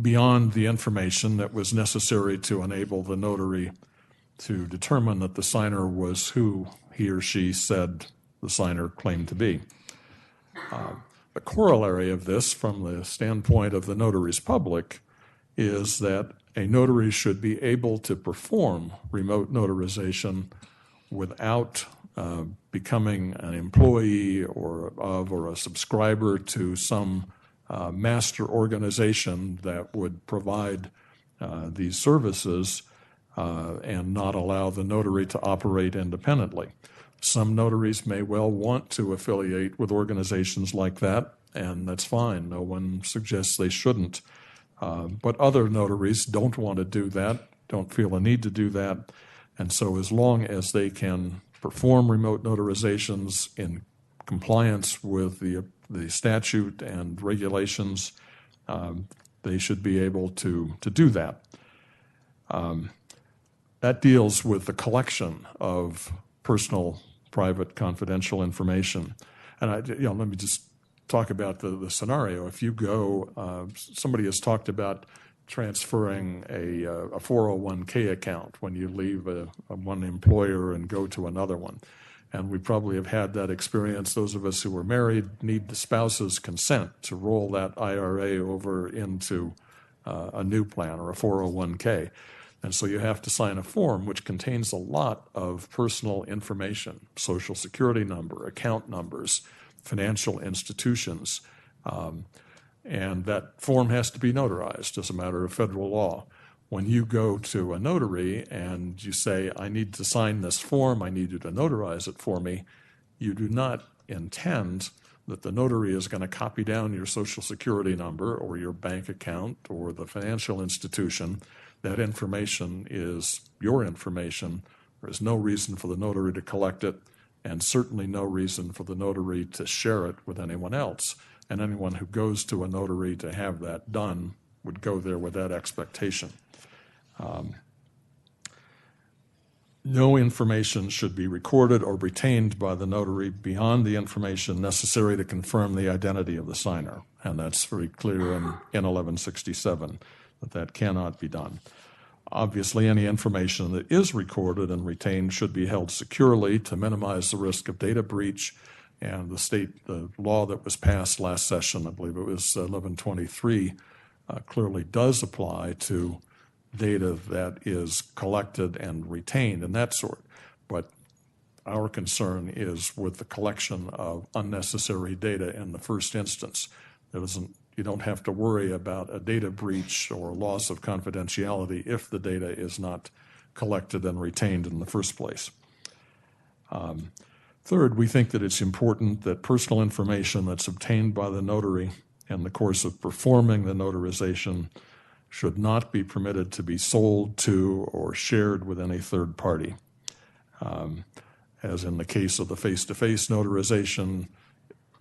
beyond the information that was necessary to enable the notary to determine that the signer was who he or she said the signer claimed to be. The corollary of this, from the standpoint of the notary's public, is that a notary should be able to perform remote notarization without becoming an employee or a subscriber to some master organization that would provide these services and not allow the notary to operate independently. Some notaries may well want to affiliate with organizations like that, and that's fine. No one suggests they shouldn't. But other notaries don't want to do that, don't feel a need to do that, and so as long as they can perform remote notarizations in compliance with the statute and regulations, they should be able to do that. That deals with the collection of personal, private, confidential information. And let me just talk about the scenario. If you go, somebody has talked about transferring a 401k account when you leave one employer and go to another one. And we probably have had that experience. Those of us who are married need the spouse's consent to roll that IRA over into a new plan or a 401k. And so you have to sign a form which contains a lot of personal information, social security number, account numbers, financial institutions, and that form has to be notarized as a matter of federal law. when you go to a notary and you say, I need to sign this form, I need you to notarize it for me, you do not intend that the notary is going to copy down your Social Security number or your bank account or the financial institution. That information is your information. There is no reason for the notary to collect it, and certainly no reason for the notary to share it with anyone else. And anyone who goes to a notary to have that done would go there with that expectation. No information should be recorded or retained by the notary beyond the information necessary to confirm the identity of the signer. And that's very clear in 1167 that cannot be done. Obviously, any information that is recorded and retained should be held securely to minimize the risk of data breach. And the law that was passed last session, I believe it was 1123, clearly does apply to data that is collected and retained and that sort. But our concern is with the collection of unnecessary data in the first instance. You don't have to worry about a data breach or loss of confidentiality if the data is not collected and retained in the first place. Third, we think that it's important that personal information that's obtained by the notary in the course of performing the notarization should not be permitted to be sold to or shared with any third party. As in the case of the face-to-face notarization,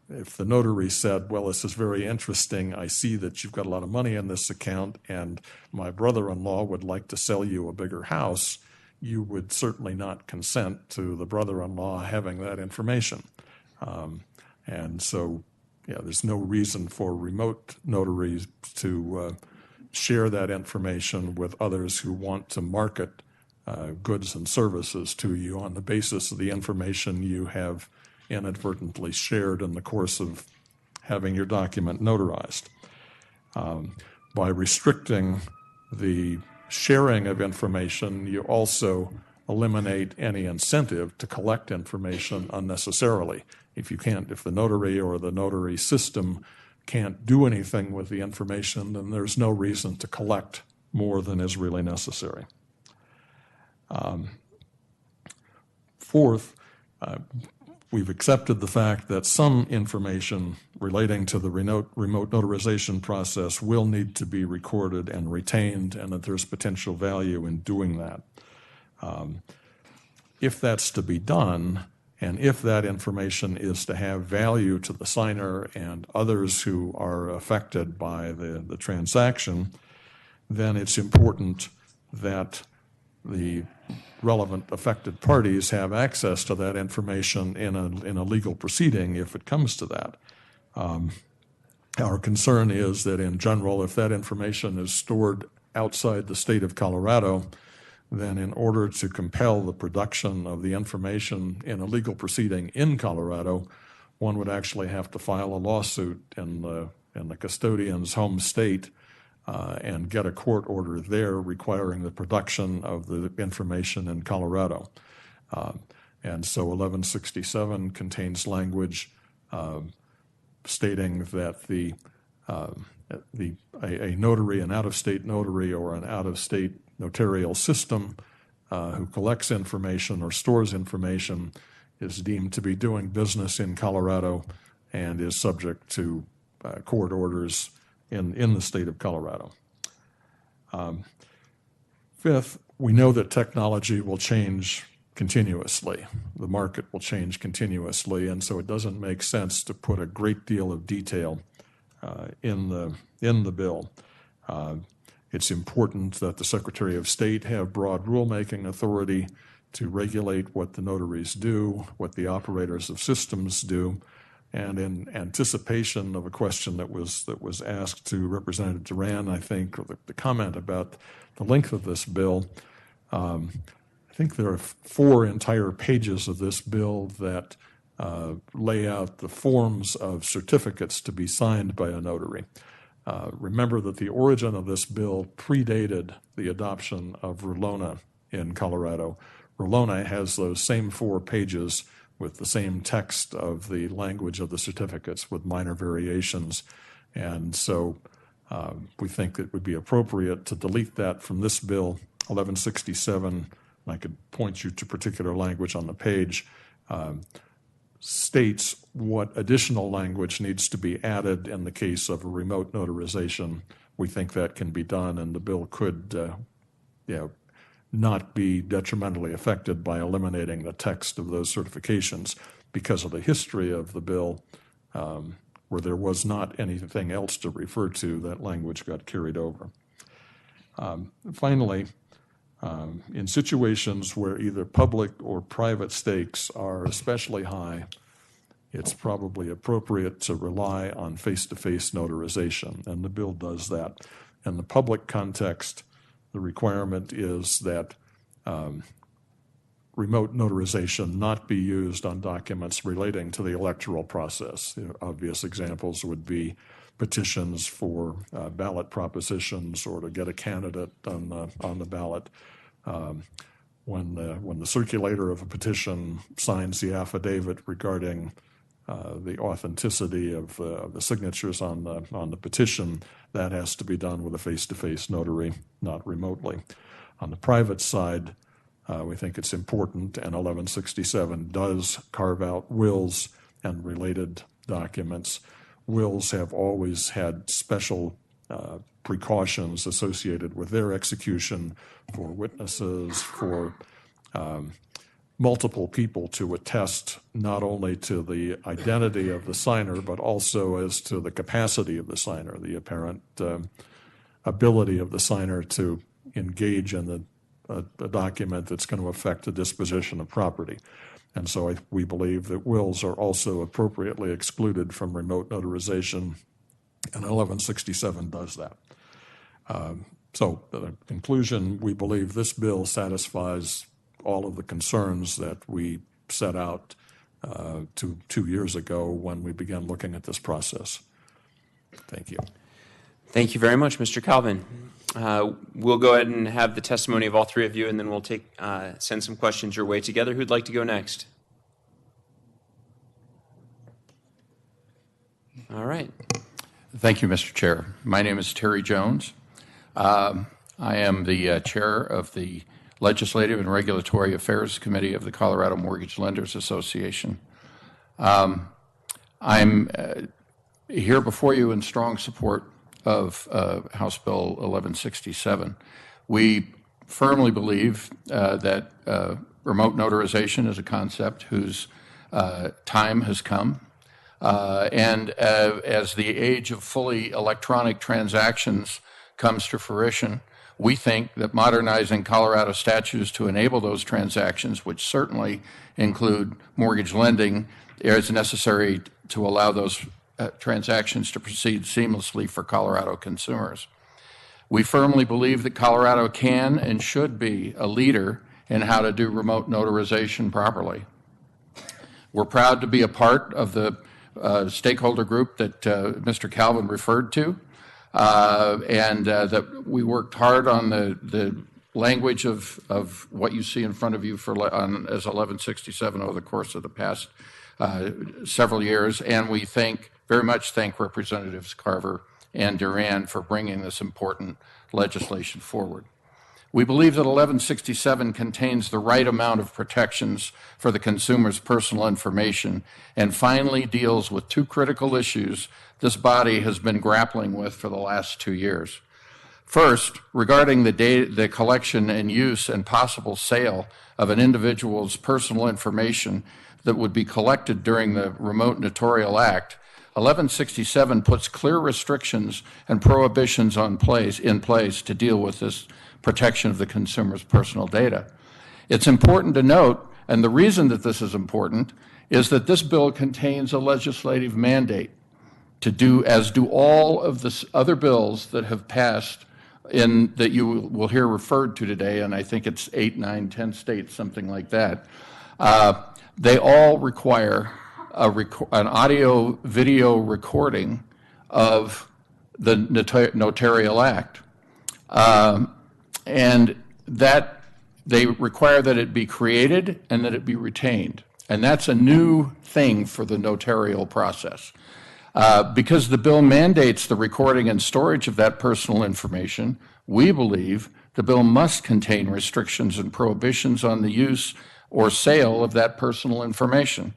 if the notary said, well, this is very interesting, I see that you've got a lot of money in this account and my brother-in-law would like to sell you a bigger house, you would certainly not consent to the brother-in-law having that information. And so there's no reason for remote notaries to share that information with others who want to market goods and services to you on the basis of the information you have inadvertently shared in the course of having your document notarized. By restricting the sharing of information, you also eliminate any incentive to collect information unnecessarily. If the notary or the notary system can't do anything with the information, then there's no reason to collect more than is really necessary. Fourth, we've accepted the fact that some information relating to the remote notarization process will need to be recorded and retained, and that there's potential value in doing that. If that's to be done, and if that information is to have value to the signer and others who are affected by the transaction, then it's important that the relevant affected parties have access to that information in a legal proceeding if it comes to that. Our concern is that in general, if that information is stored outside the state of Colorado, then in order to compel the production of the information in a legal proceeding in Colorado, one would actually have to file a lawsuit in the custodian's home state and get a court order there requiring the production of the information in Colorado. And so 1167 contains language stating that a notary, an out-of-state notary or an out-of-state notarial system who collects information or stores information is deemed to be doing business in Colorado and is subject to court orders in the state of Colorado. Fifth, we know that technology will change continuously. The market will change continuously, and so it doesn't make sense to put a great deal of detail in the bill. It's important that the Secretary of State have broad rulemaking authority to regulate what the notaries do, what the operators of systems do, and in anticipation of a question that was asked to Representative Duran, I think, or the comment about the length of this bill, I think there are 4 entire pages of this bill that lay out the forms of certificates to be signed by a notary. Remember that the origin of this bill predated the adoption of Rulona in Colorado. Rulona has those same 4 pages with the same text of the language of the certificates with minor variations. And so We think it would be appropriate to delete that from this bill, 1167. I could point you to particular language on the page, states what additional language needs to be added in the case of a remote notarization. We think that can be done, and the bill could not be detrimentally affected by eliminating the text of those certifications. Because of the history of the bill, where there was not anything else to refer to, that language got carried over. Finally, in situations where either public or private stakes are especially high, it's probably appropriate to rely on face-to-face notarization, and the bill does that. In the public context, the requirement is that remote notarization not be used on documents relating to the electoral process. Obvious examples would be petitions for ballot propositions or to get a candidate on the ballot. When the circulator of a petition signs the affidavit regarding the authenticity of the signatures on the petition, that has to be done with a face-to-face notary, not remotely. On the private side, we think it's important, and 1167 does carve out wills and related documents. Wills have always had special precautions associated with their execution for witnesses, for multiple people to attest not only to the identity of the signer, but also as to the capacity of the signer, the apparent ability of the signer to engage in a document that's going to affect the disposition of property. And so we believe that wills are also appropriately excluded from remote notarization, and 1167 does that. So the conclusion, we believe this bill satisfies all of the concerns that we set out 2 years ago when we began looking at this process. Thank you. Thank you very much, Mr. Calvin. We'll go ahead and have the testimony of all three of you, and then we'll send some questions your way together. Who'd like to go next? All right. Thank you, Mr. Chair. My name is Terry Jones. I am the chair of the Legislative and Regulatory Affairs Committee of the Colorado Mortgage Lenders Association. I'm here before you in strong support of House Bill 1167. We firmly believe that remote notarization is a concept whose time has come. And as the age of fully electronic transactions comes to fruition, we think that modernizing Colorado statutes to enable those transactions, which certainly include mortgage lending, is necessary to allow those transactions to proceed seamlessly for Colorado consumers. We firmly believe that Colorado can and should be a leader in how to do remote notarization properly. We're proud to be a part of the stakeholder group that Mr. Calvin referred to, and that we worked hard on the language of what you see in front of you as 1167 over the course of the past several years, and we very much thank Representatives Carver and Duran for bringing this important legislation forward. We believe that 1167 contains the right amount of protections for the consumer's personal information and finally deals with two critical issues this body has been grappling with for the last 2 years. First, regarding the collection and use and possible sale of an individual's personal information that would be collected during the Remote Notarial Act, 1167 puts clear restrictions and prohibitions in place to deal with this protection of the consumer's personal data. It's important to note, and the reason that this is important, is that this bill contains a legislative mandate to do, as do all of the other bills that have passed that you will hear referred to today, and I think it's 8, 9, 10 states, something like that. They all require an audio-video recording of the Notarial Act. And that they require that it be created and that it be retained. And that's a new thing for the notarial process. Because the bill mandates the recording and storage of that personal information, we believe the bill must contain restrictions and prohibitions on the use or sale of that personal information.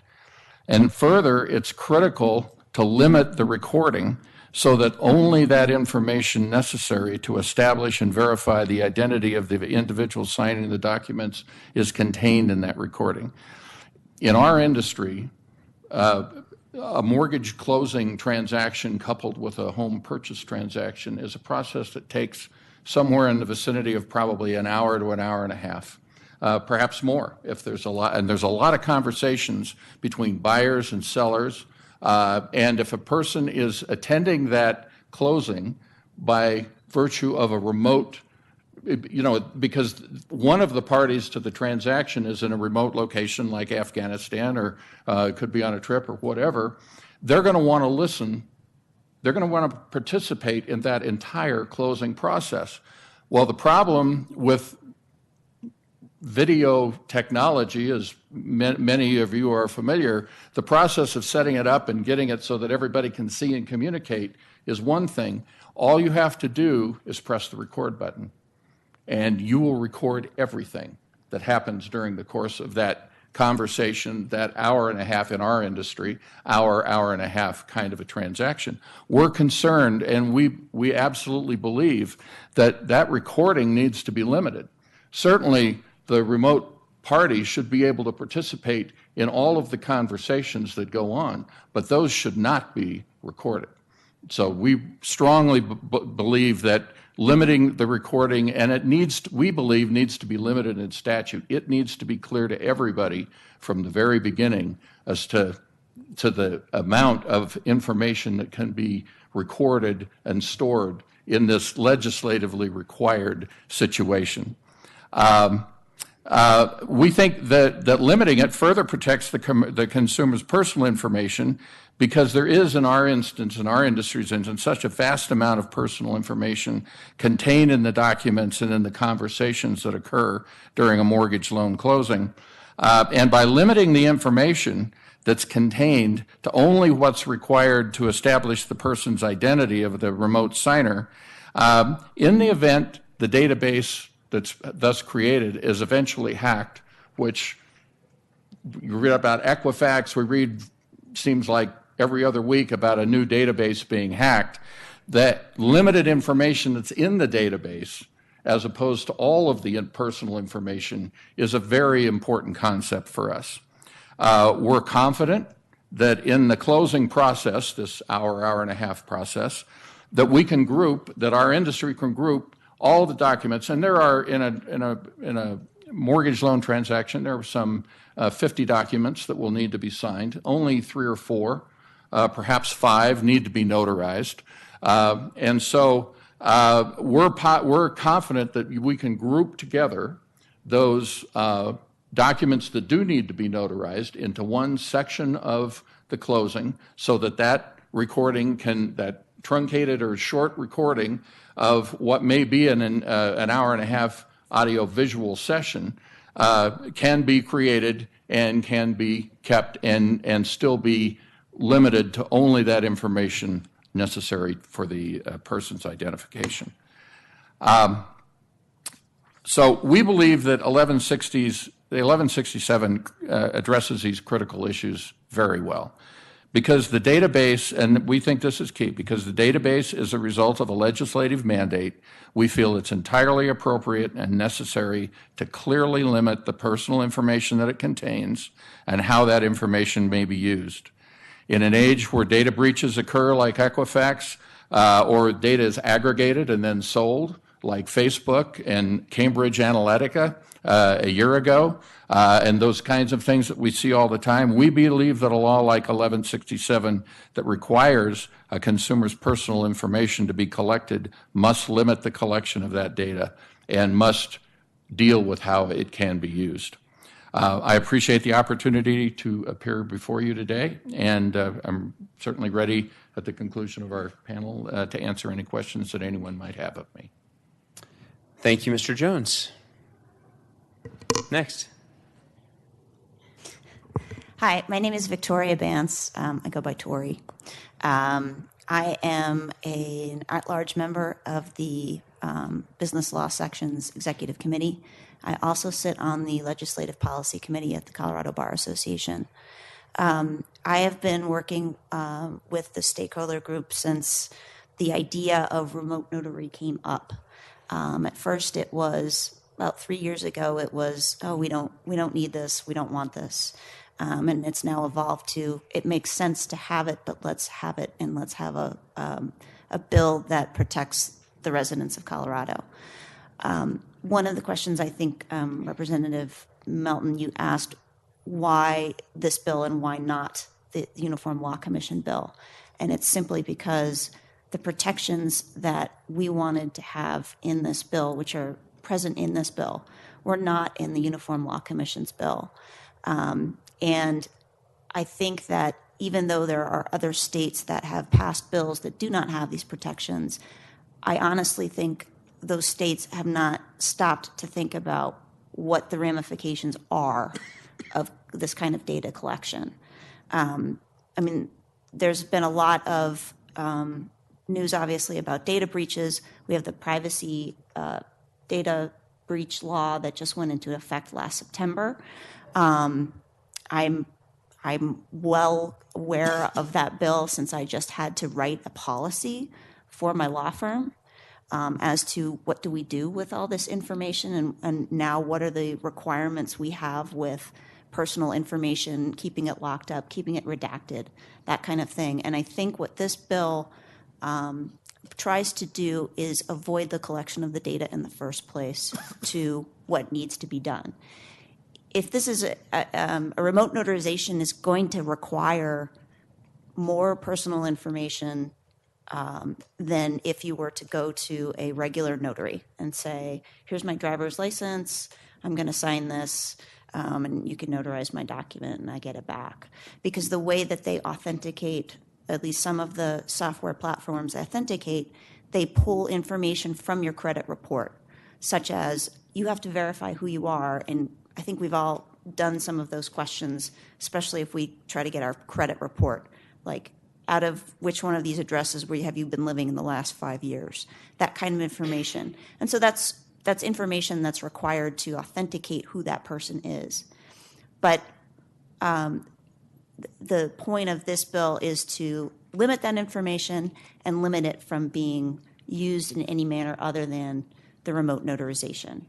And further, it's critical to limit the recording so that only that information necessary to establish and verify the identity of the individual signing the documents is contained in that recording. In our industry, a mortgage closing transaction coupled with a home purchase transaction is a process that takes somewhere in the vicinity of probably an hour to an hour and a half, perhaps more if there's a lot. And there's a lot of conversations between buyers and sellers. And if a person is attending that closing by virtue of a remote, because one of the parties to the transaction is in a remote location like Afghanistan or could be on a trip or whatever, they're going to want to listen. They're going to want to participate in that entire closing process. Well, the problem with video technology, as many of you are familiar, the process of setting it up and getting it so that everybody can see and communicate is one thing. All you have to do is press the record button, and you will record everything that happens during the course of that conversation, that hour and a half in our industry, hour and a half kind of a transaction. We're concerned, and we absolutely believe that that recording needs to be limited. Certainly, the remote party should be able to participate in all of the conversations that go on, but those should not be recorded. So we strongly believe that limiting the recording, and we believe needs to be limited in statute. It needs to be clear to everybody from the very beginning as to the amount of information that can be recorded and stored in this legislatively required situation. We think that limiting it further protects the consumer's personal information, because there is, in our instance, in our industry's instance, such a vast amount of personal information contained in the documents and in the conversations that occur during a mortgage loan closing. And by limiting the information that's contained to only what's required to establish the person's identity of the remote signer, in the event the database that's thus created is eventually hacked, which you read about Equifax, we read, seems like every other week, about a new database being hacked, that limited information that's in the database, as opposed to all of the personal information, is a very important concept for us. We're confident that in the closing process, this hour and a half process, that we can group, that our industry can group all the documents, and there are in a mortgage loan transaction, there are some 50 documents that will need to be signed. Only 3 or 4, perhaps 5, need to be notarized, and so we're confident that we can group together those documents that do need to be notarized into one section of the closing, so that that recording can, that truncated or short recording of what may be an hour and a half audio-visual session can be created and can be kept and still be limited to only that information necessary for the person's identification. So we believe that the 1167 addresses these critical issues very well, because the database, and we think this is key, because the database is a result of a legislative mandate. We feel it's entirely appropriate and necessary to clearly limit the personal information that it contains and how that information may be used. In an age where data breaches occur like Equifax, or data is aggregated and then sold like Facebook and Cambridge Analytica a year ago, and those kinds of things that we see all the time, we believe that a law like 1167 that requires a consumer's personal information to be collected must limit the collection of that data and must deal with how it can be used. I appreciate the opportunity to appear before you today, and I'm certainly ready at the conclusion of our panel to answer any questions that anyone might have of me. Thank you, Mr. Jones. Next. Hi, my name is Victoria Bance. I go by Tori. I am an at-large member of the Business Law Section's Executive Committee. I also sit on the Legislative Policy Committee at the Colorado Bar Association. I have been working with the stakeholder group since the idea of remote notary came up. At first, it was about 3 years ago. It was, oh, we don't need this, we don't want this, and it's now evolved to it makes sense to have it, but let's have it, and let's have a bill that protects the residents of Colorado. One of the questions I think Representative Melton, you asked why this bill and why not the Uniform Law Commission bill, and it's simply because the protections that we wanted to have in this bill, which are present in this bill, were not in the Uniform Law Commission's bill. And I think that even though there are other states that have passed bills that do not have these protections, I honestly think those states have not stopped to think about what the ramifications are of this kind of data collection. I mean, there's been a lot of news, obviously, about data breaches. We have the privacy data breach law that just went into effect last September. I'm well aware of that bill since I just had to write a policy for my law firm as to what do we do with all this information, and now what are the requirements we have with personal information, keeping it locked up, keeping it redacted, that kind of thing. And I think what this bill tries to do is avoid the collection of the data in the first place to what needs to be done. If this is a remote notarization is going to require more personal information than if you were to go to a regular notary and say, here's my driver's license, I'm going to sign this, and you can notarize my document and I get it back. Because the way that they authenticate, at least some of the software platforms authenticate, they pull information from your credit report, such as you have to verify who you are. And I think we've all done some of those questions, especially if we try to get our credit report, like out of which one of these addresses have you been living in the last 5 years, that kind of information. And so that's information that's required to authenticate who that person is. But the point of this bill is to limit that information and limit it from being used in any manner other than the remote notarization.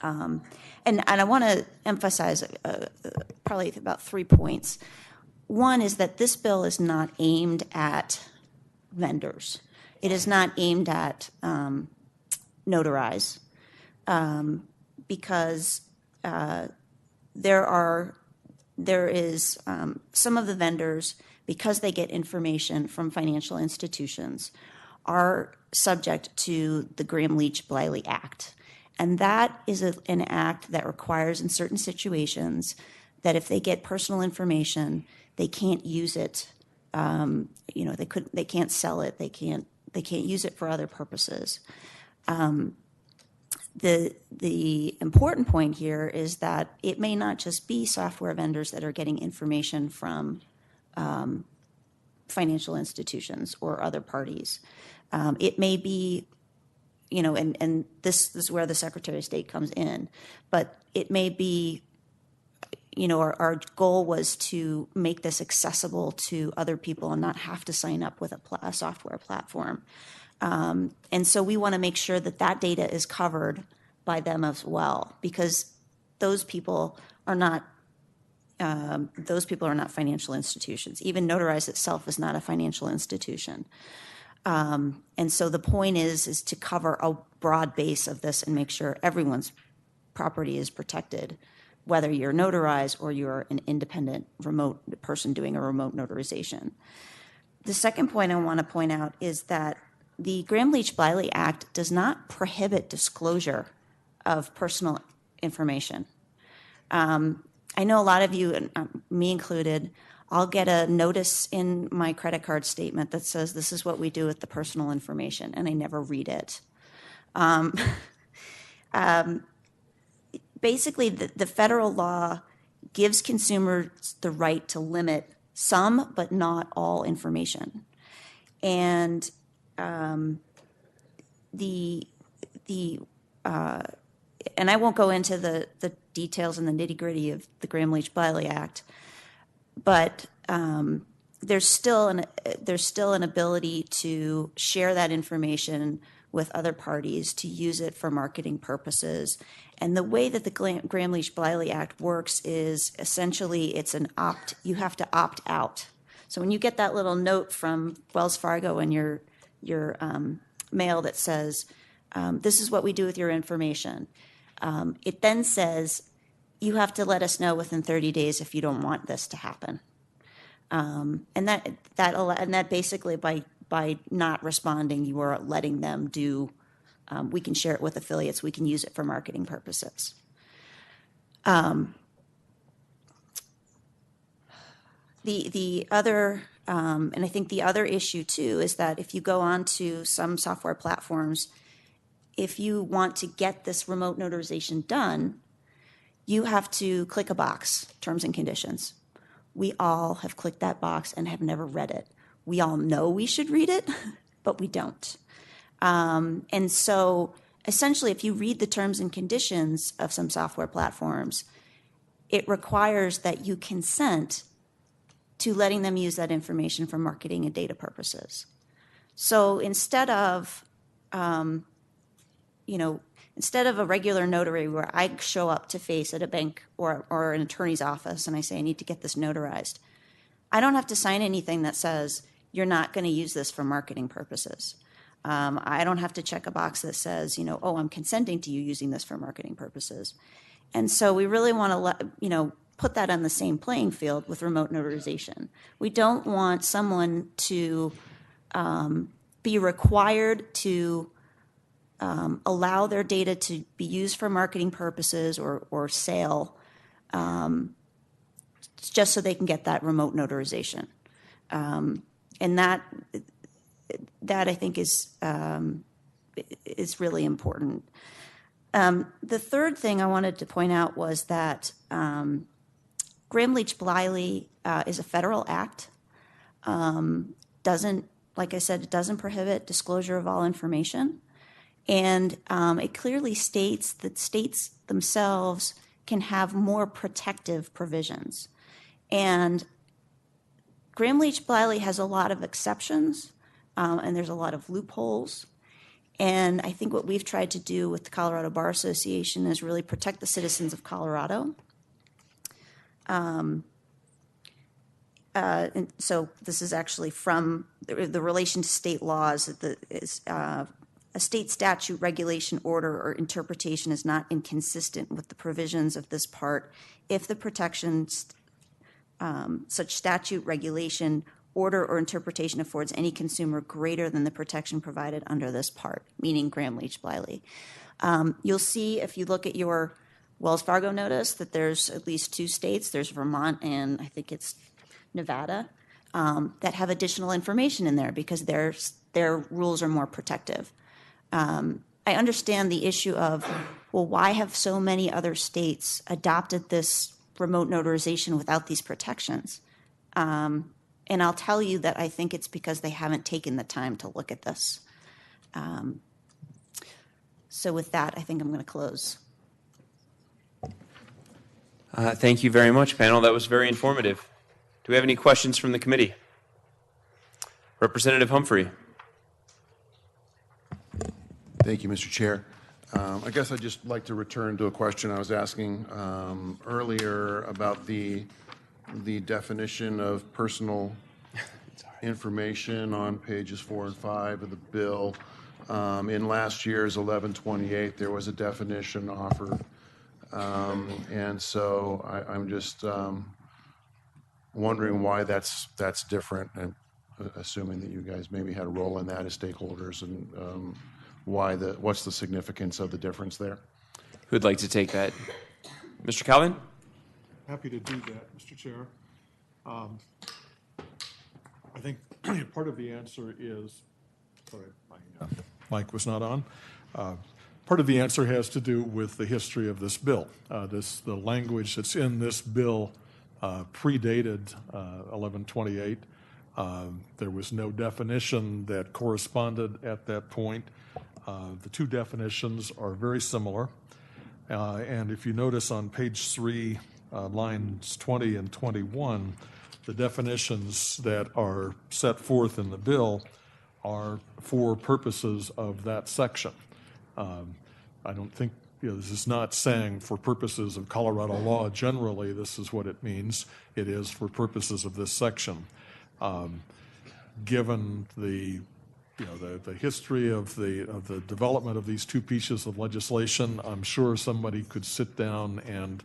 And I want to emphasize probably about 3 points. One is that this bill is not aimed at vendors. It is not aimed at notarize, because there is some of the vendors, because they get information from financial institutions, are subject to the Gramm-Leach-Bliley Act. And that is an act that requires in certain situations that if they get personal information, they can't use it. They can't sell it. They can't use it for other purposes. The important point here is that it may not just be software vendors that are getting information from financial institutions or other parties. It may be, and this is where the Secretary of State comes in, but it may be, our goal was to make this accessible to other people and not have to sign up with a software platform. And so we want to make sure that that data is covered by them as well, because those people are not financial institutions. Even Notarize itself is not a financial institution. And so the point is to cover a broad base of this and make sure everyone's property is protected, whether you're notarized or you're an independent remote person doing a remote notarization. The second point I want to point out is that the Gramm-Leach-Bliley Act does not prohibit disclosure of personal information. I know a lot of you, and me included, I'll get a notice in my credit card statement that says this is what we do with the personal information, and I never read it. Basically, the federal law gives consumers the right to limit some but not all information. And and I won't go into the details and the nitty-gritty of the Gramm-Leach-Bliley Act, but there's still an ability to share that information with other parties, to use it for marketing purposes. And the way that the Gramm-Leach-Bliley Act works is essentially you have to opt out. So when you get that little note from Wells Fargo in your mail that says, this is what we do with your information, it then says, you have to let us know within 30 days if you don't want this to happen. And that basically by not responding, you are letting them do. We can share it with affiliates. We can use it for marketing purposes. The other, and I think the other issue too, is that if you go on to some software platforms, if you want to get this remote notarization done, you have to click a box, terms and conditions. We all have clicked that box and have never read it. We all know we should read it, but we don't. And so essentially, if you read the terms and conditions of some software platforms, it requires that you consent to letting them use that information for marketing and data purposes. So instead of a regular notary where I show up to face at a bank or an attorney's office and I say, I need to get this notarized, I don't have to sign anything that says, you're not going to use this for marketing purposes. I don't have to check a box that says, oh, I'm consenting to you using this for marketing purposes. And so we really want to put that on the same playing field with remote notarization. We don't want someone to be required to allow their data to be used for marketing purposes or sale just so they can get that remote notarization. And that I think is really important. The third thing I wanted to point out was that Gramm-Leach-Bliley is a federal act. Like I said, it doesn't prohibit disclosure of all information. And it clearly states that states themselves can have more protective provisions. And Gramm-Leach-Bliley has a lot of exceptions, and there's a lot of loopholes. And I think what we've tried to do with the Colorado Bar Association is really protect the citizens of Colorado. And so this is actually from the relation to state laws. A state statute, regulation, order, or interpretation is not inconsistent with the provisions of this part if the protections such statute, regulation, order, or interpretation affords any consumer greater than the protection provided under this part, meaning Gramm-Leach-Bliley. You'll see if you look at your Wells Fargo notice that there's at least two states, there's Vermont and I think it's Nevada, that have additional information in there because their rules are more protective. I understand the issue of, well, why have so many other states adopted this remote notarization without these protections? And I'll tell you that I think it's because they haven't taken the time to look at this. So with that, I think I'm going to close. Thank you very much, panel. That was very informative. Do we have any questions from the committee? Representative Humphrey. Thank you, Mr. Chair. I guess I'd just like to return to a question I was asking earlier about the definition of personal information on pages 4 and 5 of the bill. In last year's 1128, there was a definition offered. And so I'm just wondering why that's different, and assuming that you guys maybe had a role in that as stakeholders, and what's the significance of the difference there? Who'd like to take that? Mr. Calvin? Happy to do that, Mr. Chair. I think part of the answer is, sorry, my mic was not on. Part of the answer has to do with the history of this bill. The language that's in this bill predated 1128. There was no definition that corresponded at that point. The two definitions are very similar. And if you notice on page 3, lines 20 and 21, the definitions that are set forth in the bill are for purposes of that section. I don't think, this is not saying for purposes of Colorado law generally this is what it means. It is for purposes of this section. Given the history of the development of these two pieces of legislation, I'm sure somebody could sit down and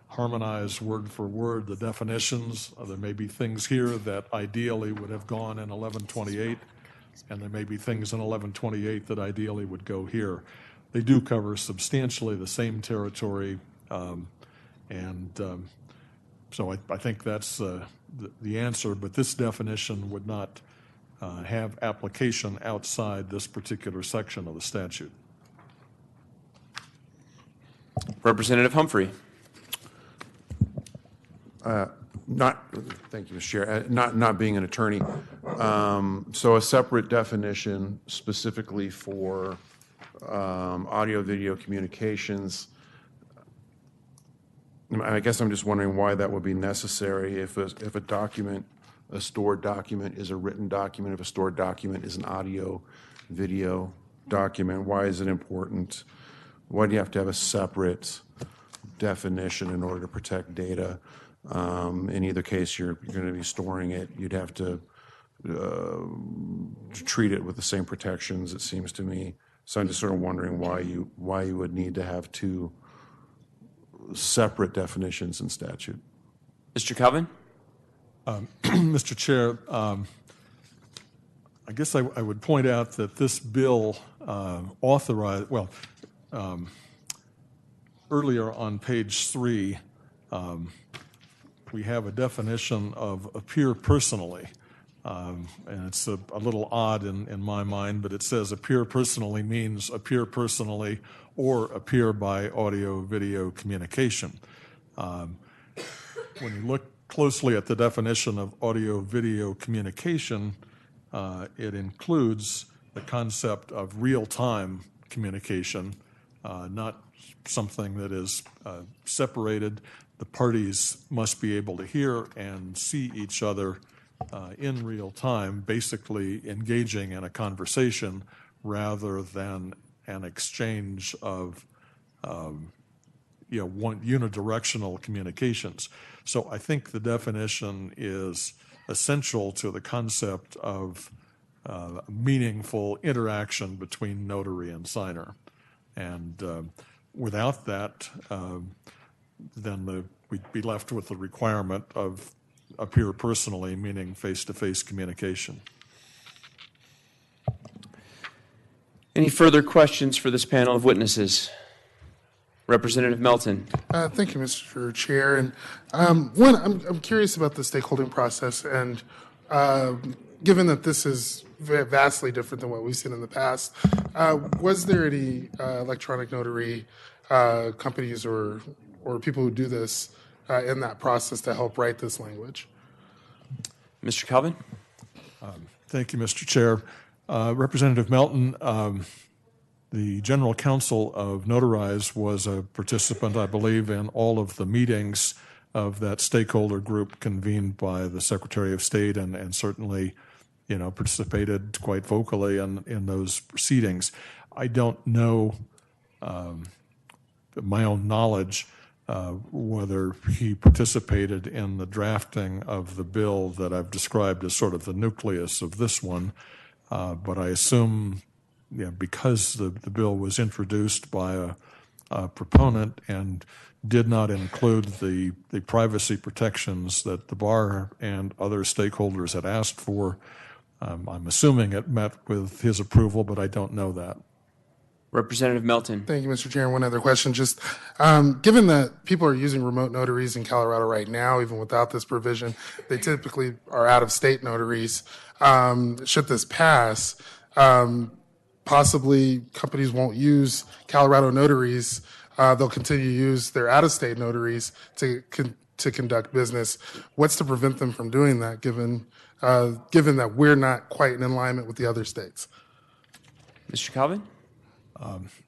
harmonize word for word the definitions. There may be things here that ideally would have gone in 1128, and there may be things in 1128 that ideally would go here. They do cover substantially the same territory, so I think that's the answer, but this definition would not have application outside this particular section of the statute. Representative Humphrey. Thank you, Mr. Chair. Not being an attorney, so a separate definition specifically for audio-video communications. I guess I'm just wondering why that would be necessary if a document, a stored document, is a written document. If a stored document is an audio-video document, why is it important? Why do you have to have a separate definition in order to protect data? In either case, you're going to be storing it. You'd have to treat it with the same protections, it seems to me. So I'm just sort of wondering why you would need to have two separate definitions in statute. Mr. Calvin? Mr. Chair, I guess I would point out that this bill authorized, earlier on page 3, we have a definition of appear personally. And it's a little odd in my mind, but it says appear personally means appear personally or appear by audio-video communication. When you look closely at the definition of audio-video communication, it includes the concept of real-time communication, not something that is separated. The parties must be able to hear and see each other in real time, basically engaging in a conversation rather than an exchange of unidirectional communications. So I think the definition is essential to the concept of meaningful interaction between notary and signer. And without that, then we'd be left with the requirement of appear personally, meaning face-to-face communication. Any further questions for this panel of witnesses? Representative Melton. Thank you, Mr. Chair. And I'm curious about the stakeholding process, and given that this is vastly different than what we've seen in the past, was there any electronic notary companies or people who do this in that process to help write this language? Mr. Calvin? Thank you, Mr. Chair. Representative Melton, the General Counsel of Notarize was a participant, I believe, in all of the meetings of that stakeholder group convened by the Secretary of State, and certainly, participated quite vocally in those proceedings. I don't know, my own knowledge, whether he participated in the drafting of the bill that I've described as sort of the nucleus of this one, but I assume because the bill was introduced by a proponent and did not include the privacy protections that the bar and other stakeholders had asked for, I'm assuming it met with his approval, but I don't know that. Representative Melton. Thank you, Mr. Chair. And one other question. Just given that people are using remote notaries in Colorado right now, even without this provision, they typically are out-of-state notaries. Should this pass, possibly companies won't use Colorado notaries. They'll continue to use their out-of-state notaries to conduct business. What's to prevent them from doing that, given that we're not quite in alignment with the other states? Mr. Calvin?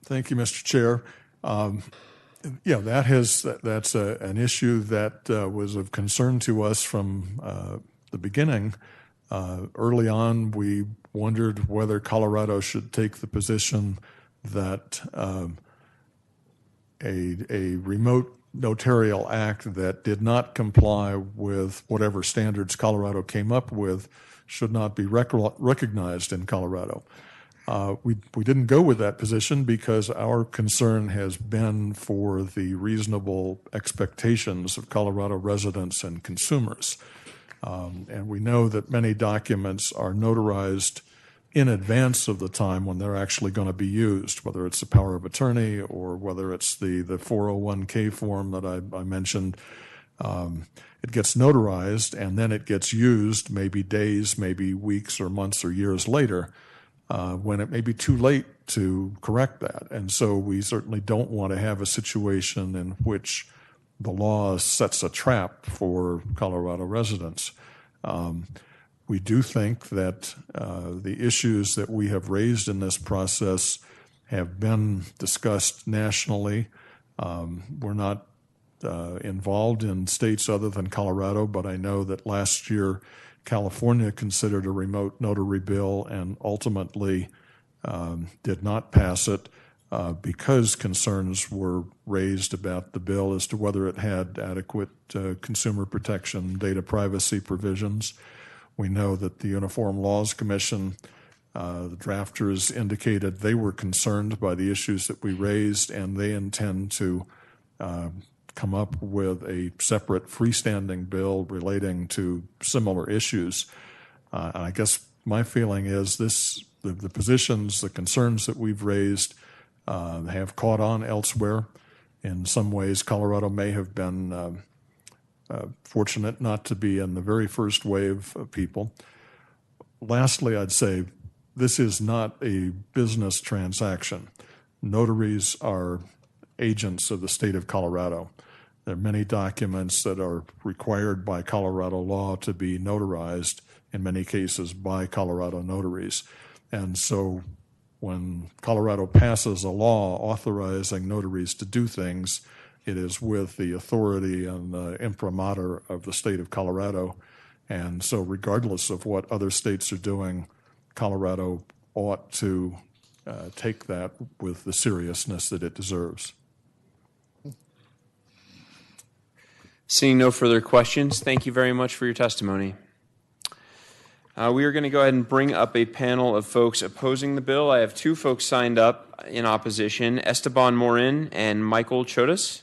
Thank you, Mr. Chair. That's an issue that was of concern to us from the beginning. Early on, we wondered whether Colorado should take the position that a remote notarial act that did not comply with whatever standards Colorado came up with should not be recognized in Colorado. We didn't go with that position because our concern has been for the reasonable expectations of Colorado residents and consumers. And we know that many documents are notarized in advance of the time when they're actually going to be used, whether it's the power of attorney or whether it's the 401k form that I mentioned. It gets notarized and then it gets used maybe days, maybe weeks or months or years later, when it may be too late to correct that. And so we certainly don't want to have a situation in which the law sets a trap for Colorado residents. We do think that the issues that we have raised in this process have been discussed nationally. We're not involved in states other than Colorado, but I know that last year California considered a remote notary bill and ultimately did not pass it because concerns were raised about the bill as to whether it had adequate consumer protection, data privacy provisions. We know that the Uniform Laws Commission, the drafters indicated they were concerned by the issues that we raised, and they intend to come up with a separate freestanding bill relating to similar issues. I guess my feeling is the positions, the concerns that we've raised have caught on elsewhere. In some ways, Colorado may have been fortunate not to be in the very first wave of people. Lastly, I'd say this is not a business transaction. Notaries are agents of the state of Colorado. There are many documents that are required by Colorado law to be notarized, in many cases by Colorado notaries. And so when Colorado passes a law authorizing notaries to do things, it is with the authority and the imprimatur of the state of Colorado. And so regardless of what other states are doing, Colorado ought to take that with the seriousness that it deserves. Seeing no further questions, thank you very much for your testimony. We are going to go ahead and bring up a panel of folks opposing the bill. I have two folks signed up in opposition, Esteban Morin and Michael Chodas.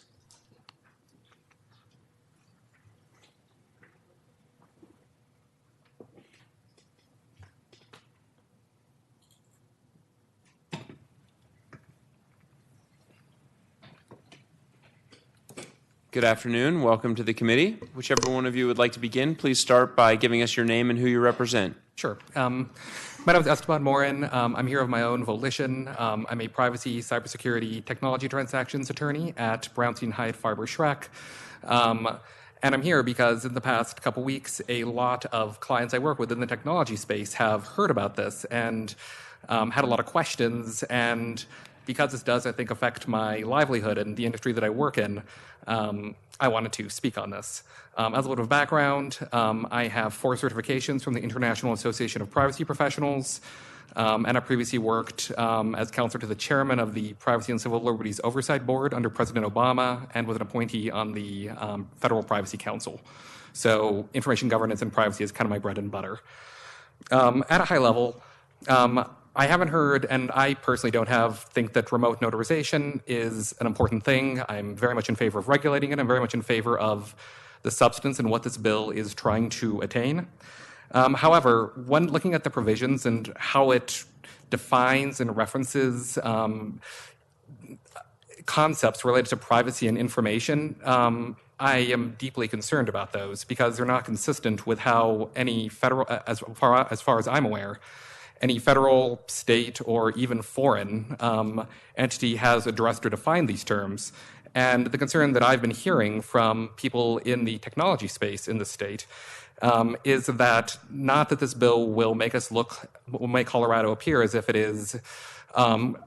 Good afternoon. Welcome to the committee. Whichever one of you would like to begin, please start by giving us your name and who you represent. Sure. My name is Esteban Morin. I'm here of my own volition. I'm a privacy, cybersecurity, technology transactions attorney at Brownstein Hyatt Farber Schreck. And I'm here because in the past couple weeks, a lot of clients I work with in the technology space have heard about this and had a lot of questions. And because this does, I think, affect my livelihood and the industry that I work in, I wanted to speak on this. As a little bit of background, I have 4 certifications from the International Association of Privacy Professionals, and I previously worked as counselor to the chairman of the Privacy and Civil Liberties Oversight Board under President Obama and was an appointee on the Federal Privacy Council. So information governance and privacy is kind of my bread and butter. At a high level, I haven't heard, and I personally don't think that remote notarization is an important thing. I'm very much in favor of regulating it. I'm very much in favor of the substance and what this bill is trying to attain. However, when looking at the provisions and how it defines and references concepts related to privacy and information, I am deeply concerned about those because they're not consistent with how any federal, as far as I'm aware, any federal, state, or even foreign entity has addressed or defined these terms. And the concern that I've been hearing from people in the technology space in the state is that not that this bill will make Colorado appear as if it is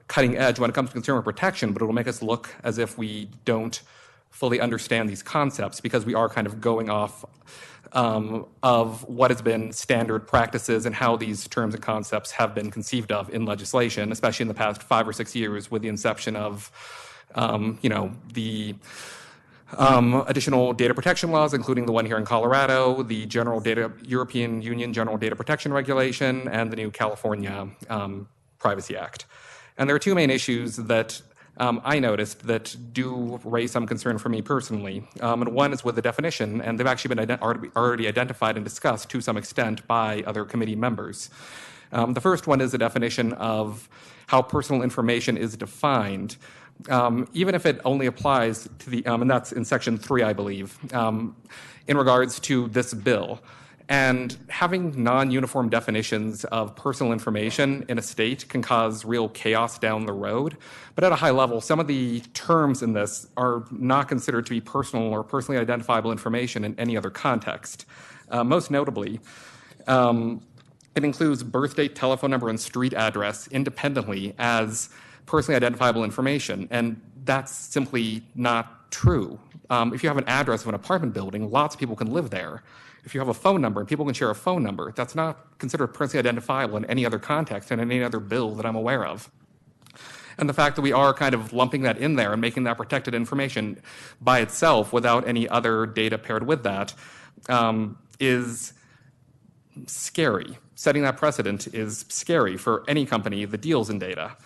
cutting edge when it comes to consumer protection, but it will make us look as if we don't fully understand these concepts, because we are kind of going off of what has been standard practices and how these terms and concepts have been conceived of in legislation, especially in the past 5 or 6 years with the inception of the additional data protection laws, including the one here in Colorado, the European Union General Data Protection Regulation, and the new California Privacy Act. And there are two main issues that I noticed that do raise some concern for me personally. And one is with the definition, and they've actually been already identified and discussed to some extent by other committee members. The first one is the definition of how personal information is defined, even if it only applies to the, and that's in Section 3, I believe, in regards to this bill. And having non-uniform definitions of personal information in a state can cause real chaos down the road. But at a high level, some of the terms in this are not considered to be personal or personally identifiable information in any other context. Most notably, it includes birth date, telephone number, and street address independently as personally identifiable information. And that's simply not true. If you have an address of an apartment building, lots of people can live there. If you have a phone number and people can share a phone number, that's not considered personally identifiable in any other context and in any other bill that I'm aware of. And the fact that we are kind of lumping that in there and making that protected information by itself without any other data paired with that is scary. Setting that precedent is scary for any company that deals in data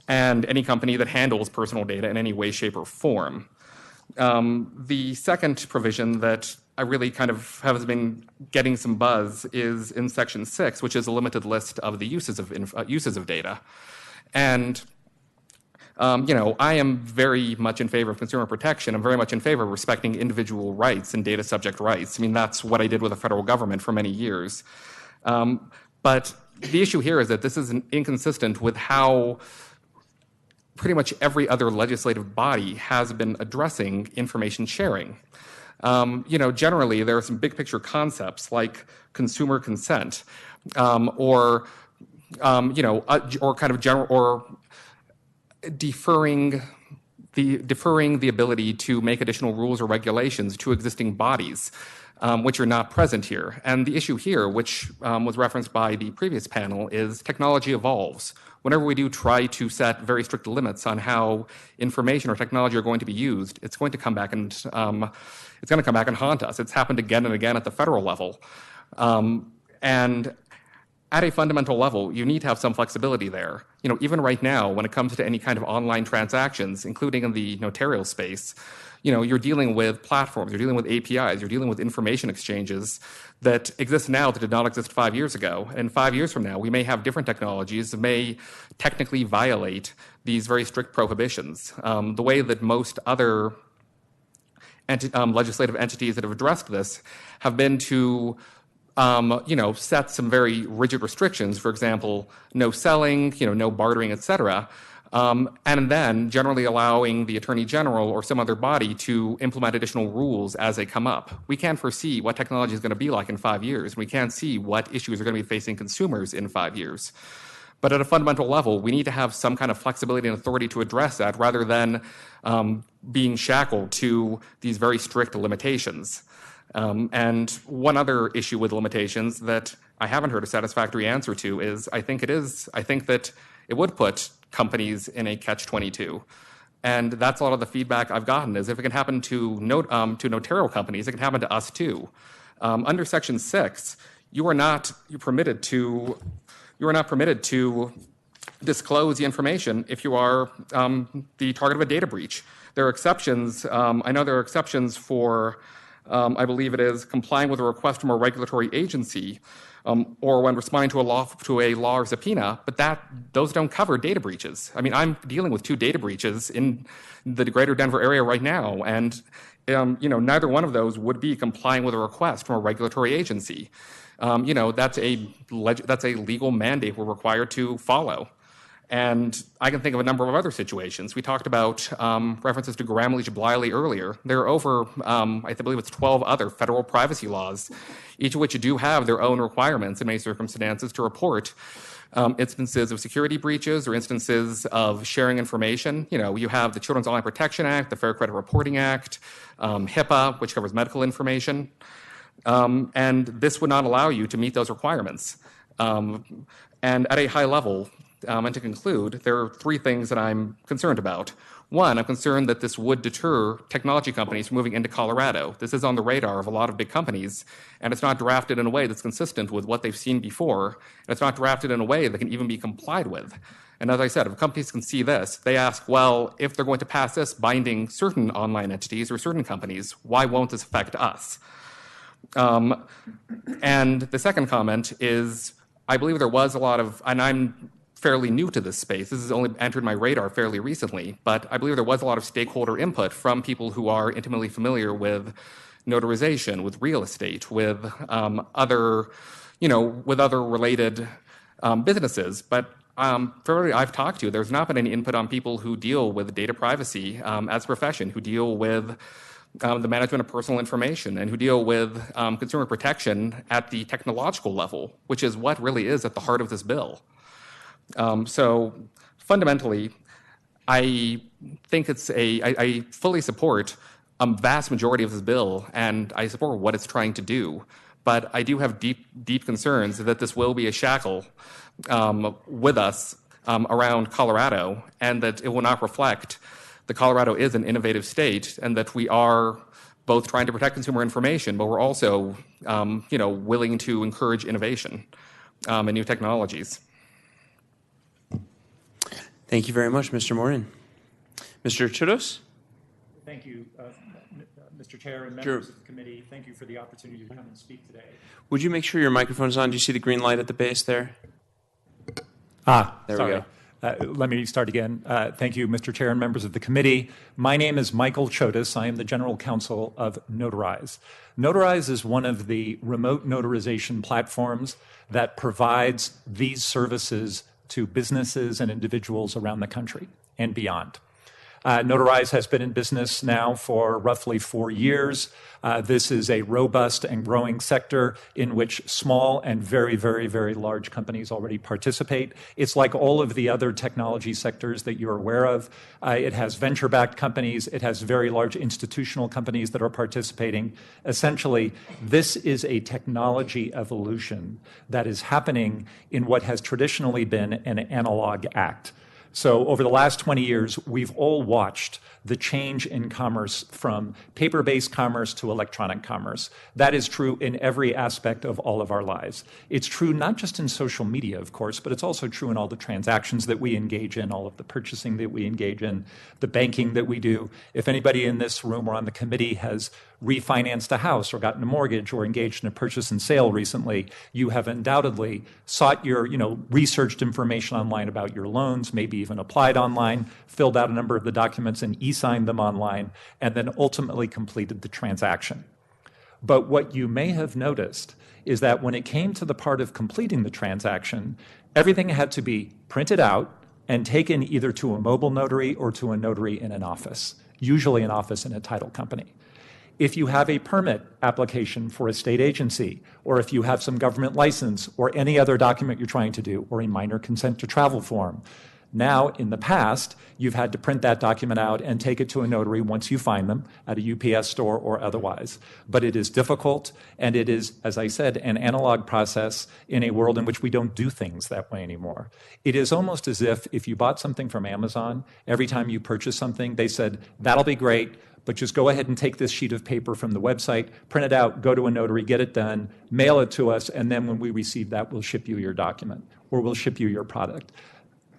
and any company that handles personal data in any way, shape, or form. The second provision that I really kind of has been getting some buzz is in Section 6, which is a limited list of the uses of data. And I am very much in favor of consumer protection. I'm very much in favor of respecting individual rights and data subject rights. I mean, that's what I did with the federal government for many years. But the issue here is that this is inconsistent with how pretty much every other legislative body has been addressing information sharing. Generally, there are some big picture concepts like consumer consent, or kind of general, or deferring the ability to make additional rules or regulations to existing bodies, which are not present here. And the issue here, which was referenced by the previous panel, is technology evolves. Whenever we do try to set very strict limits on how information or technology are going to be used, it's going to come back and haunt us. It's happened again and again at the federal level. And at a fundamental level, you need to have some flexibility there. Even right now, when it comes to any kind of online transactions, including in the notarial space, you're dealing with platforms, you're dealing with APIs, you're dealing with information exchanges that exist now that did not exist 5 years ago. And 5 years from now, we may have different technologies that may technically violate these very strict prohibitions. The way that most other legislative entities that have addressed this have been to set some very rigid restrictions, for example, no selling, no bartering, etc., and then generally allowing the Attorney General or some other body to implement additional rules as they come up. We can't foresee what technology is going to be like in 5 years. We can't see what issues are going to be facing consumers in 5 years. But at a fundamental level, we need to have some kind of flexibility and authority to address that rather than being shackled to these very strict limitations. And one other issue with limitations that I haven't heard a satisfactory answer to is I think that it would put companies in a catch-22. And that's a lot of the feedback I've gotten is if it can happen to notarial companies, it can happen to us too. Under Section 6, you are not permitted to disclose the information if you are the target of a data breach. There are exceptions. I know there are exceptions for, I believe it is, complying with a request from a regulatory agency or when responding to a law or subpoena, but those don't cover data breaches. I mean, I'm dealing with 2 data breaches in the greater Denver area right now, and neither one of those would be complying with a request from a regulatory agency. that's a legal mandate we're required to follow. And I can think of a number of other situations. We talked about references to Gramm-Leach-Bliley earlier. There are over, I believe it's 12 other federal privacy laws, each of which do have their own requirements in many circumstances to report instances of security breaches or instances of sharing information. You have the Children's Online Protection Act, the Fair Credit Reporting Act, HIPAA, which covers medical information. And this would not allow you to meet those requirements. And at a high level, and to conclude, there are three things that I'm concerned about. One, I'm concerned that this would deter technology companies from moving into Colorado. This is on the radar of a lot of big companies, and it's not drafted in a way that's consistent with what they've seen before, and it's not drafted in a way that can even be complied with. And as I said, if companies can see this, they ask, well, if they're going to pass this binding certain online entities or certain companies, why won't this affect us? And the second comment is, I believe there was a lot of, and I'm fairly new to this space. This has only entered my radar fairly recently, but I believe there was a lot of stakeholder input from people who are intimately familiar with notarization, with real estate, with other related businesses. But for everybody I've talked to, there's not been any input on people who deal with data privacy as a profession, who deal with the management of personal information, and who deal with consumer protection at the technological level, which is what really is at the heart of this bill. So fundamentally, I think I fully support a vast majority of this bill, and I support what it's trying to do. But I do have deep concerns that this will be a shackle with us around Colorado, and that it will not reflect that Colorado is an innovative state, and that we are both trying to protect consumer information, but we're also willing to encourage innovation and new technologies. Thank you very much, Mr. Morin. Mr. Choudos? Thank you, Mr. Chair and members of the committee. Thank you for the opportunity to come and speak today. Would you make sure your microphone is on? Do you see the green light at the base there? There sorry. we go. Let me start again. Thank you, Mr. Chair and members of the committee. My name is Michael Chodas. I am the General Counsel of Notarize. Notarize is one of the remote notarization platforms that provides these services to businesses and individuals around the country and beyond. Notarize has been in business now for roughly 4 years. This is a robust and growing sector in which small and very, very, very large companies already participate. It's like all of the other technology sectors that you're aware of. It has venture-backed companies. It has very large institutional companies that are participating. Essentially, this is a technology evolution that is happening in what has traditionally been an analog act. So over the last 20 years, we've all watched the change in commerce from paper-based commerce to electronic commerce. That is true in every aspect of all of our lives. It's true not just in social media, of course, but it's also true in all the transactions that we engage in, all of the purchasing that we engage in, the banking that we do. If anybody in this room or on the committee has refinanced a house or gotten a mortgage or engaged in a purchase and sale recently, you have undoubtedly sought your, researched information online about your loans, maybe even applied online, filled out a number of the documents and e-signed them online, and then ultimately completed the transaction. But what you may have noticed is that when it came to the part of completing the transaction, everything had to be printed out and taken either to a mobile notary or to a notary in an office, usually an office in a title company. If you have a permit application for a state agency, or if you have some government license or any other document you're trying to do, or a minor consent to travel form, now, in the past, you've had to print that document out and take it to a notary once you find them at a UPS store or otherwise. But it is difficult, and it is, as I said, an analog process in a world in which we don't do things that way anymore. It is almost as if you bought something from Amazon, every time you purchase something, they said, that'll be great, but just go ahead and take this sheet of paper from the website, print it out, go to a notary, get it done, mail it to us, and then when we receive that, we'll ship you your document, or we'll ship you your product.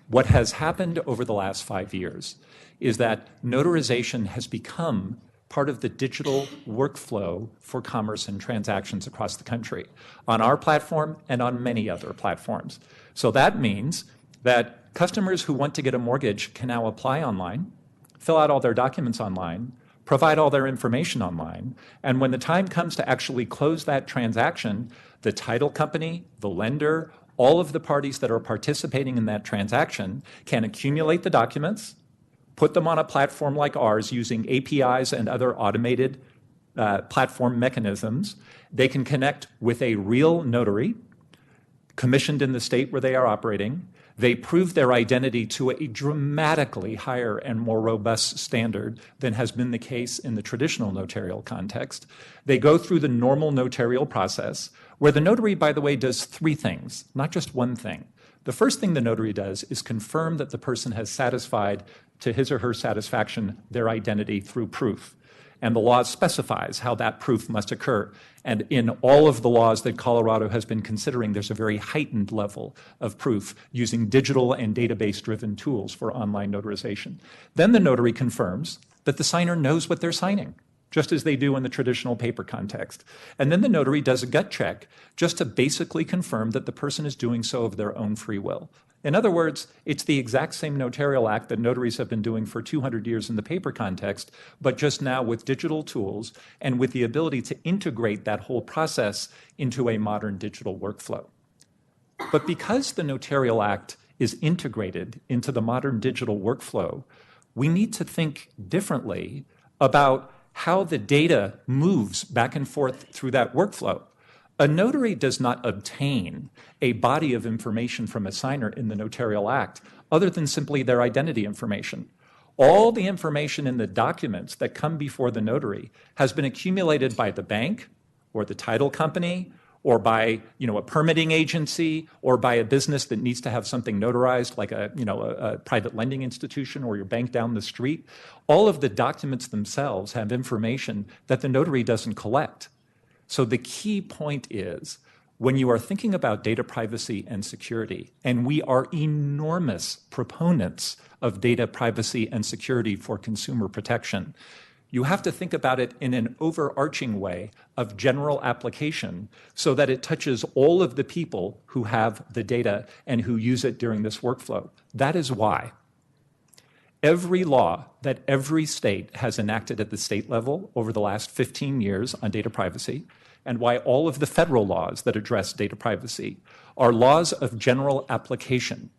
What has happened over the last 5 years is that notarization has become part of the digital workflow for commerce and transactions across the country, on our platform and on many other platforms. So that means that customers who want to get a mortgage can now apply online, fill out all their documents online, provide all their information online, and when the time comes to actually close that transaction, the title company, the lender, all of the parties that are participating in that transaction can accumulate the documents, put them on a platform like ours using APIs and other automated platform mechanisms. They can connect with a real notary commissioned in the state where they are operating. They prove their identity to a dramatically higher and more robust standard than has been the case in the traditional notarial context. They go through the normal notarial process, where the notary, by the way, does three things, not just one thing. The first thing the notary does is confirm that the person has satisfied, to his or her satisfaction, their identity through proof. And the law specifies how that proof must occur. And in all of the laws that Colorado has been considering, there's a very heightened level of proof using digital and database-driven tools for online notarization. Then the notary confirms that the signer knows what they're signing, just as they do in the traditional paper context. And then the notary does a gut check just to basically confirm that the person is doing so of their own free will. In other words, it's the exact same notarial act that notaries have been doing for 200 years in the paper context, but just now with digital tools and with the ability to integrate that whole process into a modern digital workflow. But because the notarial act is integrated into the modern digital workflow, we need to think differently about how the data moves back and forth through that workflow. A notary does not obtain a body of information from a signer in the notarial act other than simply their identity information. All the information in the documents that come before the notary has been accumulated by the bank or the title company or by a permitting agency or by a business that needs to have something notarized like a private lending institution or your bank down the street. All of the documents themselves have information that the notary doesn't collect. So the key point is, when you are thinking about data privacy and security, and we are enormous proponents of data privacy and security for consumer protection, you have to think about it in an overarching way of general application so that it touches all of the people who have the data and who use it during this workflow. That is why every law that every state has enacted at the state level over the last 15 years on data privacy, and why all of the federal laws that address data privacy are laws of general application.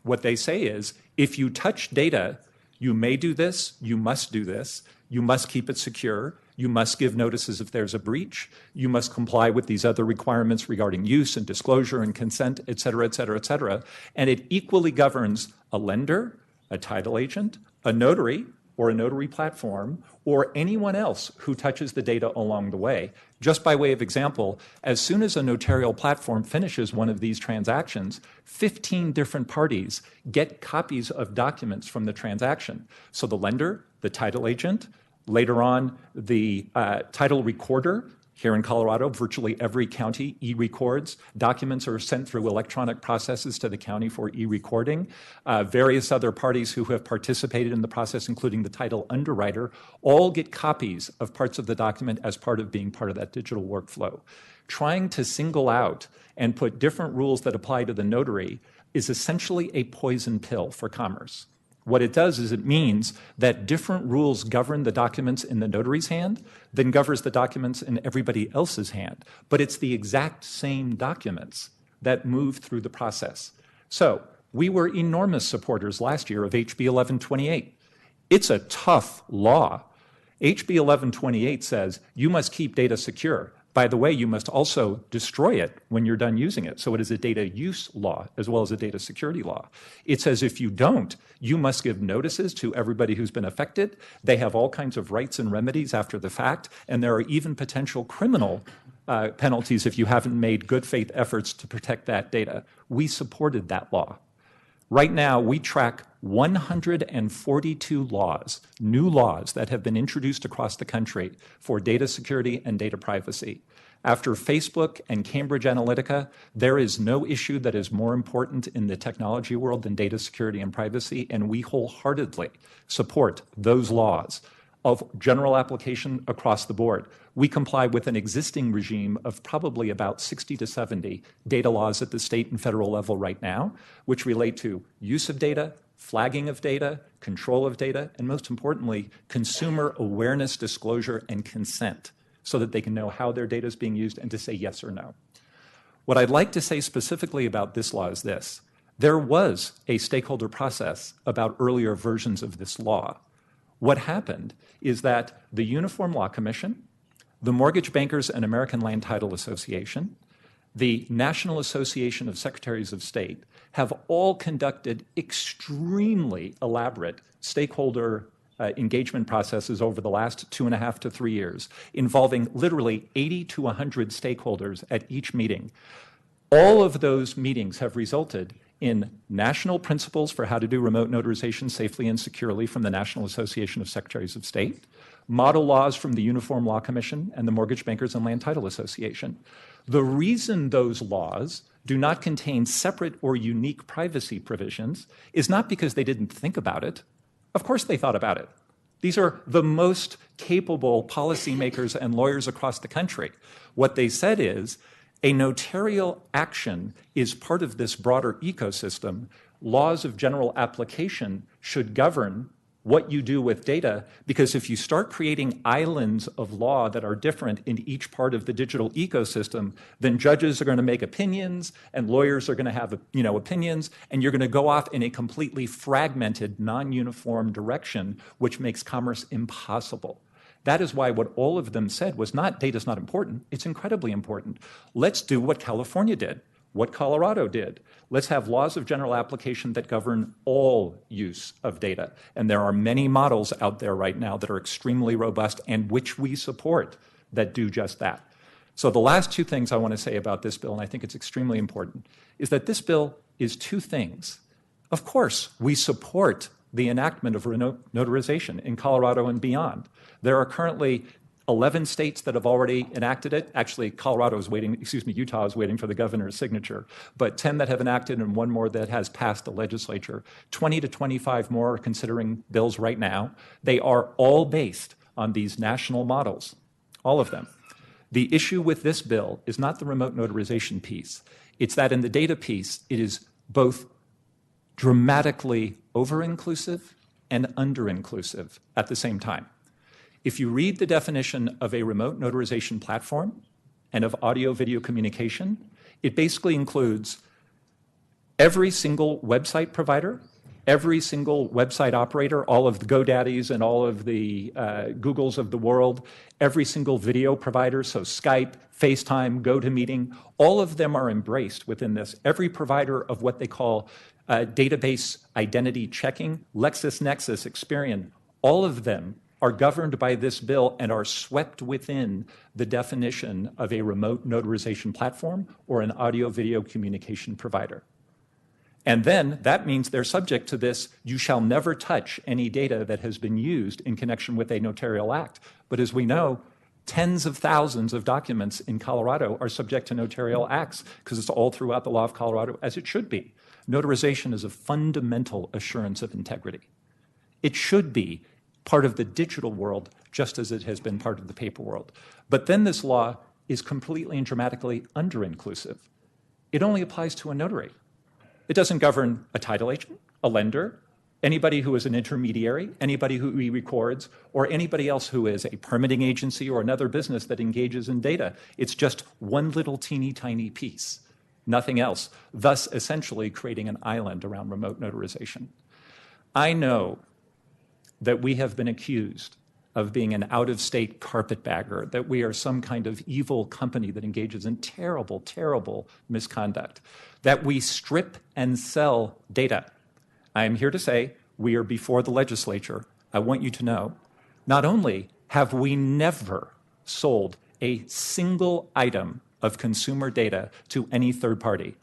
What they say is, if you touch data, you may do this, you must do this, you must keep it secure, you must give notices if there's a breach, you must comply with these other requirements regarding use and disclosure and consent, et cetera, et cetera, et cetera. And it equally governs a lender, a title agent, a notary, or a notary platform, or anyone else who touches the data along the way. Just by way of example, as soon as a notarial platform finishes one of these transactions, 15 different parties get copies of documents from the transaction. So the lender, the title agent, later on the title recorder. Here in Colorado, virtually every county e-records. Documents are sent through electronic processes to the county for e-recording. Various other parties who have participated in the process, including the title underwriter, all get copies of parts of the document as part of being part of that digital workflow. Trying to single out and put different rules that apply to the notary is essentially a poison pill for commerce. What it does is it means that different rules govern the documents in the notary's hand than governs the documents in everybody else's hand. But it's the exact same documents that move through the process. So we were enormous supporters last year of HB 1128. It's a tough law. HB 1128 says you must keep data secure. By the way, you must also destroy it when you're done using it. So it is a data use law as well as a data security law. It says if you don't, you must give notices to everybody who's been affected. They have all kinds of rights and remedies after the fact, and there are even potential criminal penalties if you haven't made good faith efforts to protect that data. We supported that law. Right now, we track 142 laws, new laws that have been introduced across the country for data security and data privacy. After Facebook and Cambridge Analytica, there is no issue that is more important in the technology world than data security and privacy, and we wholeheartedly support those laws of general application across the board. We comply with an existing regime of probably about 60 to 70 data laws at the state and federal level right now, which relate to use of data, flagging of data, control of data, and most importantly, consumer awareness, disclosure, and consent so that they can know how their data is being used and to say yes or no. What I'd like to say specifically about this law is this. There was a stakeholder process about earlier versions of this law. What happened is that the Uniform Law Commission, the Mortgage Bankers and American Land Title Association, the National Association of Secretaries of State have all conducted extremely elaborate stakeholder engagement processes over the last 2.5 to 3 years, involving literally 80 to 100 stakeholders at each meeting. All of those meetings have resulted in national principles for how to do remote notarization safely and securely from the National Association of Secretaries of State, model laws from the Uniform Law Commission and the Mortgage Bankers and Land Title Association. The reason those laws do not contain separate or unique privacy provisions is not because they didn't think about it. Of course they thought about it. These are the most capable policymakers and lawyers across the country. What they said is, a notarial action is part of this broader ecosystem. Laws of general application should govern what you do with data, because if you start creating islands of law that are different in each part of the digital ecosystem, then judges are going to make opinions and lawyers are going to have opinions, and you're going to go off in a completely fragmented, non-uniform direction, which makes commerce impossible. That is why what all of them said was not data's not important, it's incredibly important. Let's do what California did, what Colorado did. Let's have laws of general application that govern all use of data. And there are many models out there right now that are extremely robust and which we support that do just that. So the last two things I want to say about this bill, and I think it's extremely important, is that this bill is two things. Of course, we support the enactment of notarization in Colorado and beyond. There are currently 11 states that have already enacted it. Actually, Utah is waiting for the governor's signature, but 10 that have enacted and one more that has passed the legislature. 20 to 25 more are considering bills right now. They are all based on these national models, all of them. The issue with this bill is not the remote notarization piece. It's that in the data piece, it is both dramatically over-inclusive and under-inclusive at the same time. If you read the definition of a remote notarization platform and of audio-video communication, it basically includes every single website provider, every single website operator, all of the GoDaddies and all of the Googles of the world, every single video provider, so Skype, FaceTime, GoToMeeting, all of them are embraced within this. Every provider of what they call database identity checking, LexisNexis, Experian, all of them are governed by this bill and are swept within the definition of a remote notarization platform or an audio-video communication provider. And then that means they're subject to this, you shall never touch any data that has been used in connection with a notarial act. But as we know, tens of thousands of documents in Colorado are subject to notarial acts because it's all throughout the law of Colorado, as it should be. Notarization is a fundamental assurance of integrity. It should be part of the digital world, just as it has been part of the paper world. But then this law is completely and dramatically under-inclusive. It only applies to a notary. It doesn't govern a title agent, a lender, anybody who is an intermediary, anybody who e-records, or anybody else who is a permitting agency or another business that engages in data. It's just one little teeny tiny piece, nothing else, thus essentially creating an island around remote notarization. I know that we have been accused of being an out-of-state carpetbagger, that we are some kind of evil company that engages in terrible, terrible misconduct, that we strip and sell data. I am here to say we are before the legislature. I want you to know, not only have we never sold a single item of consumer data to any third party,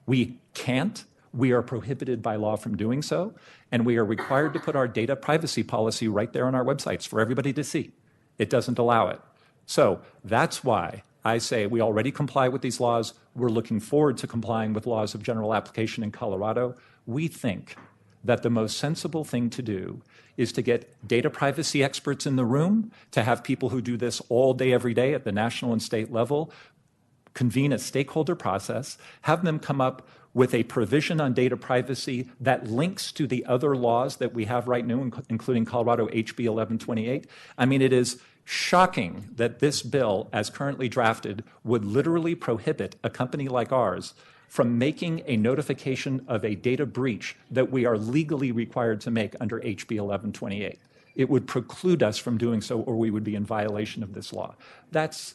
we can't. We are prohibited by law from doing so, and we are required to put our data privacy policy right there on our websites for everybody to see. It doesn't allow it. So that's why I say we already comply with these laws. We're looking forward to complying with laws of general application in Colorado. We think that the most sensible thing to do is to get data privacy experts in the room, to have people who do this all day, every day at the national and state level, convene a stakeholder process, have them come up with a provision on data privacy that links to the other laws that we have right now, including Colorado HB 1128. I mean, it is shocking that this bill, as currently drafted, would literally prohibit a company like ours from making a notification of a data breach that we are legally required to make under HB 1128. It would preclude us from doing so, or we would be in violation of this law. That's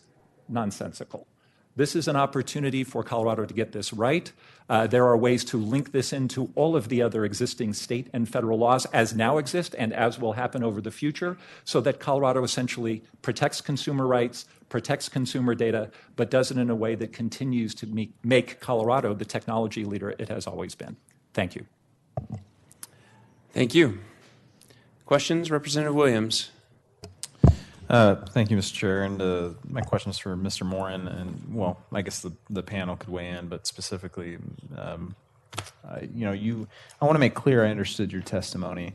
nonsensical. This is an opportunity for Colorado to get this right. There are ways to link this into all of the other existing state and federal laws as now exist and as will happen over the future, so that Colorado essentially protects consumer rights, protects consumer data, but does it in a way that continues to make Colorado the technology leader it has always been. Thank you. Thank you. Questions, Representative Williams? Thank you, Mr. Chair. And my question is for Mr. Morin. And, well, I guess the panel could weigh in, but specifically, I want to make clear I understood your testimony.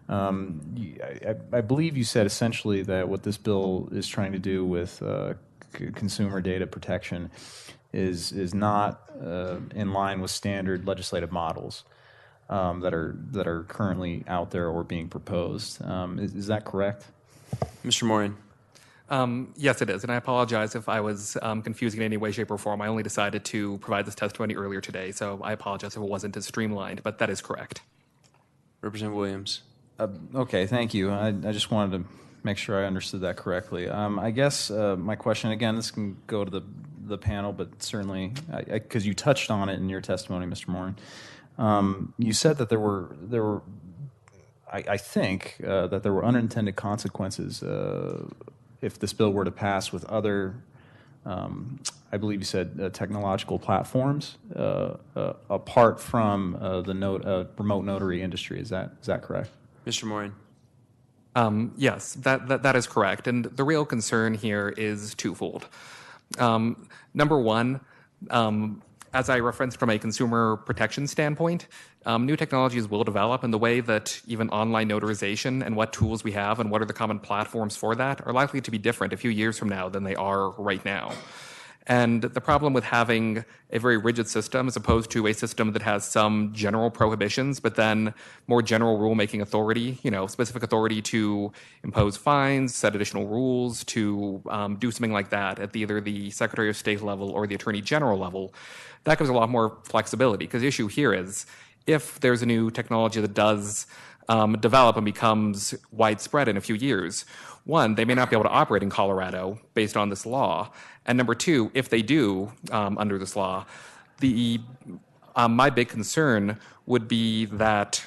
I believe you said essentially that what this bill is trying to do with consumer data protection is not in line with standard legislative models that are currently out there or being proposed. Is that correct? Mr. Morin. Yes, it is, and I apologize if I was confusing in any way, shape, or form. I only decided to provide this testimony earlier today, so I apologize if it wasn't as streamlined, but that is correct. Representative Williams. Okay, thank you. I just wanted to make sure I understood that correctly. I guess my question, again, this can go to the panel, but certainly, because you touched on it in your testimony, Mr. Morin, you said that there were I think that there were unintended consequences if this bill were to pass with other, I believe you said, technological platforms apart from the remote notary industry. Is that correct? Mr. Morin. Yes, that is correct. And the real concern here is twofold. Number one, as I referenced from a consumer protection standpoint, new technologies will develop, and the way that even online notarization and what tools we have and what are the common platforms for that are likely to be different a few years from now than they are right now. And the problem with having a very rigid system as opposed to a system that has some general prohibitions, but then more general rulemaking authority, specific authority to impose fines, set additional rules, to do something like that at either the Secretary of State level or the Attorney General level, that gives a lot more flexibility. Because the issue here is if there's a new technology that does develop and becomes widespread in a few years, one, they may not be able to operate in Colorado based on this law. And number two, if they do under this law, my big concern would be that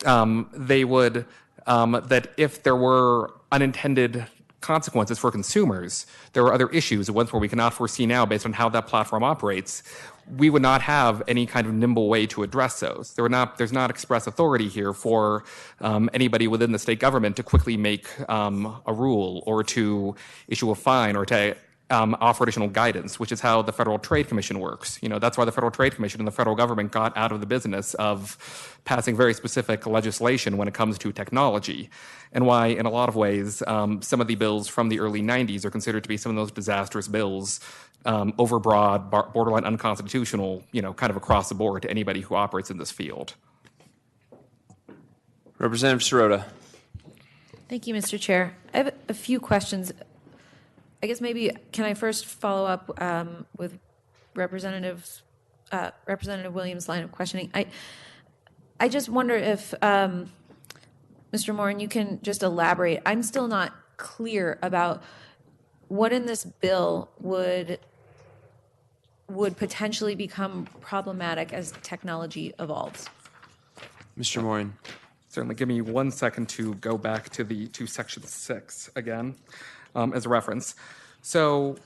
that if there were unintended consequences for consumers, there are other issues, ones where we cannot foresee now based on how that platform operates, we would not have any kind of nimble way to address those. There's not express authority here for anybody within the state government to quickly make a rule or to issue a fine or to offer additional guidance, which is how the Federal Trade Commission works. That's why the Federal Trade Commission and the federal government got out of the business of passing very specific legislation when it comes to technology, and why, in a lot of ways, some of the bills from the early 90s are considered to be some of those disastrous bills, overbroad, borderline unconstitutional, kind of across the board to anybody who operates in this field. Representative Sirota. Thank you, Mr. Chair. I have a few questions. I guess maybe can I first follow up with Representative Williams' line of questioning? I just wonder if, Mr. Morin, you can just elaborate. I'm still not clear about what in this bill would potentially become problematic as technology evolves. Mr. Morin. Certainly. Give me 1 second to go back to Section 6 again as a reference. So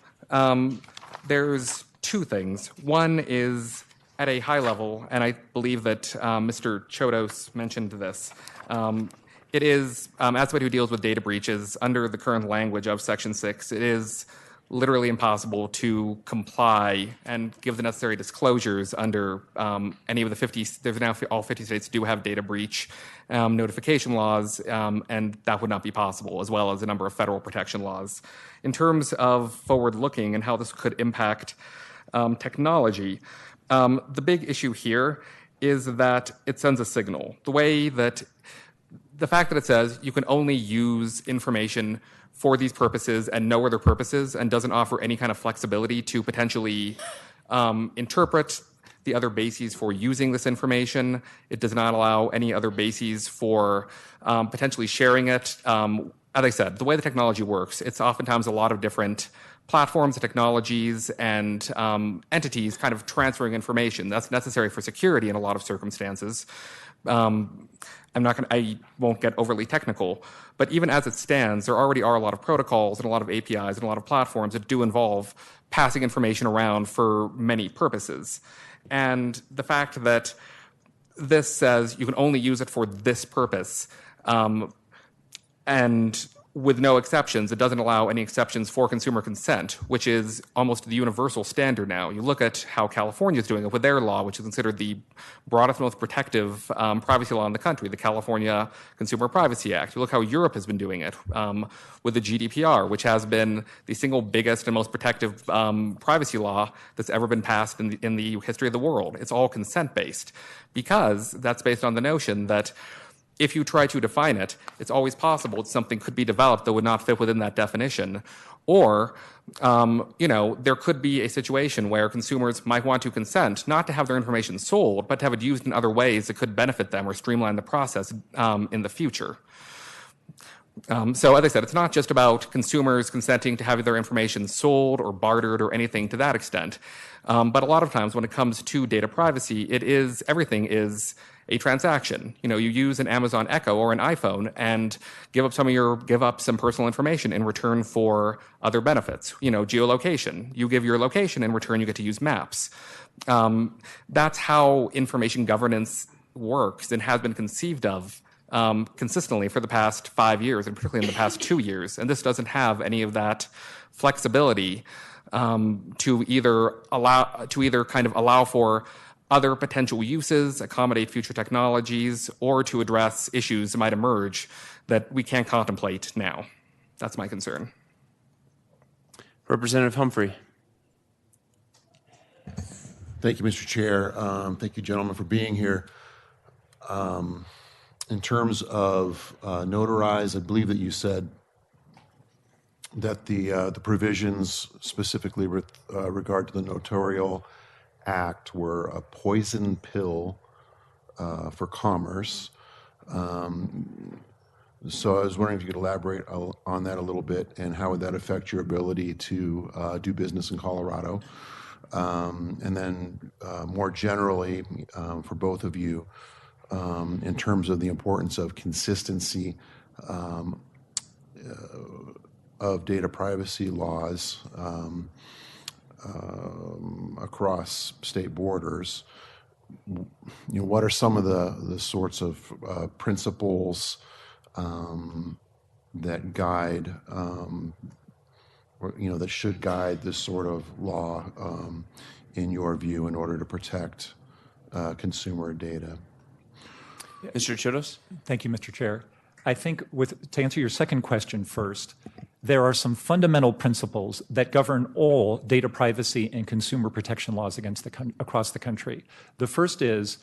there's two things. One is at a high level, and I believe that Mr. Chodos mentioned this. It is, as somebody who deals with data breaches, under the current language of Section 6, it is literally impossible to comply and give the necessary disclosures under any of the 50, there's now all 50 states do have data breach notification laws, and that would not be possible, as well as a number of federal protection laws. In terms of forward-looking and how this could impact technology, The big issue here is that it sends a signal. The fact that it says you can only use information for these purposes and no other purposes, and doesn't offer any kind of flexibility to potentially interpret the other bases for using this information. It does not allow any other bases for potentially sharing it. As I said, the way the technology works, it's oftentimes a lot of different platforms and technologies and entities kind of transferring information. That's necessary for security in a lot of circumstances. I won't get overly technical, but even as it stands, there already are a lot of protocols and a lot of APIs and a lot of platforms that do involve passing information around for many purposes. And the fact that this says you can only use it for this purpose, and with no exceptions, it doesn't allow any exceptions for consumer consent, which is almost the universal standard now. You look at how California is doing it with their law, which is considered the broadest, most protective privacy law in the country, the California Consumer Privacy Act. You look how Europe has been doing it with the GDPR, which has been the single biggest and most protective privacy law that's ever been passed in the history of the world. It's all consent-based, because that's based on the notion that if you try to define it, it's always possible that something could be developed that would not fit within that definition. Or, there could be a situation where consumers might want to consent not to have their information sold, but to have it used in other ways that could benefit them or streamline the process in the future. So, as I said, it's not just about consumers consenting to have their information sold or bartered or anything to that extent. But a lot of times when it comes to data privacy, everything is a transaction. You use an Amazon Echo or an iPhone and give up some personal information in return for other benefits. Geolocation. You give your location, in return you get to use maps. That's how information governance works and has been conceived of consistently for the past 5 years, and particularly in the past 2 years. And this doesn't have any of that flexibility to either kind of allow for other potential uses, accommodate future technologies, or to address issues that might emerge that we can't contemplate now. That's my concern. Representative Humphrey. Thank you, Mr. Chair. Thank you, gentlemen, for being here. In terms of notarize, I believe that you said that the provisions specifically with regard to the Notarial Act were a poison pill for commerce. So I was wondering if you could elaborate on that a little bit, and how would that affect your ability to do business in Colorado? And then more generally, for both of you, in terms of the importance of consistency of data privacy laws across state borders, what are some of the sorts of principles that guide, that should guide this sort of law in your view in order to protect consumer data? Mr. Chodos? Thank you, Mr. Chair. I think to answer your second question first, there are some fundamental principles that govern all data privacy and consumer protection laws across the country. The first is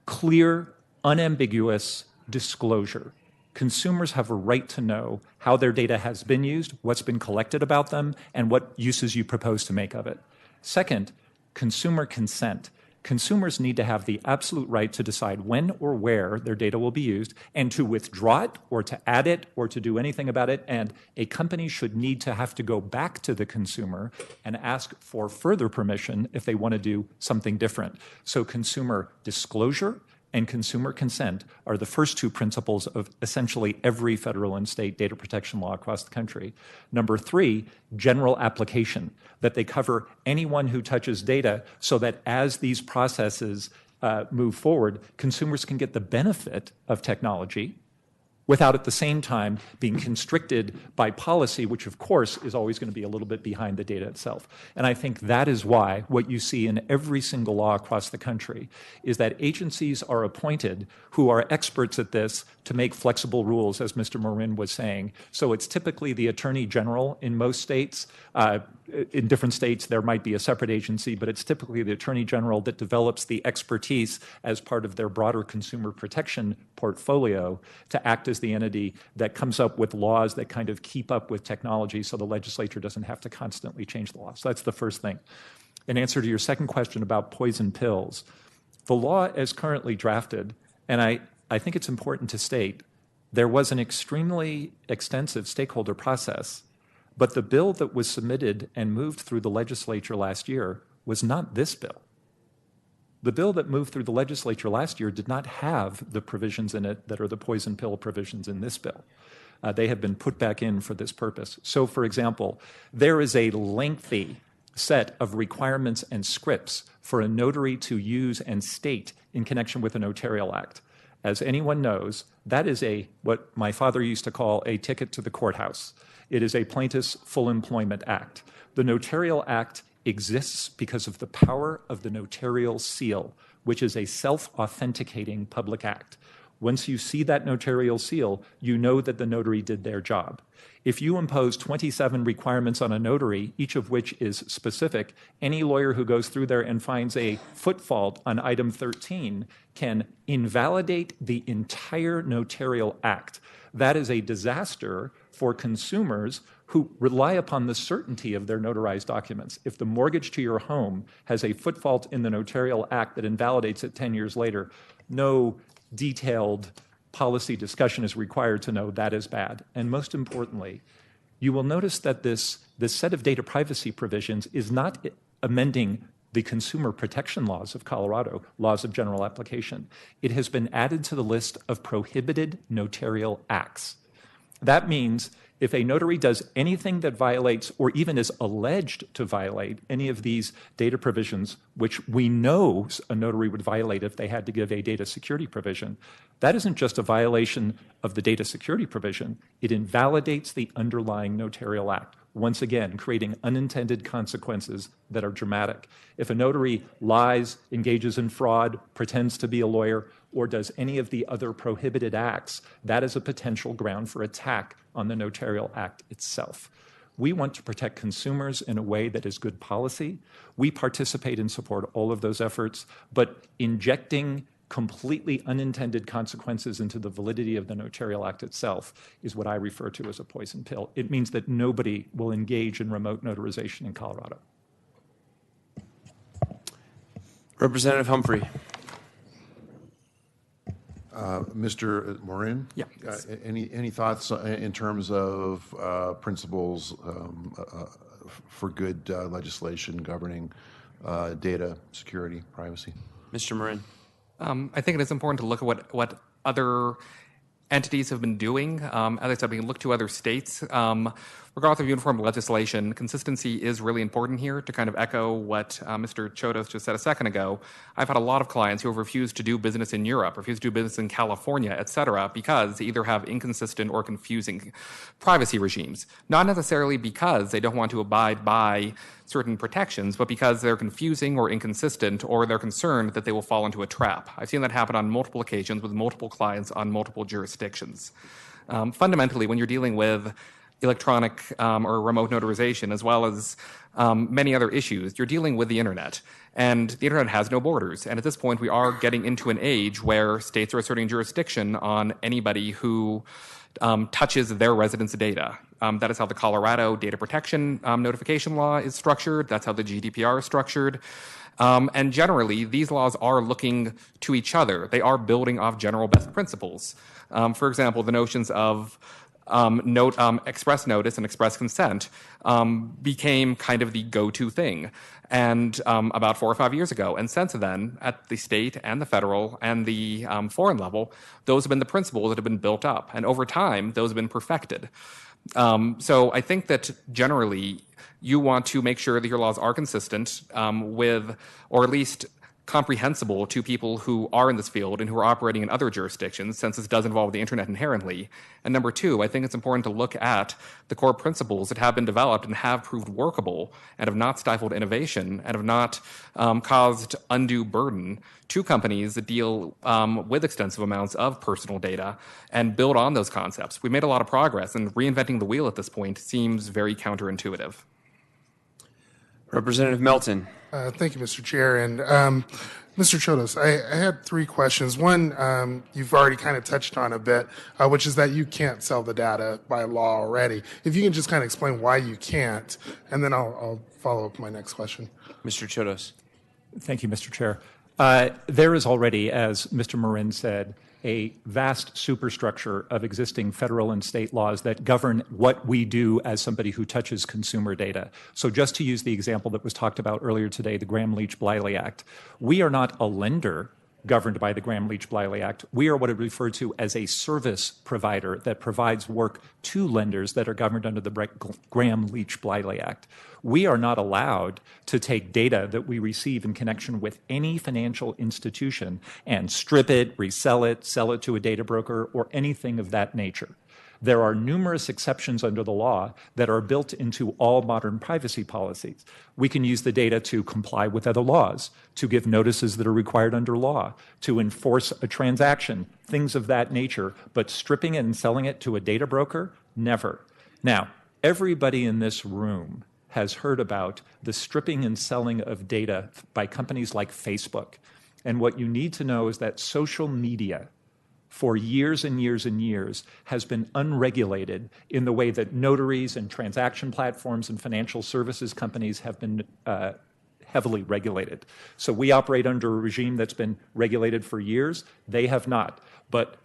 clear, unambiguous disclosure. Consumers have a right to know how their data has been used, what's been collected about them, and what uses you propose to make of it. Second, consumer consent. Consumers need to have the absolute right to decide when or where their data will be used, and to withdraw it or to add it or to do anything about it. And a company should need to have to go back to the consumer and ask for further permission if they want to do something different. So consumer disclosure and consumer consent are the first two principles of essentially every federal and state data protection law across the country. Number three, general application, that they cover anyone who touches data, so that as these processes move forward, consumers can get the benefit of technology without at the same time being constricted by policy, which of course is always going to be a little bit behind the data itself. And I think that is why what you see in every single law across the country is that agencies are appointed who are experts at this to make flexible rules, as Mr. Marin was saying. So it's typically the Attorney General in most states. In different states, there might be a separate agency, but it's typically the Attorney General that develops the expertise as part of their broader consumer protection portfolio to act as the entity that comes up with laws that kind of keep up with technology so the legislature doesn't have to constantly change the law. So that's the first thing. In answer to your second question about poison pills, the law as currently drafted, and I think it's important to state, there was an extremely extensive stakeholder process, but the bill that was submitted and moved through the legislature last year was not this bill. The bill that moved through the legislature last year did not have the provisions in it that are the poison pill provisions in this bill. They have been put back in for this purpose. So, for example, there is a lengthy set of requirements and scripts for a notary to use and state in connection with a notarial act. As anyone knows, that is what my father used to call a ticket to the courthouse. It is a plaintiff's full employment act. The notarial act exists because of the power of the notarial seal, which is a self-authenticating public act. Once you see that notarial seal, you know that the notary did their job. If you impose 27 requirements on a notary, each of which is specific, any lawyer who goes through there and finds a foot fault on item 13 can invalidate the entire notarial act. That is a disaster for consumers who rely upon the certainty of their notarized documents. If the mortgage to your home has a foot fault in the notarial act that invalidates it 10 years later, no detailed policy discussion is required to know that is bad. And most importantly, you will notice that this set of data privacy provisions is not amending the consumer protection laws of Colorado, laws of general application. It has been added to the list of prohibited notarial acts. That means if a notary does anything that violates or even is alleged to violate any of these data provisions, which we know a notary would violate if they had to give a data security provision, that isn't just a violation of the data security provision. It invalidates the underlying notarial act, once again, creating unintended consequences that are dramatic. If a notary lies, engages in fraud, pretends to be a lawyer, or does any of the other prohibited acts, that is a potential ground for attack on the notarial act itself. We want to protect consumers in a way that is good policy. We participate and support all of those efforts, but injecting completely unintended consequences into the validity of the notarial act itself is what I refer to as a poison pill. It means that nobody will engage in remote notarization in Colorado. Representative Humphrey. Mr. Morin? Yeah. Any thoughts in terms of principles for good legislation governing data security, privacy? Mr. Marin. I think it is important to look at what other entities have been doing. As I said, we can look to other states. Regardless of uniform legislation, consistency is really important here. To kind of echo what Mr. Chodos just said a second ago, I've had a lot of clients who have refused to do business in Europe, refused to do business in California, et cetera, because they either have inconsistent or confusing privacy regimes. Not necessarily because they don't want to abide by certain protections, but because they're confusing or inconsistent, or they're concerned that they will fall into a trap. I've seen that happen on multiple occasions with multiple clients on multiple jurisdictions. Fundamentally, when you're dealing with electronic or remote notarization, as well as many other issues, you're dealing with the internet. And the internet has no borders. And at this point, we are getting into an age where states are asserting jurisdiction on anybody who touches their residents' data. That is how the Colorado data protection notification law is structured. That's how the GDPR is structured. And generally, these laws are looking to each other. They are building off general best principles. For example, the notions of express notice and express consent became kind of the go-to thing, and about 4 or 5 years ago. And since then, at the state and the federal and the foreign level, those have been the principles that have been built up. And over time, those have been perfected. So I think that generally, you want to make sure that your laws are consistent with, or at least comprehensible to people who are in this field and who are operating in other jurisdictions, since this does involve the internet inherently. And number two, I think it's important to look at the core principles that have been developed and have proved workable and have not stifled innovation and have not caused undue burden to companies that deal with extensive amounts of personal data and build on those concepts. We made a lot of progress, and reinventing the wheel at this point seems very counterintuitive. Representative Melton. Thank you, Mr. Chair. And Mr. Chodos, I had three questions. One, you've already kind of touched on a bit, which is that you can't sell the data by law already. If you can just kind of explain why you can't, and then I'll follow up my next question. Mr. Chodos. Thank you, Mr. Chair. There is already, as Mr. Marin said, a vast superstructure of existing federal and state laws that govern what we do as somebody who touches consumer data. So just to use the example that was talked about earlier today, the Gramm-Leach-Bliley Act, we are not a lender governed by the Gramm-Leach-Bliley Act. We are what is referred to as a service provider that provides work to lenders that are governed under the Gramm-Leach-Bliley Act. We are not allowed to take data that we receive in connection with any financial institution and strip it, resell it, sell it to a data broker, or anything of that nature. There are numerous exceptions under the law that are built into all modern privacy policies. We can use the data to comply with other laws, to give notices that are required under law, to enforce a transaction, things of that nature, but stripping it and selling it to a data broker, never. Now, everybody in this room has heard about the stripping and selling of data by companies like Facebook. And what you need to know is that social media, for years and years and years, has been unregulated in the way that notaries and transaction platforms and financial services companies have been heavily regulated. So we operate under a regime that's been regulated for years. They have not. But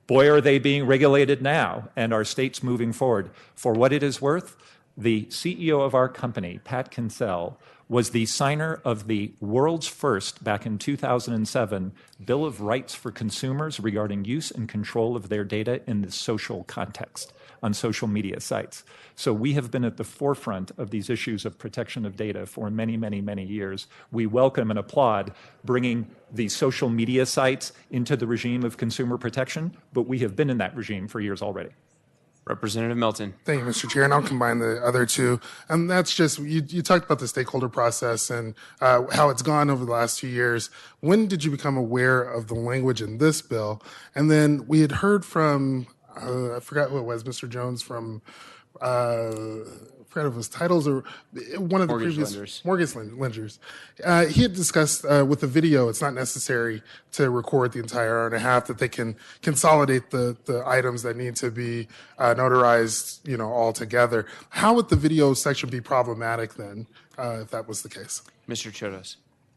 boy, are they being regulated now, and our state's moving forward. For what it is worth, the CEO of our company, Pat Kinsell, was the signer of the world's first, back in 2007, Bill of Rights for consumers regarding use and control of their data in the social context on social media sites. So we have been at the forefront of these issues of protection of data for many, many, many years. We welcome and applaud bringing the social media sites into the regime of consumer protection, but we have been in that regime for years already. Representative Melton. Thank you, Mr. Chair, and I'll combine the other two. And that's just, you talked about the stakeholder process and how it's gone over the last few years. When did you become aware of the language in this bill? And then we had heard from, I forgot who it was, Mr. Jones from, I forgot if it was Titles or one of the previous mortgage lenders. He had discussed with the video, it's not necessary to record the entire hour and a half, that they can consolidate the items that need to be notarized, all together. How would the video section be problematic then, if that was the case? Mr. Chodos.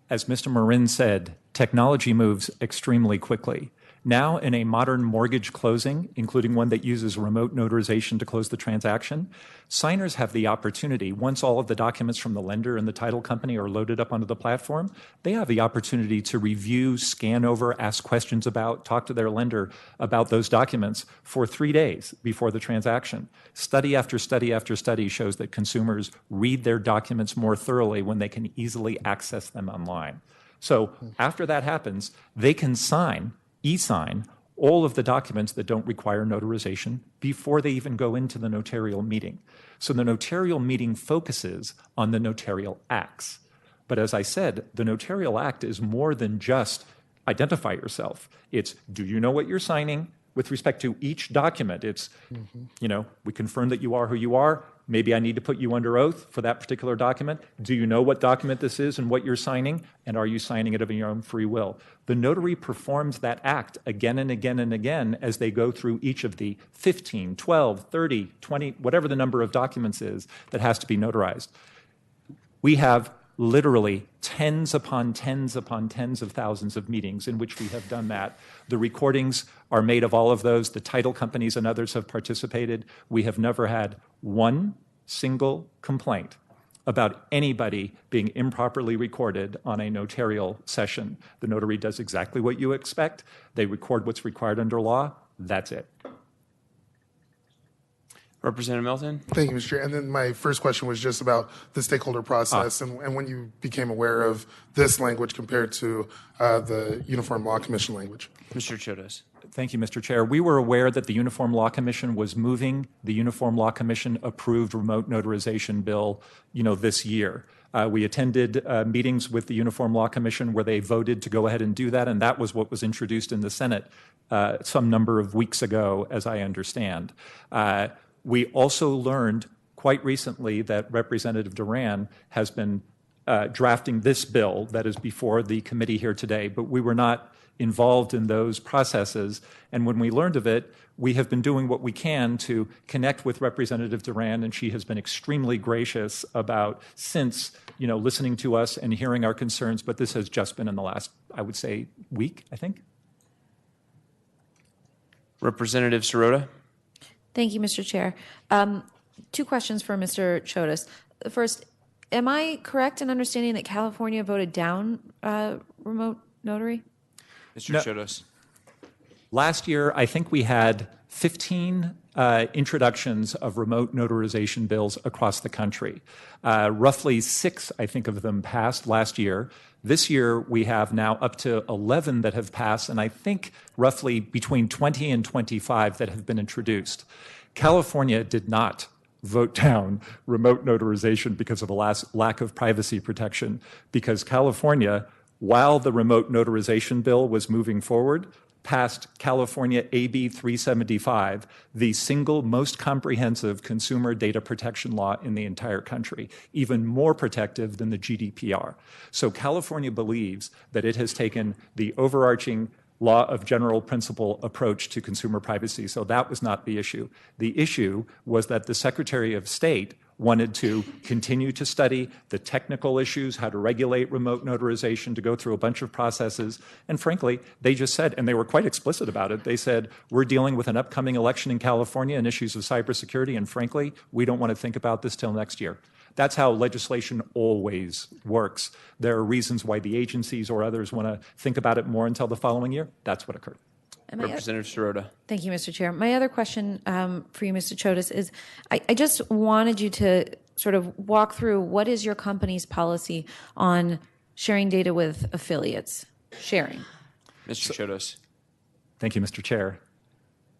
As Mr. Marin said, technology moves extremely quickly. Now, in a modern mortgage closing, including one that uses remote notarization to close the transaction, signers have the opportunity, once all of the documents from the lender and the title company are loaded up onto the platform, they have the opportunity to review, scan over, ask questions about, talk to their lender about those documents for 3 days before the transaction. Study after study after study shows that consumers read their documents more thoroughly when they can easily access them online. So after that happens, they can e-sign all of the documents that don't require notarization before they even go into the notarial meeting. So the notarial meeting focuses on the notarial acts. But as I said, the notarial act is more than just identify yourself. It's, do you know what you're signing? With respect to each document, it's, we confirm that you are who you are. Maybe I need to put you under oath for that particular document. Do you know what document this is and what you're signing? And are you signing it of your own free will? The notary performs that act again and again and again as they go through each of the 15, 12, 30, 20, whatever the number of documents is that has to be notarized. We have literally tens upon tens upon tens of thousands of meetings in which we have done that. The recordings are made of all of those. The title companies and others have participated. We have never had one single complaint about anybody being improperly recorded on a notarial session. The notary does exactly what you expect. They record what's required under law. That's it. Representative Melton? Thank you, Mr. Chair. And then my first question was just about the stakeholder process and when you became aware of this language compared to the Uniform Law Commission language. Mr. Chodos. Thank you, Mr. Chair. We were aware that the Uniform Law Commission was moving the Uniform Law Commission approved remote notarization bill, this year. We attended meetings with the Uniform Law Commission where they voted to go ahead and do that, and that was what was introduced in the Senate some number of weeks ago, as I understand. We also learned quite recently that Representative Duran has been drafting this bill that is before the committee here today, but we were not involved in those processes. And when we learned of it, we have been doing what we can to connect with Representative Duran, and she has been extremely gracious about since, listening to us and hearing our concerns, but this has just been in the last, I would say, week, I think. Representative Sirota? Thank you, Mr. Chair. Two questions for Mr. Chodos. First, am I correct in understanding that California voted down remote notary? Mr. Chodos. Last year, I think we had 15 introductions of remote notarization bills across the country. Roughly 6, I think, of them passed last year. This year, we have now up to 11 that have passed, and I think roughly between 20 and 25 that have been introduced. California did not vote down remote notarization because of a lack of privacy protection, because California, while the remote notarization bill was moving forward, passed California AB 375, the single most comprehensive consumer data protection law in the entire country, even more protective than the GDPR. So California believes that it has taken the overarching law of general principle approach to consumer privacy. So that was not the issue. The issue was that the Secretary of State wanted to continue to study the technical issues, how to regulate remote notarization, to go through a bunch of processes. And frankly, they just said, and they were quite explicit about it, they said, we're dealing with an upcoming election in California and issues of cybersecurity, and frankly, we don't want to think about this till next year. That's how legislation always works. There are reasons why the agencies or others want to think about it more until the following year. That's what occurred. Representative Sirota. Thank you, Mr. Chair. My other question for you, Mr. Chodos, is I just wanted you to sort of walk through what is your company's policy on sharing data with affiliates, sharing. Mr. Chodos. Thank you, Mr. Chair.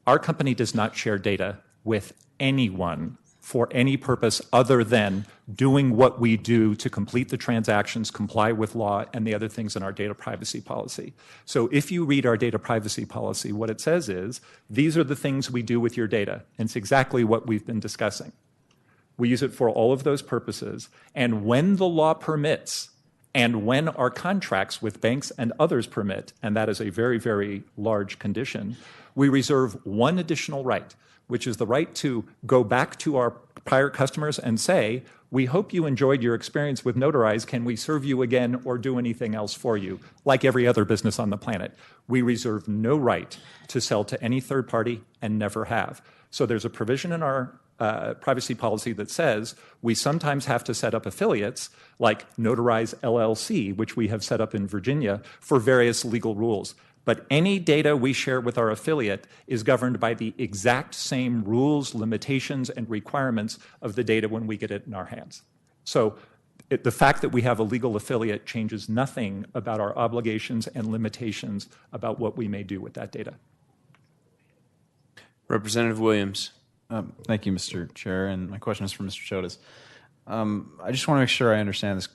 Our company does not share data with anyone for any purpose other than doing what we do to complete the transactions, comply with law, and the other things in our data privacy policy. So if you read our data privacy policy, what it says is, these are the things we do with your data. And it's exactly what we've been discussing. We use it for all of those purposes. And when the law permits, and when our contracts with banks and others permit, and that is a very, very large condition, we reserve one additional right, which is the right to go back to our prior customers and say, we hope you enjoyed your experience with Notarize. Can we serve you again or do anything else for you? Like every other business on the planet, we reserve no right to sell to any third party and never have. So there's a provision in our privacy policy that says we sometimes have to set up affiliates like Notarize LLC, which we have set up in Virginia, for various legal rules. But any data we share with our affiliate is governed by the exact same rules, limitations, and requirements of the data when we get it in our hands. So the fact that we have a legal affiliate changes nothing about our obligations and limitations about what we may do with that data. Representative Williams. Thank you, Mr. Chair, and my question is for Mr. Chodos. I just want to make sure I understand this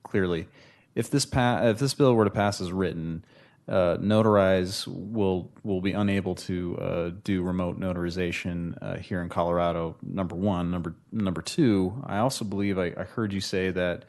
clearly. If this bill were to pass as written, Notarize will be unable to do remote notarization here in Colorado, number one. Number two, I also believe I heard you say that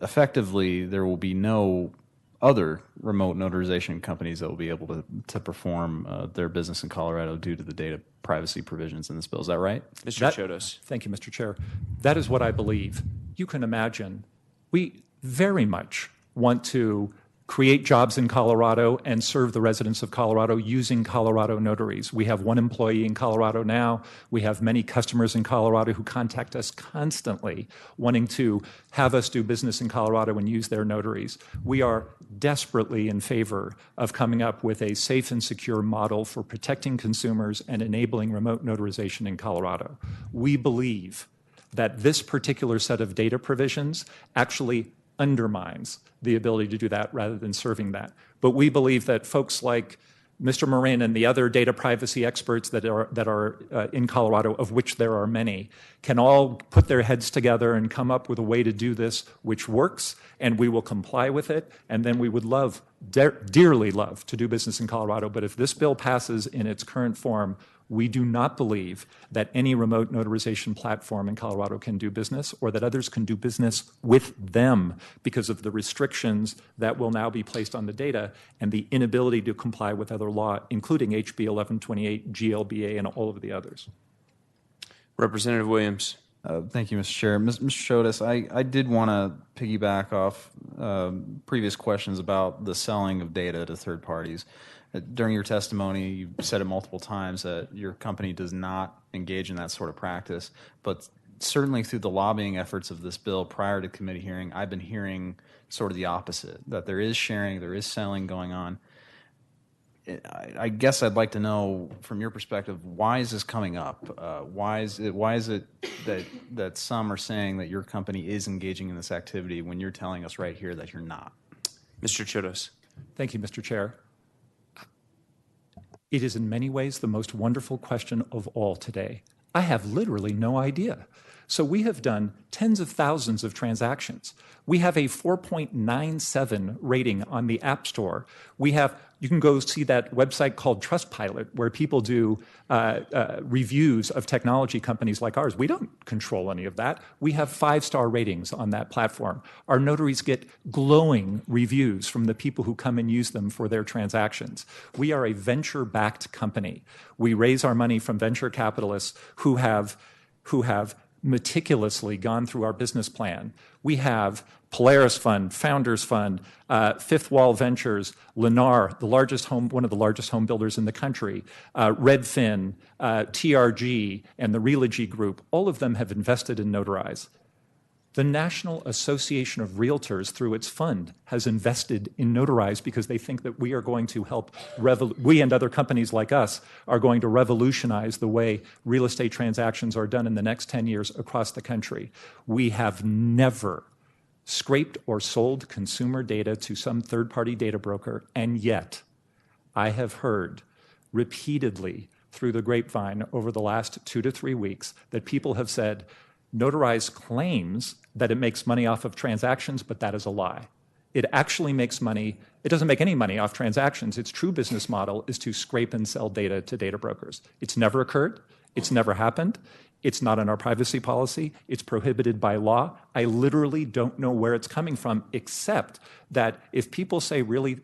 effectively there will be no other remote notarization companies that will be able to perform their business in Colorado due to the data privacy provisions in this bill. Is that right? Mr. Chodos. Thank you, Mr. Chair. That is what I believe. You can imagine we very much want to create jobs in Colorado and serve the residents of Colorado using Colorado notaries. We have one employee in Colorado now. We have many customers in Colorado who contact us constantly wanting to have us do business in Colorado and use their notaries. We are desperately in favor of coming up with a safe and secure model for protecting consumers and enabling remote notarization in Colorado. We believe that this particular set of data provisions actually undermines the ability to do that rather than serving that. But we believe that folks like Mr. Marin and the other data privacy experts that are in Colorado, of which there are many, can all put their heads together and come up with a way to do this which works, and we will comply with it. And then we would love, dearly love, to do business in Colorado. But if this bill passes in its current form, we do not believe that any remote notarization platform in Colorado can do business or that others can do business with them because of the restrictions that will now be placed on the data and the inability to comply with other law, including HB 1128, GLBA, and all of the others. Representative Williams. Thank you, Mr. Chair. Mr. Chodas, I did want to piggyback off previous questions about the selling of data to third parties. During your testimony, you said it multiple times that your company does not engage in that sort of practice. But certainly through the lobbying efforts of this bill prior to committee hearing, I've been hearing sort of the opposite, that there is sharing, there is selling going on. I guess I'd like to know, from your perspective, why is this coming up? Why is it that some are saying that your company is engaging in this activity when you're telling us right here that you're not? Mr. Chodos. Thank you, Mr. Chair. It is in many ways the most wonderful question of all today. I have literally no idea. So we have done tens of thousands of transactions. We have a 4.97 rating on the App Store. You can go see that website called Trustpilot, where people do reviews of technology companies like ours. We don't control any of that. We have 5-star ratings on that platform. Our notaries get glowing reviews from the people who come and use them for their transactions. We are a venture-backed company. We raise our money from venture capitalists who have meticulously gone through our business plan. We have Polaris Fund, Founders Fund, Fifth Wall Ventures, Lennar, one of the largest home builders in the country, Redfin, TRG, and the Realogy Group. All of them have invested in Notarize. The National Association of Realtors, through its fund, has invested in Notarize because they think that we are going to help, we and other companies like us are going to revolutionize the way real estate transactions are done in the next 10 years across the country. We have never scraped or sold consumer data to some third-party data broker, and yet I have heard repeatedly through the grapevine over the last 2 to 3 weeks that people have said, Notarize claims that it makes money off of transactions, but that is a lie. It actually makes money. It doesn't make any money off transactions. Its true business model is to scrape and sell data to data brokers. It's never occurred. It's never happened. It's not in our privacy policy. It's prohibited by law. I literally don't know where it's coming from, except that if people say really,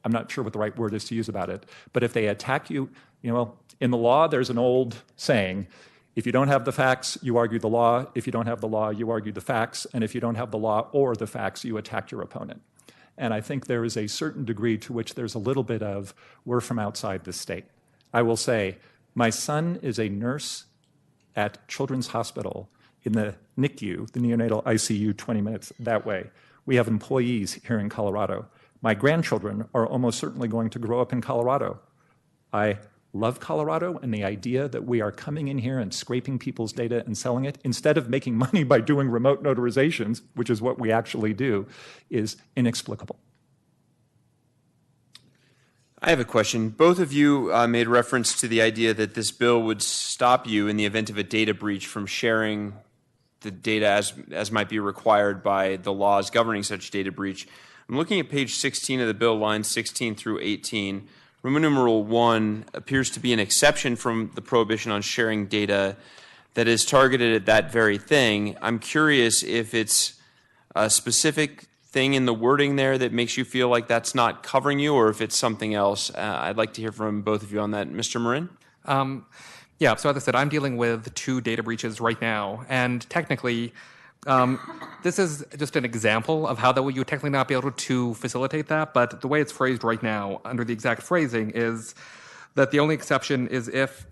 I'm not sure what the right word is to use about it, but if they attack you, in the law, there's an old saying, if you don't have the facts, you argue the law. If you don't have the law, you argue the facts. And if you don't have the law or the facts, you attack your opponent. And I think there is a certain degree to which there's a little bit of, we're from outside the state. I will say, my son is a nurse at Children's Hospital in the NICU, the neonatal ICU, 20 minutes that way. We have employees here in Colorado. My grandchildren are almost certainly going to grow up in Colorado. I love Colorado, and the idea that we are coming in here and scraping people's data and selling it instead of making money by doing remote notarizations, which is what we actually do, is inexplicable. I have a question. Both of you made reference to the idea that this bill would stop you in the event of a data breach from sharing the data as might be required by the laws governing such data breach. I'm looking at page 16 of the bill, lines 16 through 18. Roman numeral 1 appears to be an exception from the prohibition on sharing data that is targeted at that very thing. I'm curious if it's a specific thing in the wording there that makes you feel like that's not covering you, or if it's something else. I'd like to hear from both of you on that. Mr. Marin? Yeah, so as I said, I'm dealing with 2 data breaches right now, and technically This is just an example of how that you would technically not be able to facilitate that, but the way it's phrased right now, under the exact phrasing, is that the only exception is if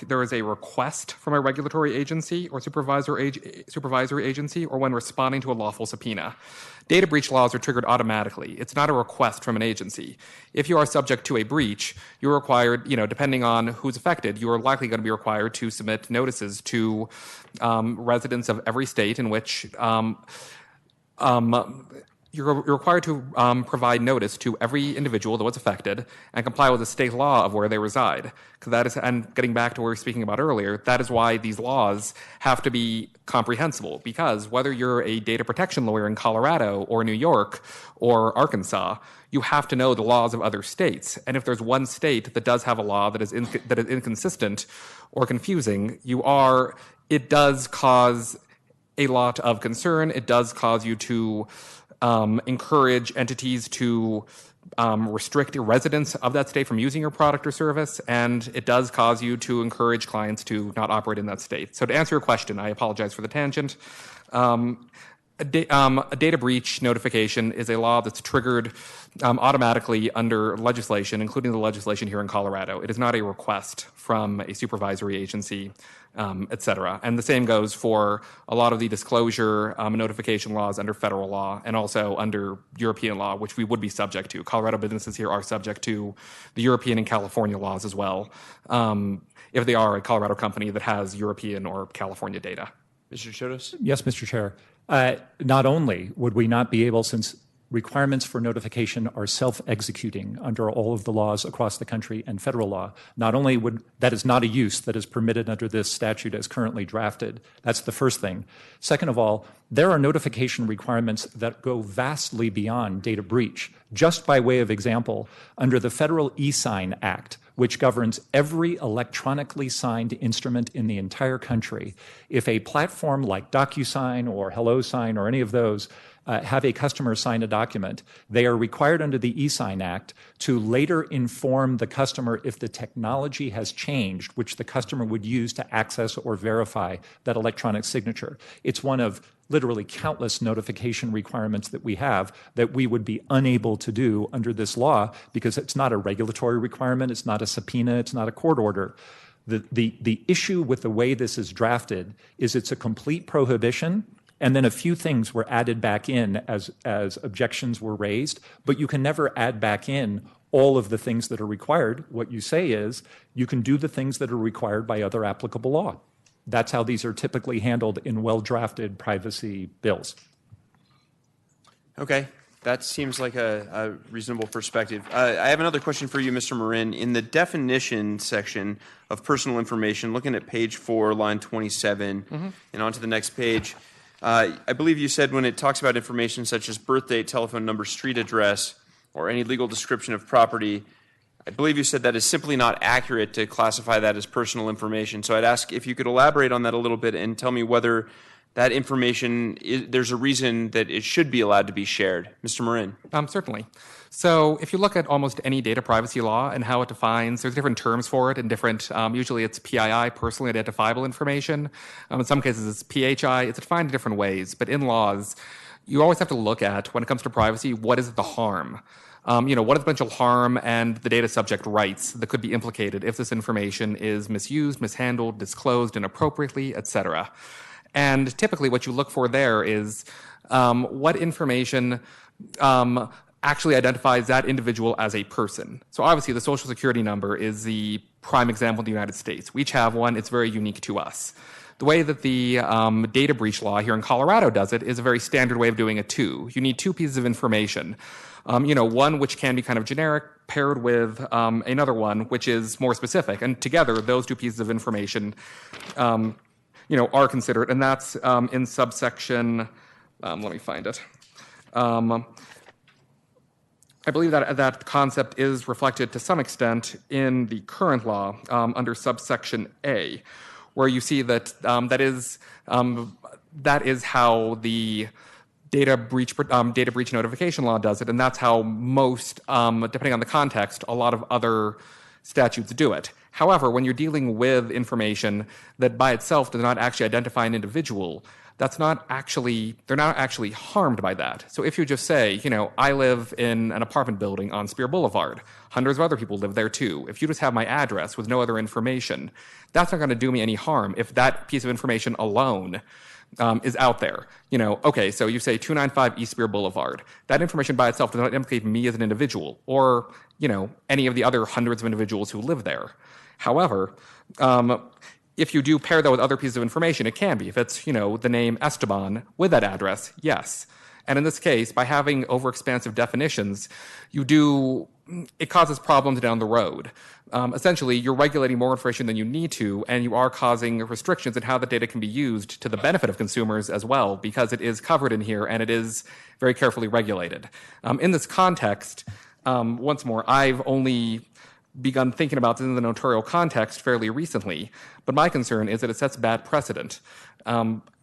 there is a request from a regulatory agency or supervisory agency, or when responding to a lawful subpoena. Data breach laws are triggered automatically. It's not a request from an agency. If you are subject to a breach, you're required, depending on who's affected, you are likely going to be required to submit notices to residents of every state in which you're required to provide notice to every individual that was affected and comply with the state law of where they reside. And getting back to what we were speaking about earlier, that is why these laws have to be comprehensible, because whether you're a data protection lawyer in Colorado or New York or Arkansas, you have to know the laws of other states. And if there's one state that does have a law that is inconsistent or confusing, it does cause a lot of concern. It does cause you to encourage entities to restrict residents of that state from using your product or service, and it does cause you to encourage clients to not operate in that state. So to answer your question, I apologize for the tangent. A data breach notification is a law that's triggered automatically under legislation, including the legislation here in Colorado. It is not a request from a supervisory agency, et cetera. And the same goes for a lot of the disclosure notification laws under federal law and also under European law, which we would be subject to. Colorado businesses here are subject to the European and California laws as well, if they are a Colorado company that has European or California data. Mr. Chodos? Yes, Mr. Chair. Not only would we not be able, since requirements for notification are self-executing under all of the laws across the country and federal law, not only would that is not a use that is permitted under this statute as currently drafted. That's the first thing. Second of all, there are notification requirements that go vastly beyond data breach. Just by way of example, under the Federal e-Sign Act, which governs every electronically signed instrument in the entire country, if a platform like DocuSign or HelloSign or any of those have a customer sign a document, they are required under the e-Sign Act to later inform the customer if the technology has changed, which the customer would use to access or verify that electronic signature. It's one of literally countless notification requirements that we have that we would be unable to do under this law because it's not a regulatory requirement, it's not a subpoena, it's not a court order. The issue with the way this is drafted is it's a complete prohibition, and then a few things were added back in as objections were raised, but you can never add back in all of the things that are required. What you say is you can do the things that are required by other applicable law. That's how these are typically handled in well-drafted privacy bills. Okay, that seems like a reasonable perspective. I have another question for you, Mr. Marin. In the definition section of personal information, looking at page 4, line 27, and on to the next page, I believe you said when it talks about information such as birth date, telephone number, street address, or any legal description of property, I believe you said that is simply not accurate to classify that as personal information. So I'd ask if you could elaborate on that a little bit and tell me whether that information, there's a reason that it should be allowed to be shared. Mr. Marin. Certainly. So if you look at almost any data privacy law and how it defines, there's different terms for it and different, usually it's PII, personally identifiable information. In some cases it's PHI. It's defined in different ways. But in laws, you always have to look at, when it comes to privacy, what is the harm? What is the potential harm and the data subject rights that could be implicated if this information is misused, mishandled, disclosed inappropriately, et cetera. And typically what you look for there is what information actually identifies that individual as a person. So obviously the social security number is the prime example in the United States. We each have one. It's very unique to us. The way that the data breach law here in Colorado does it is a very standard way of doing it too. You need two pieces of information. One which can be kind of generic paired with another one which is more specific. And together, those two pieces of information are considered. And that's in subsection, let me find it. I believe that concept is reflected to some extent in the current law under subsection A, where you see that that is how the data breach notification law does it, and that's how most, depending on the context, a lot of other statutes do it. However, when you're dealing with information that by itself does not actually identify an individual, they're not actually harmed by that. So if you just say, I live in an apartment building on Spear Boulevard, hundreds of other people live there too. If you just have my address with no other information, that's not going to do me any harm if that piece of information alone is out there. Okay, so you say 295 East Spear Boulevard. That information by itself does not implicate me as an individual or, any of the other hundreds of individuals who live there. However, if you do pair that with other pieces of information, it can be. If it's, the name Esteban with that address, yes. And in this case, by having overexpansive definitions, it causes problems down the road. Essentially, you're regulating more information than you need to, and you are causing restrictions in how the data can be used to the benefit of consumers as well, because it is covered in here and it is very carefully regulated. In this context, once more, I've only begun thinking about this in the notarial context fairly recently, but my concern is that it sets bad precedent.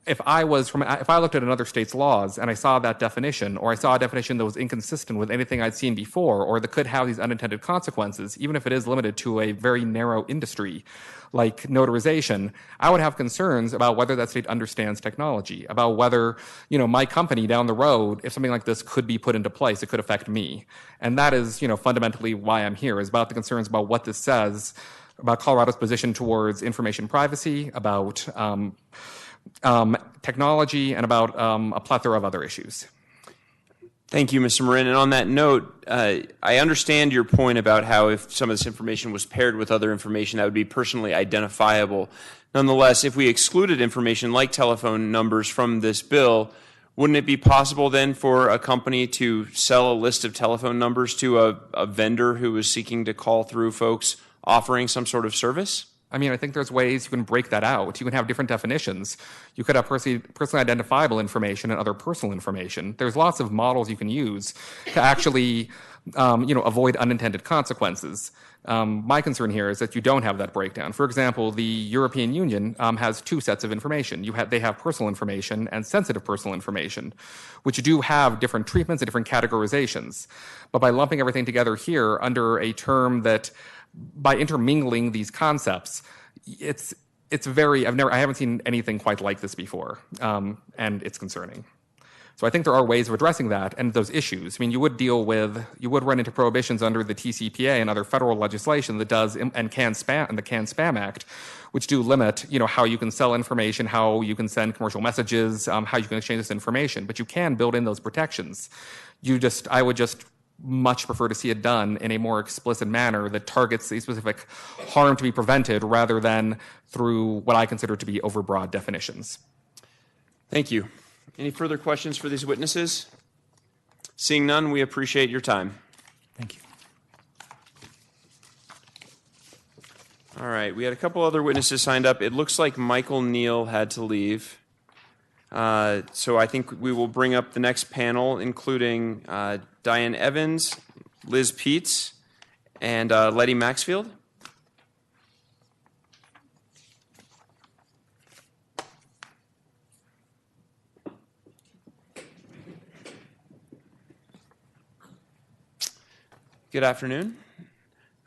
If I looked at another state's laws and I saw that definition, or I saw a definition that was inconsistent with anything I'd seen before, or that could have these unintended consequences, even if it is limited to a very narrow industry like notarization, I would have concerns about whether that state understands technology, about whether, my company down the road, if something like this could be put into place, it could affect me. And that is, fundamentally why I'm here, is about the concerns about what this says about Colorado's position towards information privacy, about technology, and about a plethora of other issues. Thank you, Mr. Marin. And on that note, I understand your point about how if some of this information was paired with other information, that would be personally identifiable. Nonetheless, if we excluded information like telephone numbers from this bill, wouldn't it be possible then for a company to sell a list of telephone numbers to a vendor who is seeking to call through folks offering some sort of service? I think there's ways you can break that out. You can have different definitions. You could have personally identifiable information and other personal information. There's lots of models you can use to actually, avoid unintended consequences. My concern here is that you don't have that breakdown. For example, the European Union has two sets of information. They have personal information and sensitive personal information, which do have different treatments and different categorizations. But by lumping everything together here under a term that, by intermingling these concepts, it's very, I haven't seen anything quite like this before, and it's concerning. So I think there are ways of addressing that and those issues. You would run into prohibitions under the TCPA and other federal legislation that does, and the Can Spam Act, which do limit, how you can sell information, how you can send commercial messages, how you can exchange this information. But you can build in those protections. I would just much prefer to see it done in a more explicit manner that targets a specific harm to be prevented rather than through what I consider to be overbroad definitions. Thank you. Any further questions for these witnesses? Seeing none, we appreciate your time. Thank you. All right, we had a couple other witnesses signed up. It looks like Michael Neal had to leave. So I think we will bring up the next panel, including Diane Evans, Liz Peets, and Letty Maxfield. Good afternoon.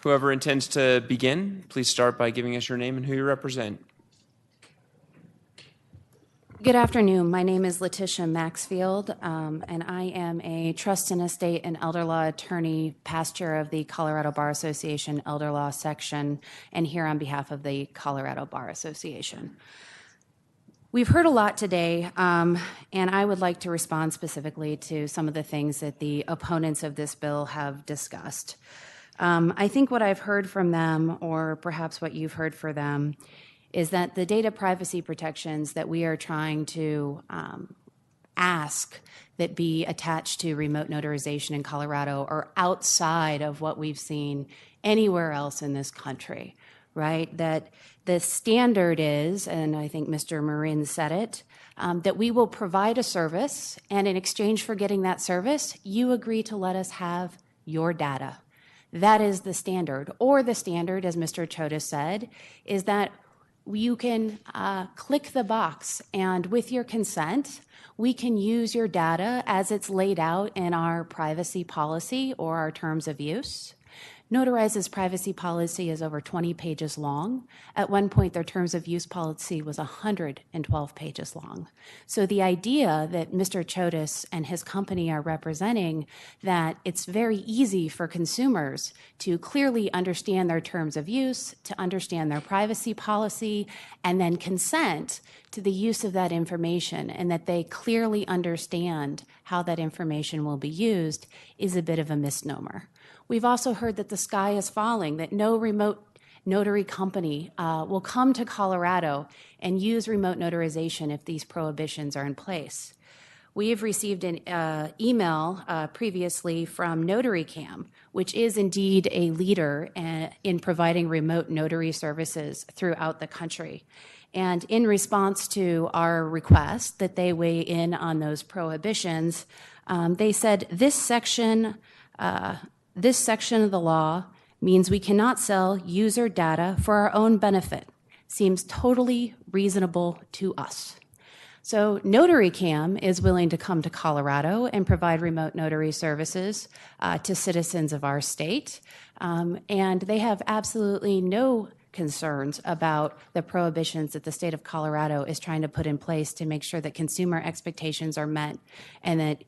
Whoever intends to begin, please start by giving us your name and who you represent. Good afternoon. My name is Letitia Maxfield, and I am a trust and estate and elder law attorney, past chair of the Colorado Bar Association Elder Law Section, and here on behalf of the Colorado Bar Association. We've heard a lot today, and I would like to respond specifically to some of the things that the opponents of this bill have discussed. I think what I've heard from them, or perhaps what you've heard from them, is that the data privacy protections that we are trying to ask that be attached to remote notarization in Colorado are outside of what we've seen anywhere else in this country, right? That the standard is, and I think Mr. Marin said it, that we will provide a service, and in exchange for getting that service, you agree to let us have your data. That is the standard. Or the standard, as Mr. Chodas said, is that you can click the box, and with your consent, we can use your data as it's laid out in our privacy policy or our terms of use Notarize's privacy policy is over 20 pages long. At one point, their terms of use policy was 112 pages long. So the idea that Mr. Chotis and his company are representing, that it's very easy for consumers to clearly understand their terms of use, to understand their privacy policy, and then consent to the use of that information, and that they clearly understand how that information will be used, is a bit of a misnomer. We've also heard that the sky is falling, that no remote notary company will come to Colorado and use remote notarization if these prohibitions are in place. We have received an email previously from NotaryCam, which is indeed a leader in providing remote notary services throughout the country. And in response to our request that they weigh in on those prohibitions, they said this section of the law means we cannot sell user data for our own benefit. Seems totally reasonable to us. So NotaryCam is willing to come to Colorado and provide remote notary services to citizens of our state. And they have absolutely no concerns about the prohibitions that the state of Colorado is trying to put in place to make sure that consumer expectations are met and that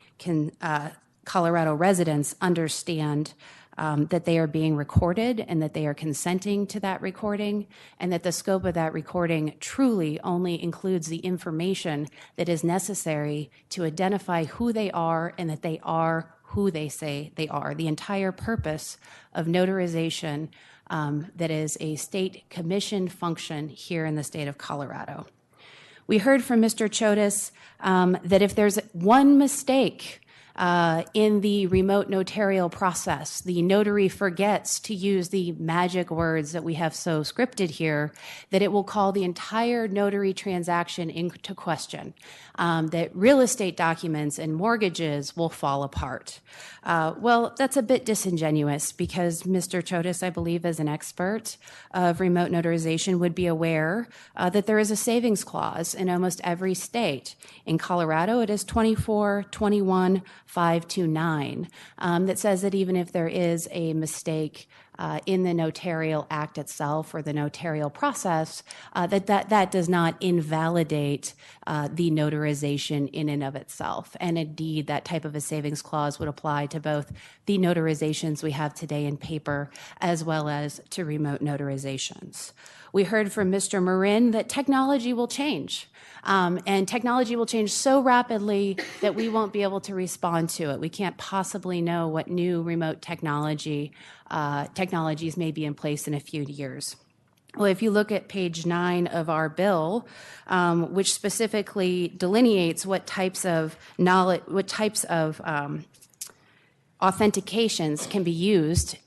Colorado residents understand that they are being recorded and that they are consenting to that recording, and that the scope of that recording truly only includes the information that is necessary to identify who they are and that they are who they say they are. The entire purpose of notarization that is a state commission function here in the state of Colorado. We heard from Mr. Chotis that if there's one mistake in the remote notarial process, the notary forgets to use the magic words that we have so scripted here, that it will call the entire notary transaction into question, that real estate documents and mortgages will fall apart. Well, that's a bit disingenuous because Mr. Chotis, I believe, as an expert of remote notarization, would be aware that there is a savings clause in almost every state. In Colorado, it is 24-21-529 that says that even if there is a mistake in the notarial act itself or the notarial process, that does not invalidate the notarization in and of itself. And indeed, that type of a savings clause would apply to both the notarizations we have today in paper as well as to remote notarizations. We heard from Mr. Marin that technology will change. And technology will change so rapidly that we won't be able to respond to it. We can't possibly know what new remote technologies may be in place in a few years. Well, if you look at page 9 of our bill, which specifically delineates what types of authentications can be used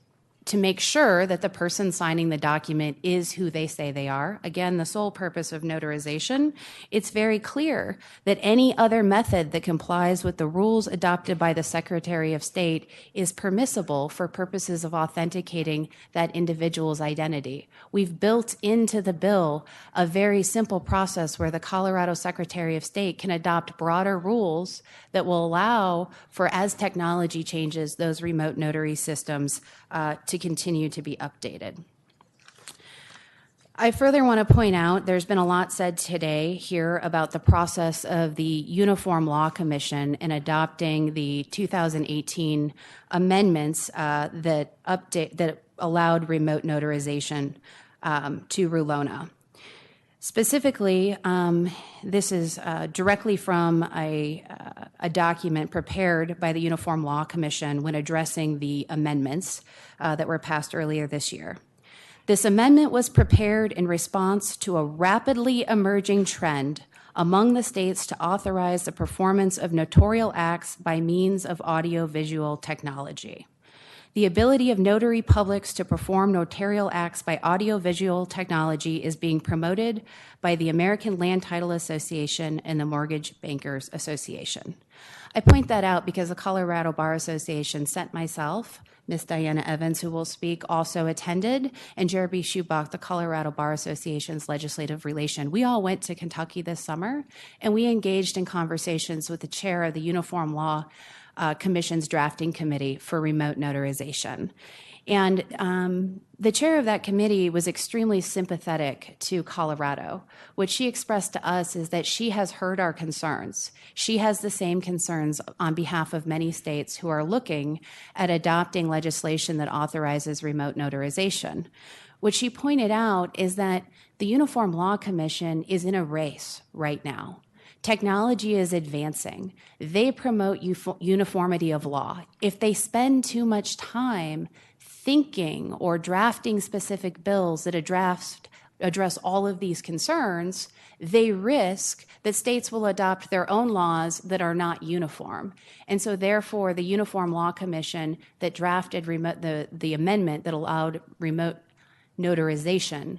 to make sure that the person signing the document is who they say they are. Again, the sole purpose of notarization. It's very clear that any other method that complies with the rules adopted by the Secretary of State is permissible for purposes of authenticating that individual's identity. We've built into the bill a very simple process where the Colorado Secretary of State can adopt broader rules that will allow for, as technology changes, those remote notary systems to continue to be updated. I further want to point out there's been a lot said today here about the process of the Uniform Law Commission in adopting the 2018 amendments that allowed remote notarization to RULONA. Specifically, this is directly from a document prepared by the Uniform Law Commission when addressing the amendments that were passed earlier this year. This amendment was prepared in response to a rapidly emerging trend among the states to authorize the performance of notarial acts by means of audiovisual technology. The ability of notary publics to perform notarial acts by audiovisual technology is being promoted by the American Land Title Association and the Mortgage Bankers Association. I point that out because the Colorado Bar Association sent myself, Ms. Diana Evans, who will speak, also attended, and Jeremy Schubach, the Colorado Bar Association's legislative relation. We all went to Kentucky this summer, and we engaged in conversations with the chair of the Uniform Law Commission's drafting committee for remote notarization. And the chair of that committee was extremely sympathetic to Colorado. What she expressed to us is that she has heard our concerns. She has the same concerns on behalf of many states who are looking at adopting legislation that authorizes remote notarization. What she pointed out is that the Uniform Law Commission is in a race right now. Technology is advancing. They promote uniformity of law. If they spend too much time thinking or drafting specific bills that address all of these concerns, they risk that states will adopt their own laws that are not uniform. And so therefore, the Uniform Law Commission that drafted the amendment that allowed remote notarization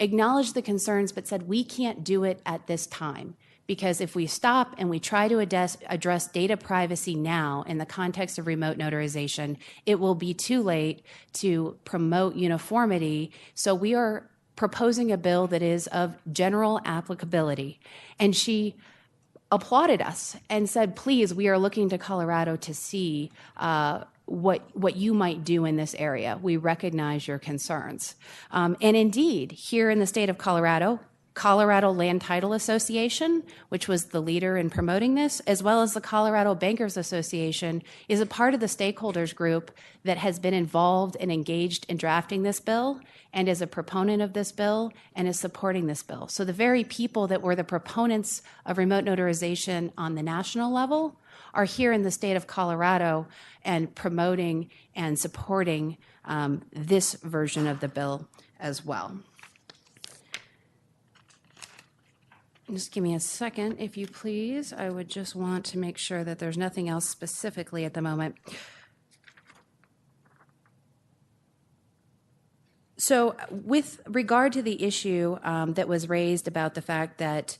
acknowledged the concerns but said we can't do it at this time, because if we stop and we try to address data privacy now in the context of remote notarization, it will be too late to promote uniformity. So we are proposing a bill that is of general applicability. And she applauded us and said, please, we are looking to Colorado to see what you might do in this area. We recognize your concerns. And indeed, here in the state of Colorado, Colorado Land Title Association, which was the leader in promoting this, as well as the Colorado Bankers Association, is a part of the stakeholders group that has been involved and engaged in drafting this bill and is a proponent of this bill and is supporting this bill. So the very people that were the proponents of remote notarization on the national level are here in the state of Colorado and promoting and supporting this version of the bill as well. Just give me a second, if you please. I would just want to make sure that there's nothing else specifically at the moment. So with regard to the issue that was raised about the fact that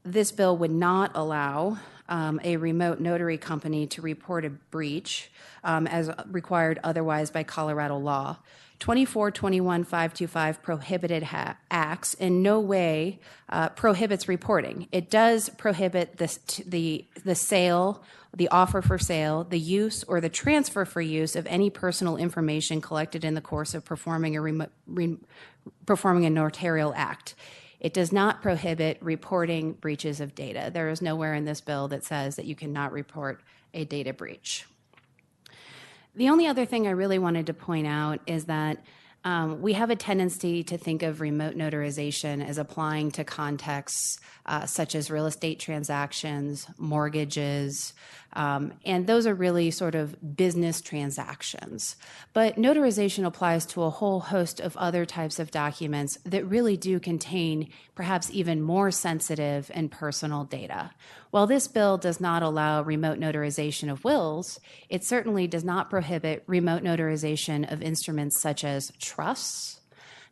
this bill would not allow a remote notary company to report a breach as required otherwise by Colorado law, 24-21-525 prohibited acts in no way prohibits reporting. It does prohibit the sale, the offer for sale, the use or the transfer for use of any personal information collected in the course of performing a notarial act. It does not prohibit reporting breaches of data. There is nowhere in this bill that says that you cannot report a data breach. The only other thing I really wanted to point out is that we have a tendency to think of remote notarization as applying to contexts such as real estate transactions, mortgages, and those are really sort of business transactions. But notarization applies to a whole host of other types of documents that really do contain perhaps even more sensitive and personal data. While this bill does not allow remote notarization of wills, it certainly does not prohibit remote notarization of instruments such as trusts,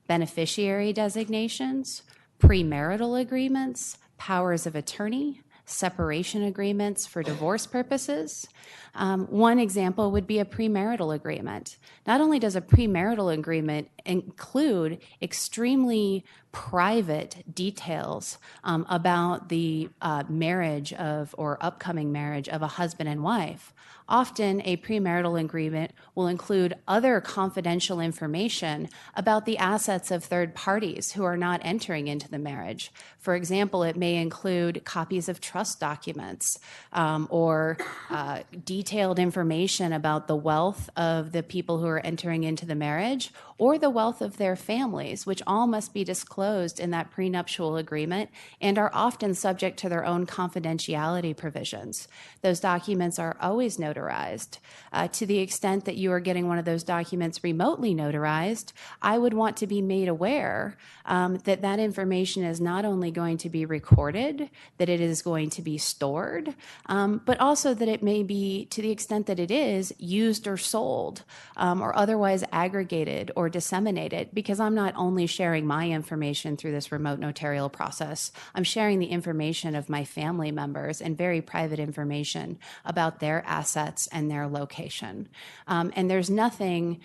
beneficiary designations, premarital agreements, powers of attorney, separation agreements for divorce purposes. One example would be a premarital agreement. Not only does a premarital agreement include extremely private details about the marriage of or upcoming marriage of a husband and wife, often a premarital agreement will include other confidential information about the assets of third parties who are not entering into the marriage. For example, it may include copies of trust documents or detailed information about the wealth of the people who are entering into the marriage or the wealth of their families, which all must be disclosed in that prenuptial agreement and are often subject to their own confidentiality provisions. Those documents are always notarized. To the extent that you are getting one of those documents remotely notarized, I would want to be made aware that that information is not only going to be recorded, that it is going to be stored, but also that it may be, to the extent that it is, used or sold or otherwise aggregated or disseminated, because I'm not only sharing my information through this remote notarial process, I'm sharing the information of my family members and very private information about their assets and their location. And there's nothing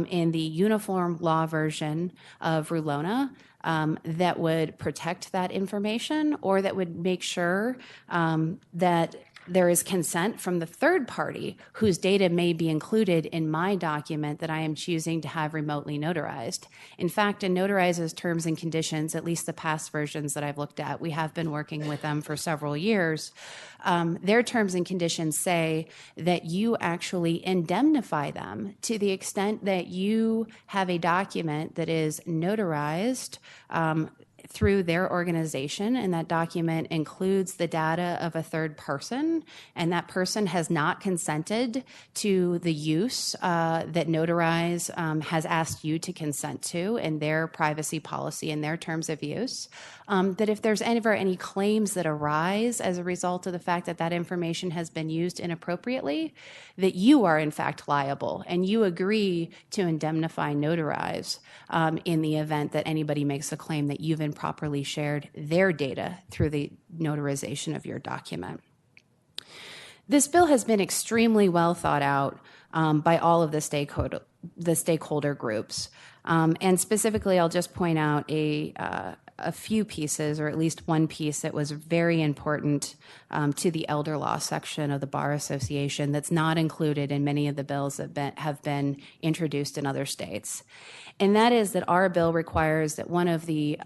in the uniform law version of RULONA that would protect that information or that would make sure that there is consent from the third party whose data may be included in my document that I am choosing to have remotely notarized. In fact, in Notarize's terms and conditions, at least the past versions that I've looked at, we have been working with them for several years, their terms and conditions say that you actually indemnify them to the extent that you have a document that is notarized through their organization, and that document includes the data of a third person, and that person has not consented to the use that Notarize has asked you to consent to in their privacy policy and their terms of use, that if there's ever any claims that arise as a result of the fact that that information has been used inappropriately, that you are in fact liable, and you agree to indemnify Notarize in the event that anybody makes a claim that you've improperly shared their data through the notarization of your document. This bill has been extremely well thought out by all of the stakeholder groups. And specifically, I'll just point out a few pieces, or at least one piece that was very important to the elder law section of the Bar Association that's not included in many of the bills that have been introduced in other states. And that is that our bill requires that one of the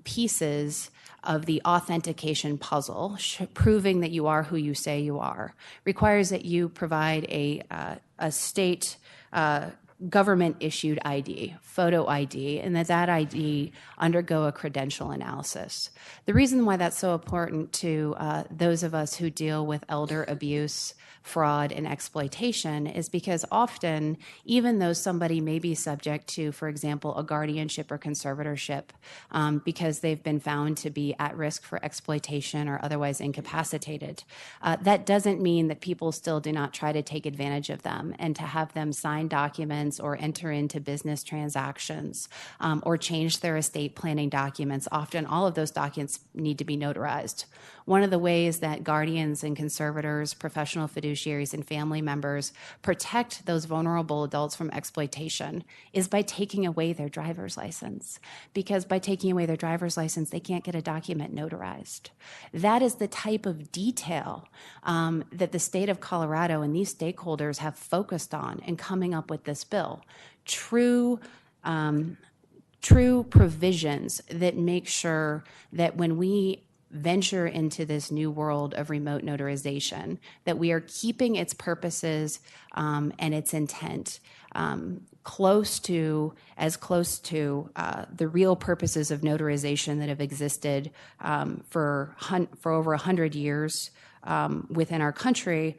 pieces of the authentication puzzle, proving that you are who you say you are, requires that you provide a state government-issued ID, photo ID, and that ID undergo a credential analysis. The reason why that's so important to those of us who deal with elder abuse, fraud, and exploitation is because often, even though somebody may be subject to, for example, a guardianship or conservatorship because they've been found to be at risk for exploitation or otherwise incapacitated, that doesn't mean that people still do not try to take advantage of them and to have them sign documents or enter into business transactions or change their estate planning documents. Often all of those documents need to be notarized. One of the ways that guardians and conservators, professional fiduciaries, and family members protect those vulnerable adults from exploitation is by taking away their driver's license. Because by taking away their driver's license, they can't get a document notarized. That is the type of detail that the state of Colorado and these stakeholders have focused on in coming up with this bill. True provisions that make sure that when we venture into this new world of remote notarization, that we are keeping its purposes and its intent close to the real purposes of notarization that have existed for over 100 years within our country,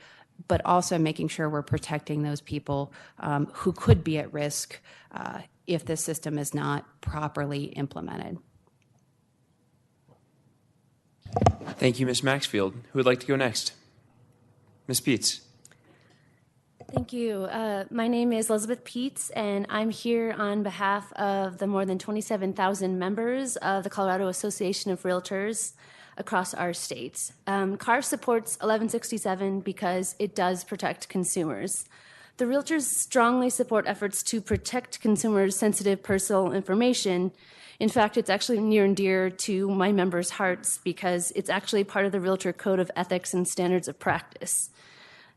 but also making sure we're protecting those people who could be at risk if the system is not properly implemented. Thank you, Ms. Maxfield. Who would like to go next? Ms. Peets. Thank you. My name is Elizabeth Peets, and I'm here on behalf of the more than 27,000 members of the Colorado Association of Realtors across our states. CAR supports 1167 because it does protect consumers. The Realtors strongly support efforts to protect consumers' sensitive personal information. In fact, it's actually near and dear to my members' hearts because it's actually part of the Realtor Code of Ethics and Standards of Practice.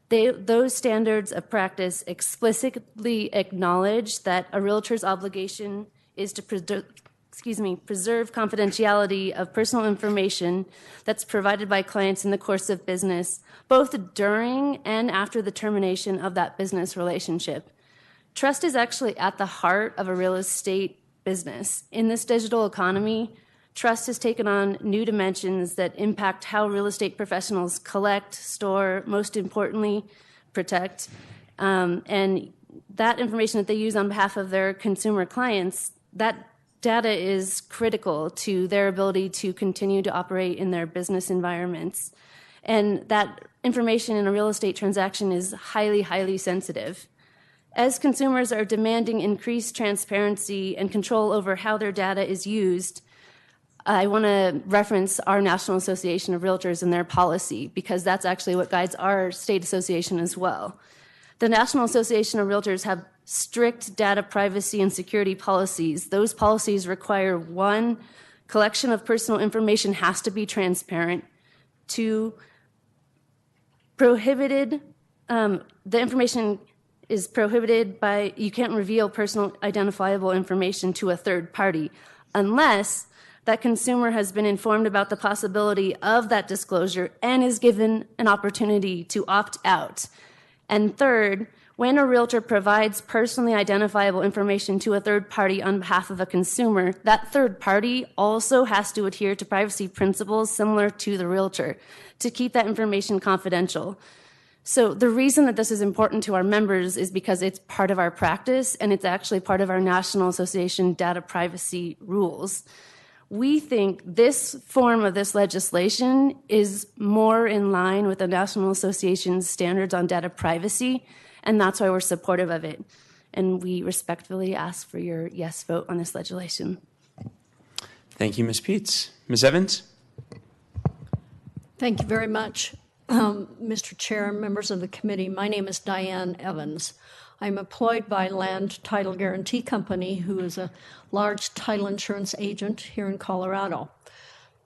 Those standards of practice explicitly acknowledge that a realtor's obligation is to preserve confidentiality of personal information that's provided by clients in the course of business, both during and after the termination of that business relationship. Trust is actually at the heart of a real estate business. In this digital economy, trust has taken on new dimensions that impact how real estate professionals collect, store, most importantly, protect. And that information that they use on behalf of their consumer clients, that data is critical to their ability to continue to operate in their business environments. And that information in a real estate transaction is highly, highly sensitive. As consumers are demanding increased transparency and control over how their data is used, I want to reference our National Association of Realtors and their policy, because that's actually what guides our state association as well. The National Association of Realtors have strict data privacy and security policies. Those policies require 1, collection of personal information has to be transparent. 2, prohibited, the information is prohibited by, you can't reveal personal identifiable information to a third party unless that consumer has been informed about the possibility of that disclosure and is given an opportunity to opt out. And third, when a realtor provides personally identifiable information to a third party on behalf of a consumer, that third party also has to adhere to privacy principles similar to the realtor to keep that information confidential. So the reason that this is important to our members is because it's part of our practice and it's actually part of our National Association data privacy rules. We think this form of this legislation is more in line with the National Association's standards on data privacy, and that's why we're supportive of it. And we respectfully ask for your yes vote on this legislation. Thank you, Ms. Peets. Ms. Evans? Thank you very much, Mr. Chair and members of the committee. My name is Diane Evans. I'm employed by Land Title Guarantee Company, who is a large title insurance agent here in Colorado.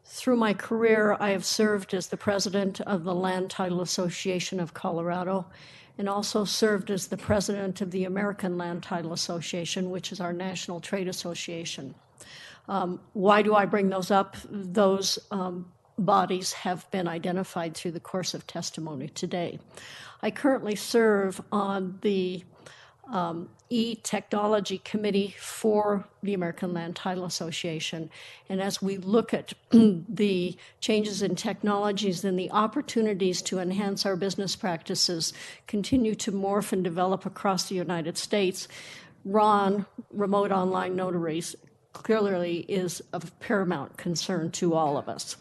Through my career, I have served as the president of the Land Title Association of Colorado and also served as the president of the American Land Title Association, which is our national trade association. Why do I bring those up? Those bodies have been identified through the course of testimony today. I currently serve on the E-Technology Committee for the American Land Title Association. And as we look at the changes in technologies and the opportunities to enhance our business practices continue to morph and develop across the United States, RON, remote online notaries, clearly is of paramount concern to all of us.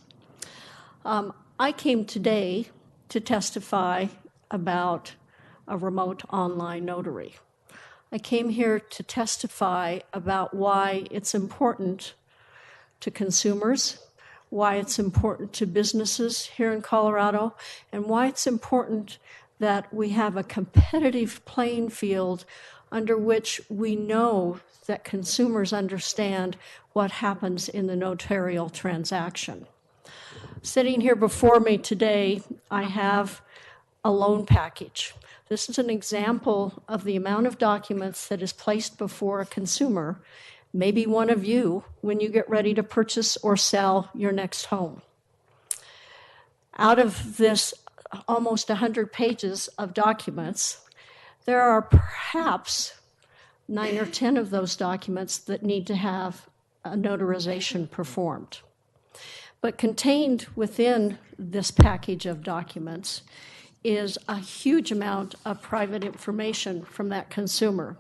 I came today to testify about a remote online notary. I came here to testify about why it's important to consumers, why it's important to businesses here in Colorado, and why it's important that we have a competitive playing field under which we know that consumers understand what happens in the notarial transaction. Sitting here before me today, I have a loan package. This is an example of the amount of documents that is placed before a consumer, maybe one of you, when you get ready to purchase or sell your next home. Out of this almost 100 pages of documents, there are perhaps 9 or 10 of those documents that need to have a notarization performed. But contained within this package of documents is a huge amount of private information from that consumer.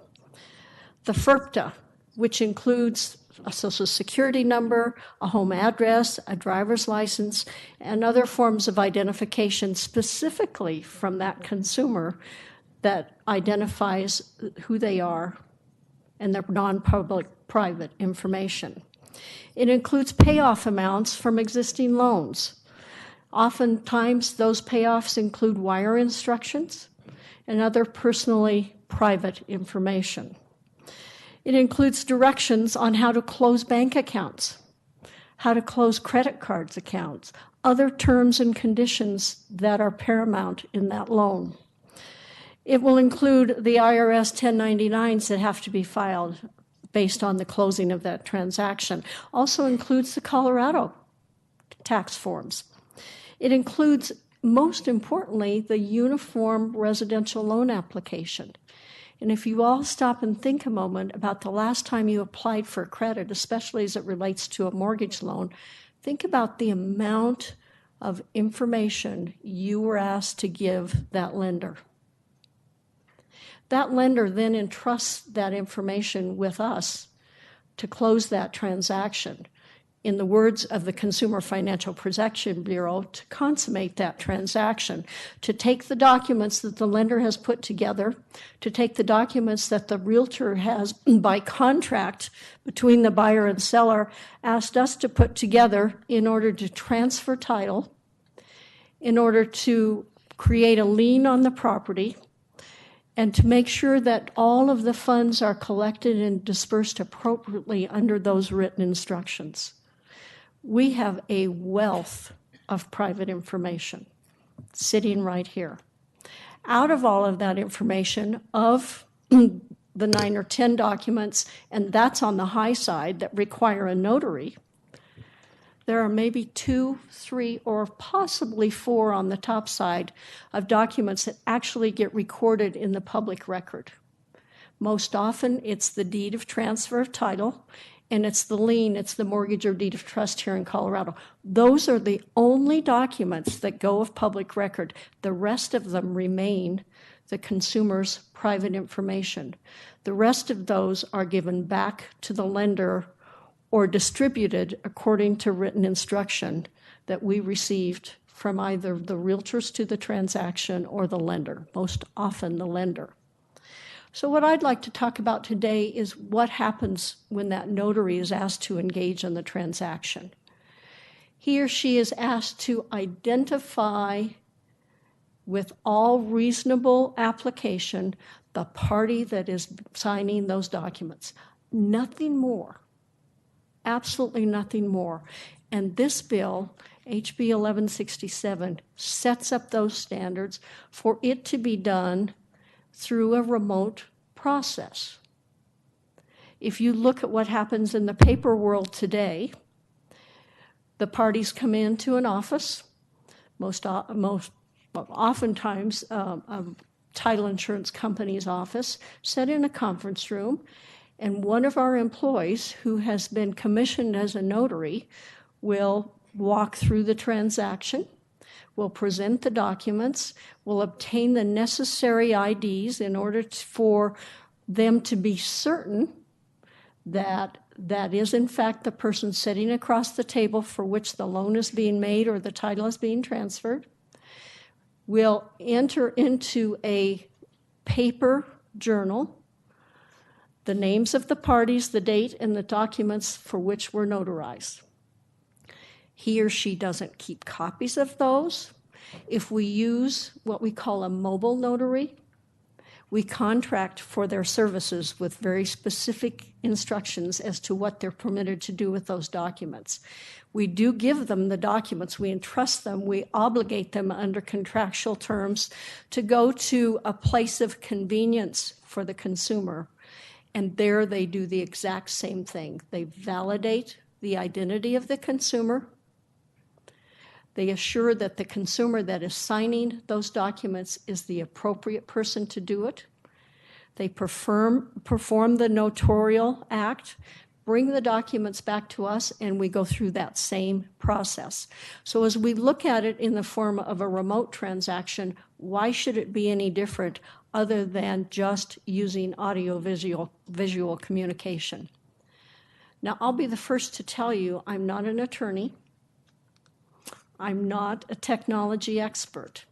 The FIRPTA, which includes a social security number, a home address, a driver's license, and other forms of identification specifically from that consumer that identifies who they are and their non-public private information. It includes payoff amounts from existing loans. Oftentimes, those payoffs include wire instructions and other personally private information. It includes directions on how to close bank accounts, how to close credit cards accounts, other terms and conditions that are paramount in that loan. It will include the IRS 1099s that have to be filed based on the closing of that transaction. Also includes the Colorado tax forms. It includes, most importantly, the uniform residential loan application. And if you all stop and think a moment about the last time you applied for credit, especially as it relates to a mortgage loan, think about the amount of information you were asked to give that lender. That lender then entrusts that information with us to close that transaction. In the words of the Consumer Financial Protection Bureau, to consummate that transaction, to take the documents that the lender has put together, to take the documents that the realtor has by contract between the buyer and seller asked us to put together in order to transfer title, in order to create a lien on the property, and to make sure that all of the funds are collected and dispersed appropriately under those written instructions. We have a wealth of private information. sitting right here. Out of all of that information, of the 9 or 10 documents, and that's on the high side, that require a notary, there are maybe 2, 3, or possibly 4 on the top side of documents that actually get recorded in the public record. Most often, it's the deed of transfer of title, and it's the lien, it's the mortgage or deed of trust here in Colorado. Those are the only documents that go of public record. The rest of them remain the consumer's private information. The rest of those are given back to the lender or distributed according to written instruction that we received from either the realtors to the transaction or the lender, most often the lender. So what I'd like to talk about today is what happens when that notary is asked to engage in the transaction. He or she is asked to identify with all reasonable application the party that is signing those documents. Nothing more. Absolutely nothing more. And this bill, HB 1167, sets up those standards for it to be done through a remote process. If you look at what happens in the paper world today, the parties come into an office, oftentimes a title insurance company's office, set in a conference room, and one of our employees who has been commissioned as a notary will walk through the transaction, will present the documents, will obtain the necessary IDs in order for them to be certain that that is in fact the person sitting across the table for which the loan is being made or the title is being transferred, will enter into a paper journal the names of the parties, the date, and the documents for which were notarized. He or she doesn't keep copies of those. If we use what we call a mobile notary, we contract for their services with very specific instructions as to what they're permitted to do with those documents. We do give them the documents, we entrust them, we obligate them under contractual terms to go to a place of convenience for the consumer. And there they do the exact same thing. They validate the identity of the consumer. They assure that the consumer that is signing those documents is the appropriate person to do it. They perform the notarial act, bring the documents back to us, and we go through that same process. So as we look at it in the form of a remote transaction, why should it be any different other than just using audio-visual communication? Now, I'll be the first to tell you I'm not an attorney. I'm not a technology expert,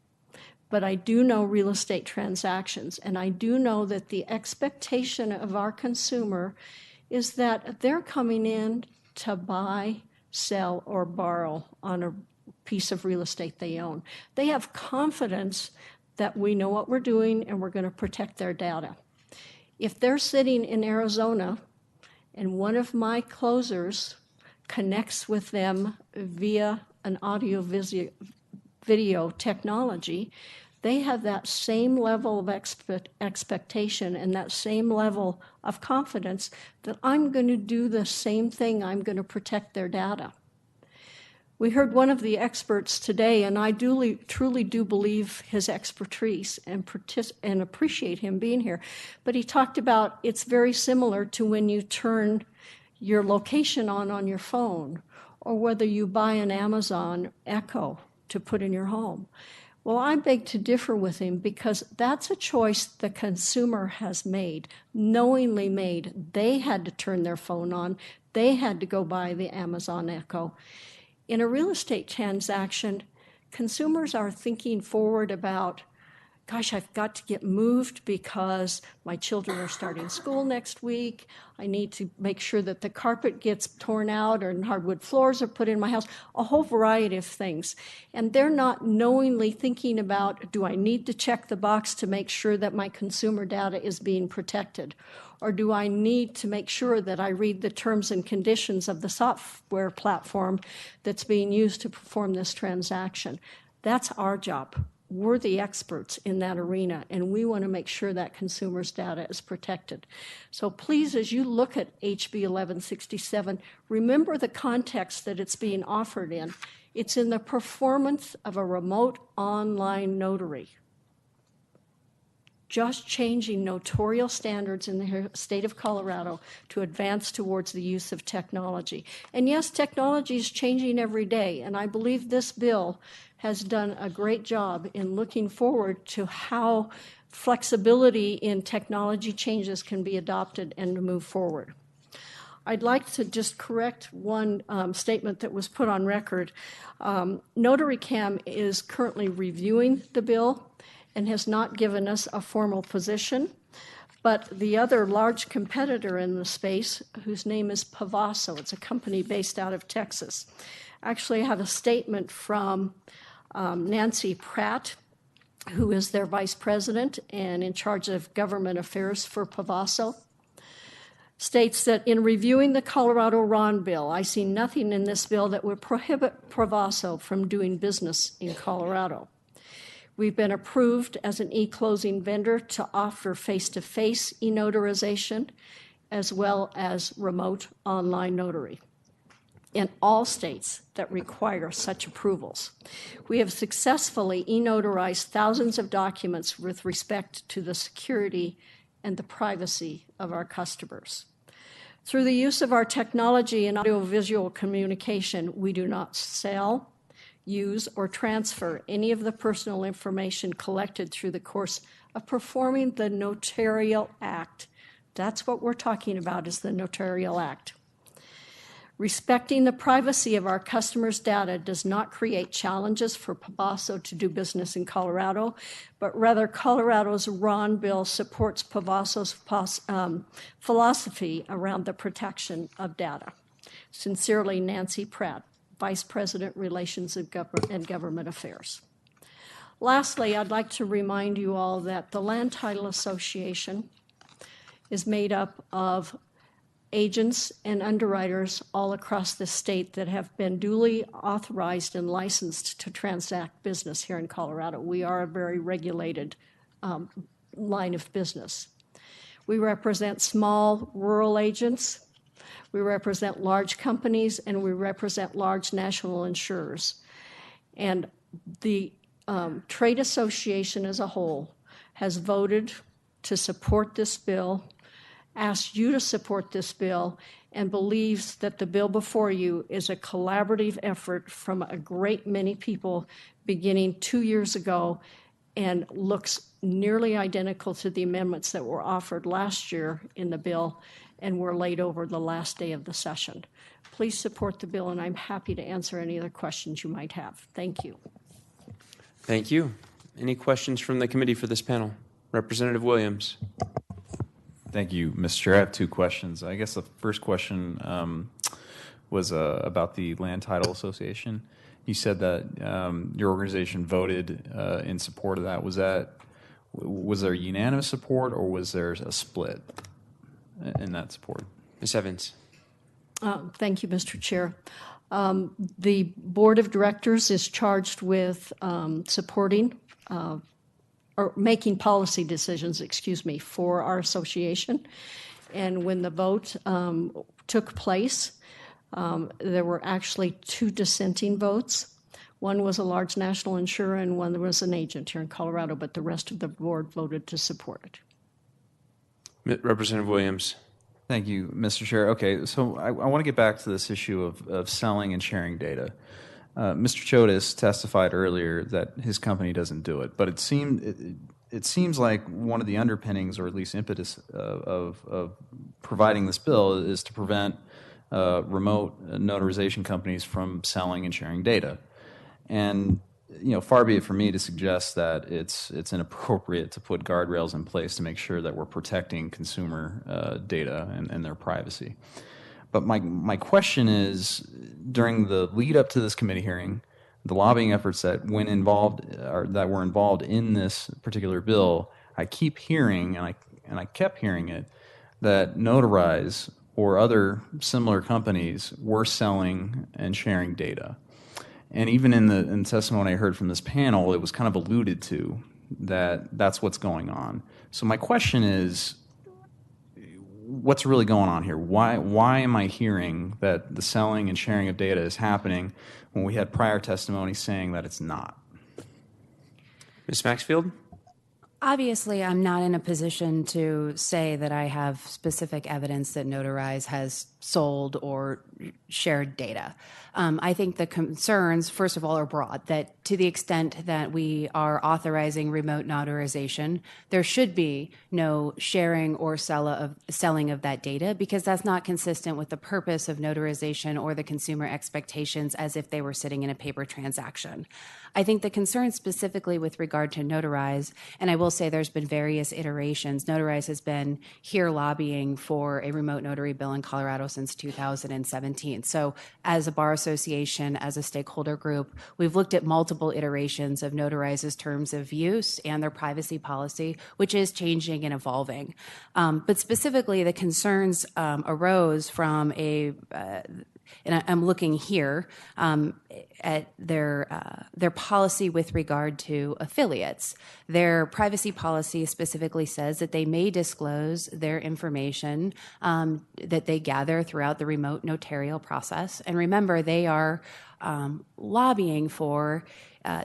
but I do know real estate transactions, and I do know that the expectation of our consumer is that they're coming in to buy, sell, or borrow on a piece of real estate they own. They have confidence that we know what we're doing and we're going to protect their data. If they're sitting in Arizona and one of my closers connects with them via an audio-video technology, they have that same level of expectation and that same level of confidence that I'm going to do the same thing, I'm going to protect their data. We heard one of the experts today, and I truly do believe his expertise and appreciate him being here, but he talked about it's very similar to when you turn your location on your phone, or whether you buy an Amazon Echo to put in your home. Well, I beg to differ with him because that's a choice the consumer has made, knowingly made. They had to turn their phone on. They had to go buy the Amazon Echo. In a real estate transaction, consumers are thinking forward about, gosh, I've got to get moved because my children are starting school next week. I need to make sure that the carpet gets torn out or hardwood floors are put in my house, a whole variety of things. And they're not knowingly thinking about, do I need to check the box to make sure that my consumer data is being protected? Or do I need to make sure that I read the terms and conditions of the software platform that's being used to perform this transaction? That's our job. We're the experts in that arena, and we want to make sure that consumers' data is protected. So please, as you look at HB 1167, remember the context that it's being offered in. It's in the performance of a remote online notary. Just changing notarial standards in the state of Colorado to advance towards the use of technology. And yes, technology is changing every day, and I believe this bill has done a great job in looking forward to how flexibility in technology changes can be adopted and to move forward. I'd like to just correct one statement that was put on record. NotaryCam is currently reviewing the bill and has not given us a formal position. But the other large competitor in the space, whose name is Pavaso, it's a company based out of Texas, actually had a statement from Nancy Pratt, who is their vice president and in charge of government affairs for Pavaso, states that in reviewing the Colorado RON bill, I see nothing in this bill that would prohibit Pavaso from doing business in Colorado. We've been approved as an e-closing vendor to offer face-to-face e-notarization as well as remote online notary in all states that require such approvals. We have successfully e-notarized thousands of documents with respect to the security and the privacy of our customers. Through the use of our technology and audiovisual communication, we do not sell, use, or transfer any of the personal information collected through the course of performing the notarial act. That's what we're talking about, is the notarial act. Respecting the privacy of our customers' data does not create challenges for Pavaso to do business in Colorado, but rather Colorado's RON bill supports Pavaso's philosophy around the protection of data. Sincerely, Nancy Pratt, Vice President, Relations and Government Affairs. Lastly, I'd like to remind you all that the Land Title Association is made up of agents and underwriters all across the state that have been duly authorized and licensed to transact business here in Colorado. We are a very regulated line of business. We represent small rural agents, we represent large companies, and we represent large national insurers. And the trade association as a whole has voted to support this bill, asked you to support this bill, and believes that the bill before you is a collaborative effort from a great many people beginning 2 years ago and looks nearly identical to the amendments that were offered last year in the bill and were laid over the last day of the session. Please support the bill, and I'm happy to answer any other questions you might have. Thank you. Thank you. Any questions from the committee for this panel? Representative Williams. Thank you, Mr. Chair. I have two questions. I guess the first question was about the Land Title Association. You said that your organization voted in support of that. Was there unanimous support, or was there a split in that support? Ms. Evans. Thank you, Mr. Chair. The Board of Directors is charged with supporting or making policy decisions, for our association. And when the vote took place, there were actually 2 dissenting votes. One was a large national insurer and one was an agent here in Colorado, but the rest of the board voted to support it. Representative Williams. Thank you, Mr. Chair. Okay, so I want to get back to this issue of selling and sharing data. Mr. Chodas testified earlier that his company doesn't do it, but it seems like one of the underpinnings, or at least impetus, of providing this bill is to prevent remote notarization companies from selling and sharing data. And far be it from me to suggest that it's inappropriate to put guardrails in place to make sure that we're protecting consumer data and their privacy. But my question is, during the lead up to this committee hearing, the lobbying efforts that were involved in this particular bill, I keep hearing, and I kept hearing it, that Notarize or other similar companies were selling and sharing data. And even in the testimony I heard from this panel, it was kind of alluded to that that's what's going on. So my question is, what's really going on here? Why am I hearing that the selling and sharing of data is happening when we had prior testimony saying that it's not? Ms. Maxfield? Obviously, I'm not in a position to say that I have specific evidence that Notarize has sold or shared data. I think the concerns, first of all, are broad, that to the extent that we are authorizing remote notarization, there should be no sharing or selling of that data, because that's not consistent with the purpose of notarization or the consumer expectations as if they were sitting in a paper transaction. I think the concern specifically with regard to Notarize, and I will say there's been various iterations. Notarize has been here lobbying for a remote notary bill in Colorado since 2017. So as a bar association, as a stakeholder group, we've looked at multiple iterations of Notarize's terms of use and their privacy policy, which is changing and evolving. But specifically, the concerns arose from and I'm looking here at their policy with regard to affiliates. Their privacy policy specifically says that they may disclose their information that they gather throughout the remote notarial process. And remember, they are lobbying for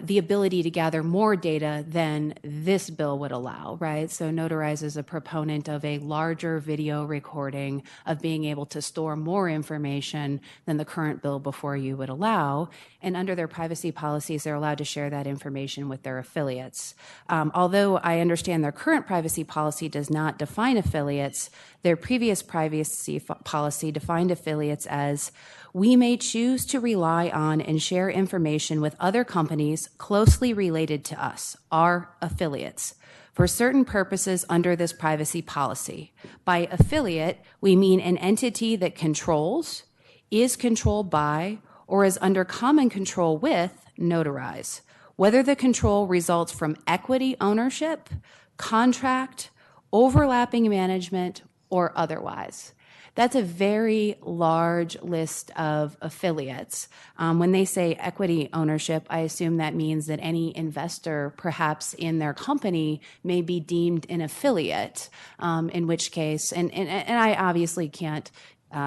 the ability to gather more data than this bill would allow, right? So Notarize is a proponent of a larger video recording, of being able to store more information than the current bill before you would allow. And under their privacy policies, they're allowed to share that information with their affiliates. Although I understand their current privacy policy does not define affiliates, their previous privacy policy defined affiliates as: we may choose to rely on and share information with other companies closely related to us, our affiliates, for certain purposes under this privacy policy. By affiliate, we mean an entity that controls, is controlled by, or is under common control with Notarize, whether the control results from equity ownership, contract, overlapping management, or otherwise. That's a very large list of affiliates. When they say equity ownership, I assume that means that any investor, perhaps in their company, may be deemed an affiliate, in which case, and I obviously can't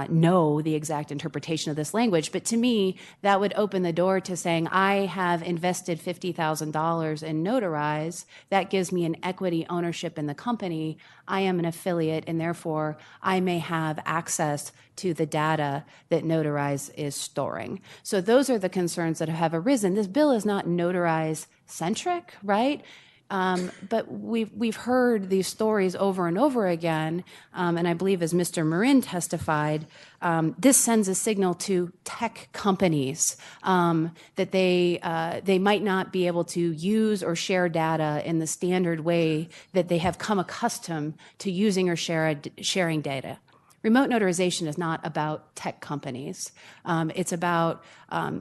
know the exact interpretation of this language, but to me, that would open the door to saying, I have invested $50,000 in Notarize. That gives me an equity ownership in the company. I am an affiliate, and therefore, I may have access to the data that Notarize is storing. So those are the concerns that have arisen. This bill is not Notarize-centric, right? But we've heard these stories over and over again, and I believe as Mr. Marin testified, this sends a signal to tech companies that they might not be able to use or share data in the standard way that they have come accustomed to using or sharing data. Remote notarization is not about tech companies. It's about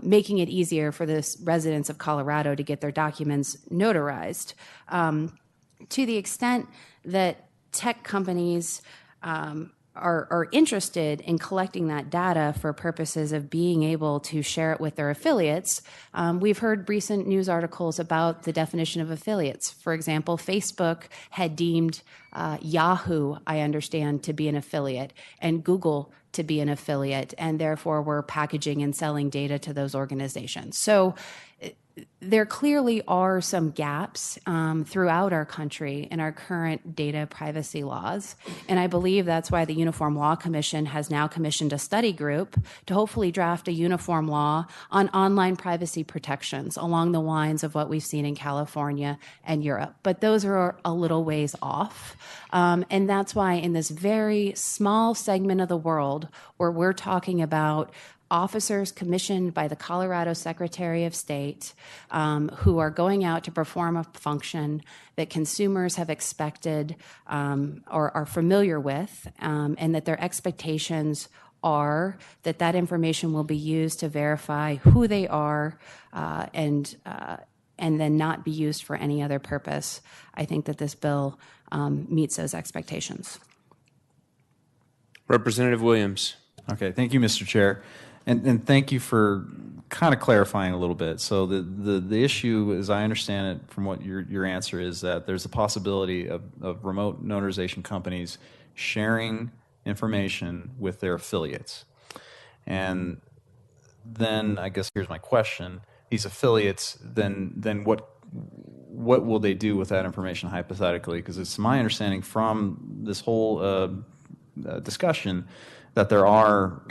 making it easier for the residents of Colorado to get their documents notarized. To the extent that tech companies are interested in collecting that data for purposes of being able to share it with their affiliates, we've heard recent news articles about the definition of affiliates. For example, Facebook had deemed Yahoo, I understand, to be an affiliate, and Google to be an affiliate, and therefore were packaging and selling data to those organizations. So there clearly are some gaps throughout our country in our current data privacy laws. And I believe that's why the Uniform Law Commission has now commissioned a study group to hopefully draft a uniform law on online privacy protections along the lines of what we've seen in California and Europe. But those are a little ways off. And that's why in this very small segment of the world where we're talking about officers commissioned by the Colorado Secretary of State who are going out to perform a function that consumers have expected or are familiar with, and that their expectations are that that information will be used to verify who they are and then not be used for any other purpose. I think that this bill meets those expectations. Representative Williams. Okay, thank you, Mr. Chair. And thank you for kind of clarifying a little bit. So the issue, as I understand it from what your answer is, that there's a possibility of remote notarization companies sharing information with their affiliates. And then I guess here's my question. These affiliates, then what will they do with that information hypothetically? Because it's my understanding from this whole discussion that there are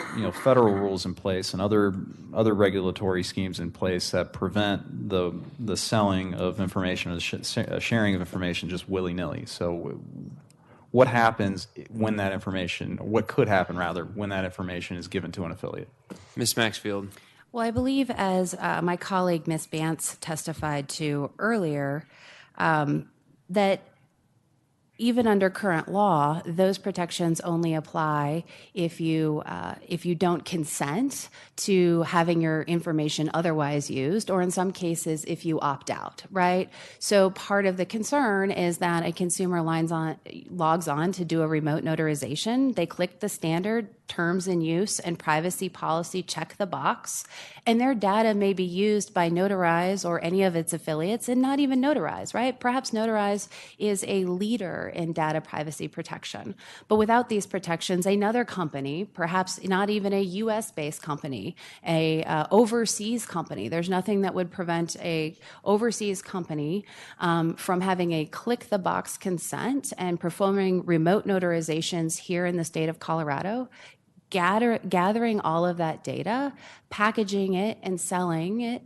federal rules in place and other regulatory schemes in place that prevent the selling of information or the sharing of information just willy-nilly. So what happens when that information, what could happen rather, when that information is given to an affiliate? Ms. Maxfield. Well, I believe, as my colleague Ms. Bance testified to earlier, that even under current law, those protections only apply if you don't consent to having your information otherwise used, or in some cases, if you opt out, right? So part of the concern is that a consumer logs on to do a remote notarization. They click the standard terms in use and privacy policy, check the box, and their data may be used by Notarize or any of its affiliates, and not even Notarize, right? Perhaps Notarize is a leader in data privacy protection. But without these protections, another company, perhaps not even a US-based company, a overseas company, there's nothing that would prevent a overseas company from having a click-the-box consent and performing remote notarizations here in the state of Colorado, gathering all of that data, packaging it, and selling it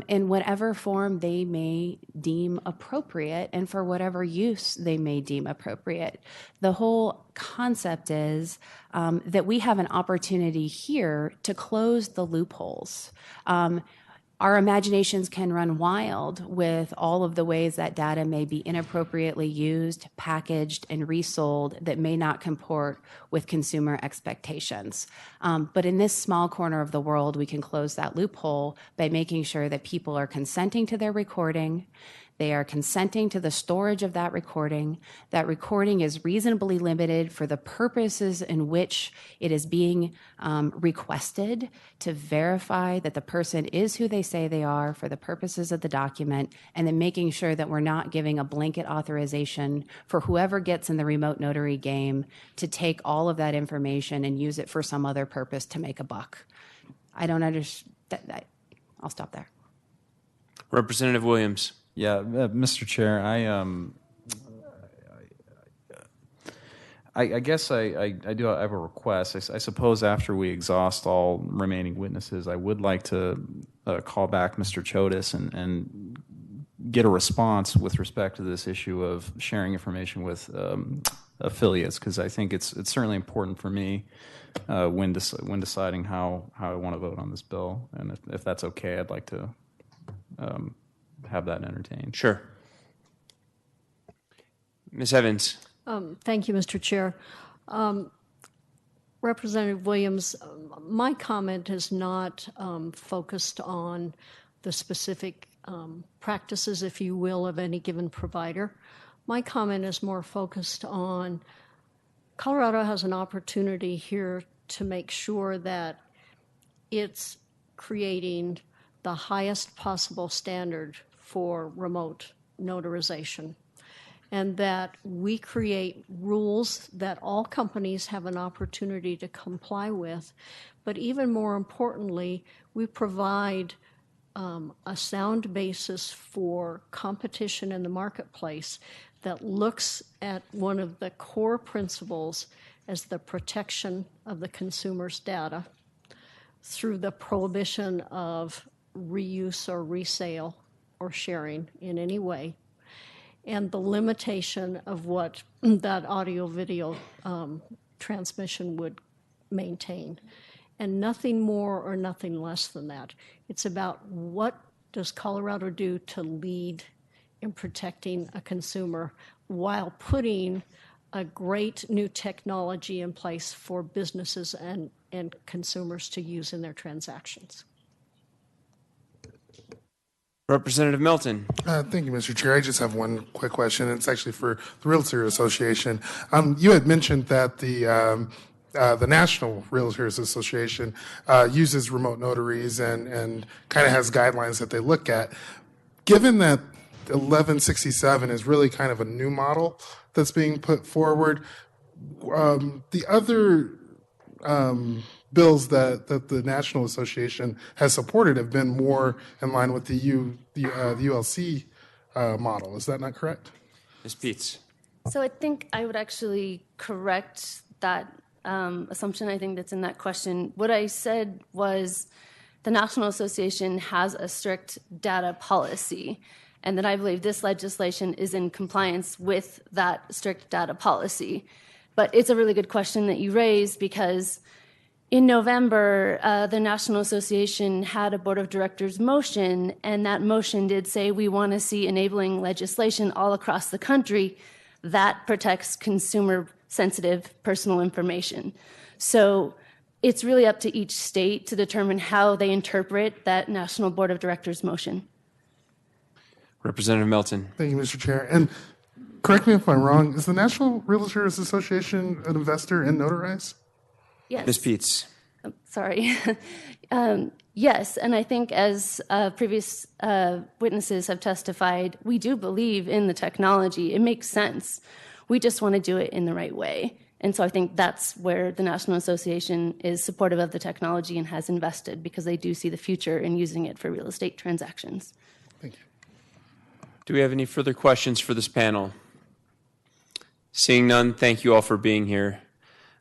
in whatever form they may deem appropriate and for whatever use they may deem appropriate. The whole concept is that we have an opportunity here to close the loopholes. Our imaginations can run wild with all of the ways that data may be inappropriately used, packaged, and resold that may not comport with consumer expectations. But in this small corner of the world, we can close that loophole by making sure that people are consenting to their recording. They are consenting to the storage of that recording. That recording is reasonably limited for the purposes in which it is being requested to verify that the person is who they say they are for the purposes of the document, and then making sure that we're not giving a blanket authorization for whoever gets in the remote notary game to take all of that information and use it for some other purpose to make a buck. I don't understand. I'll stop there. Representative Williams. Yeah, Mr. Chair, I guess I do have a request. I suppose after we exhaust all remaining witnesses, I would like to call back Mr. Chodes and get a response with respect to this issue of sharing information with affiliates, because I think it's certainly important for me when deciding how I want to vote on this bill. And if that's okay, I'd like to have that entertained. Sure. Ms. Evans. Thank you, Mr. Chair. Representative Williams, my comment is not focused on the specific practices, if you will, of any given provider. My comment is more focused on Colorado has an opportunity here to make sure that it's creating the highest possible standard for remote notarization, and that we create rules that all companies have an opportunity to comply with. But even more importantly, we provide a sound basis for competition in the marketplace that looks at one of the core principles as the protection of the consumer's data through the prohibition of reuse or resale or sharing in any way, and the limitation of what that audio-video transmission would maintain, and nothing more or nothing less than that. It's about what does Colorado do to lead in protecting a consumer while putting a great new technology in place for businesses and consumers to use in their transactions. Representative Melton. Thank you, Mr. Chair. I just have one quick question. It's actually for the Realtor Association. You had mentioned that the the National Realtors Association uses remote notaries and kind of has guidelines that they look at. Given that 1167 is really kind of a new model that's being put forward, the other bills that the National Association has supported have been more in line with the ULC model. Is that not correct? Ms. Peets. So I think I would actually correct that assumption. I think that's in that question. What I said was the National Association has a strict data policy, and that I believe this legislation is in compliance with that strict data policy. But it's a really good question that you raised, because in November, the National Association had a board of directors motion, and that motion did say we want to see enabling legislation all across the country that protects consumer-sensitive personal information. So it's really up to each state to determine how they interpret that National Board of Directors motion. Representative Melton. Thank you, Mr. Chair. And correct me if I'm wrong, is the National Realtors Association an investor in Notarize? Yes. Ms. Peets. Sorry. Yes, and I think as previous witnesses have testified, we do believe in the technology. It makes sense. We just want to do it in the right way. And so I think that's where the National Association is supportive of the technology and has invested, because they do see the future in using it for real estate transactions. Thank you. Do we have any further questions for this panel? Seeing none, thank you all for being here.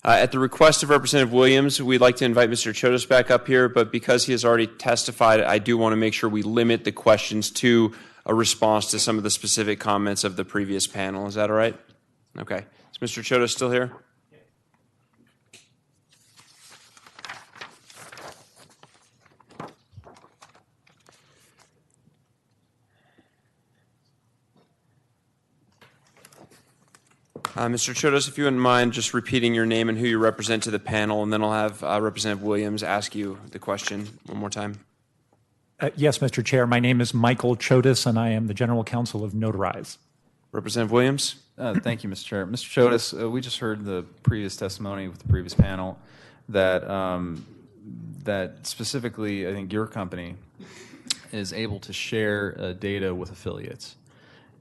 At the request of Representative Williams, we'd like to invite Mr. Chodos back up here, but because he has already testified, I do want to make sure we limit the questions to a response to some of the specific comments of the previous panel. Is that all right? Okay. Is Mr. Chodos still here? Mr. Chodos, if you wouldn't mind just repeating your name and who you represent to the panel, and then I'll have Representative Williams ask you the question one more time. Yes, Mr. Chair. My name is Michael Chodos, and I am the General Counsel of Notarize. Representative Williams. Thank you, Mr. Chair. Mr. Chodos, we just heard the previous testimony with the previous panel that that specifically, I think your company is able to share data with affiliates.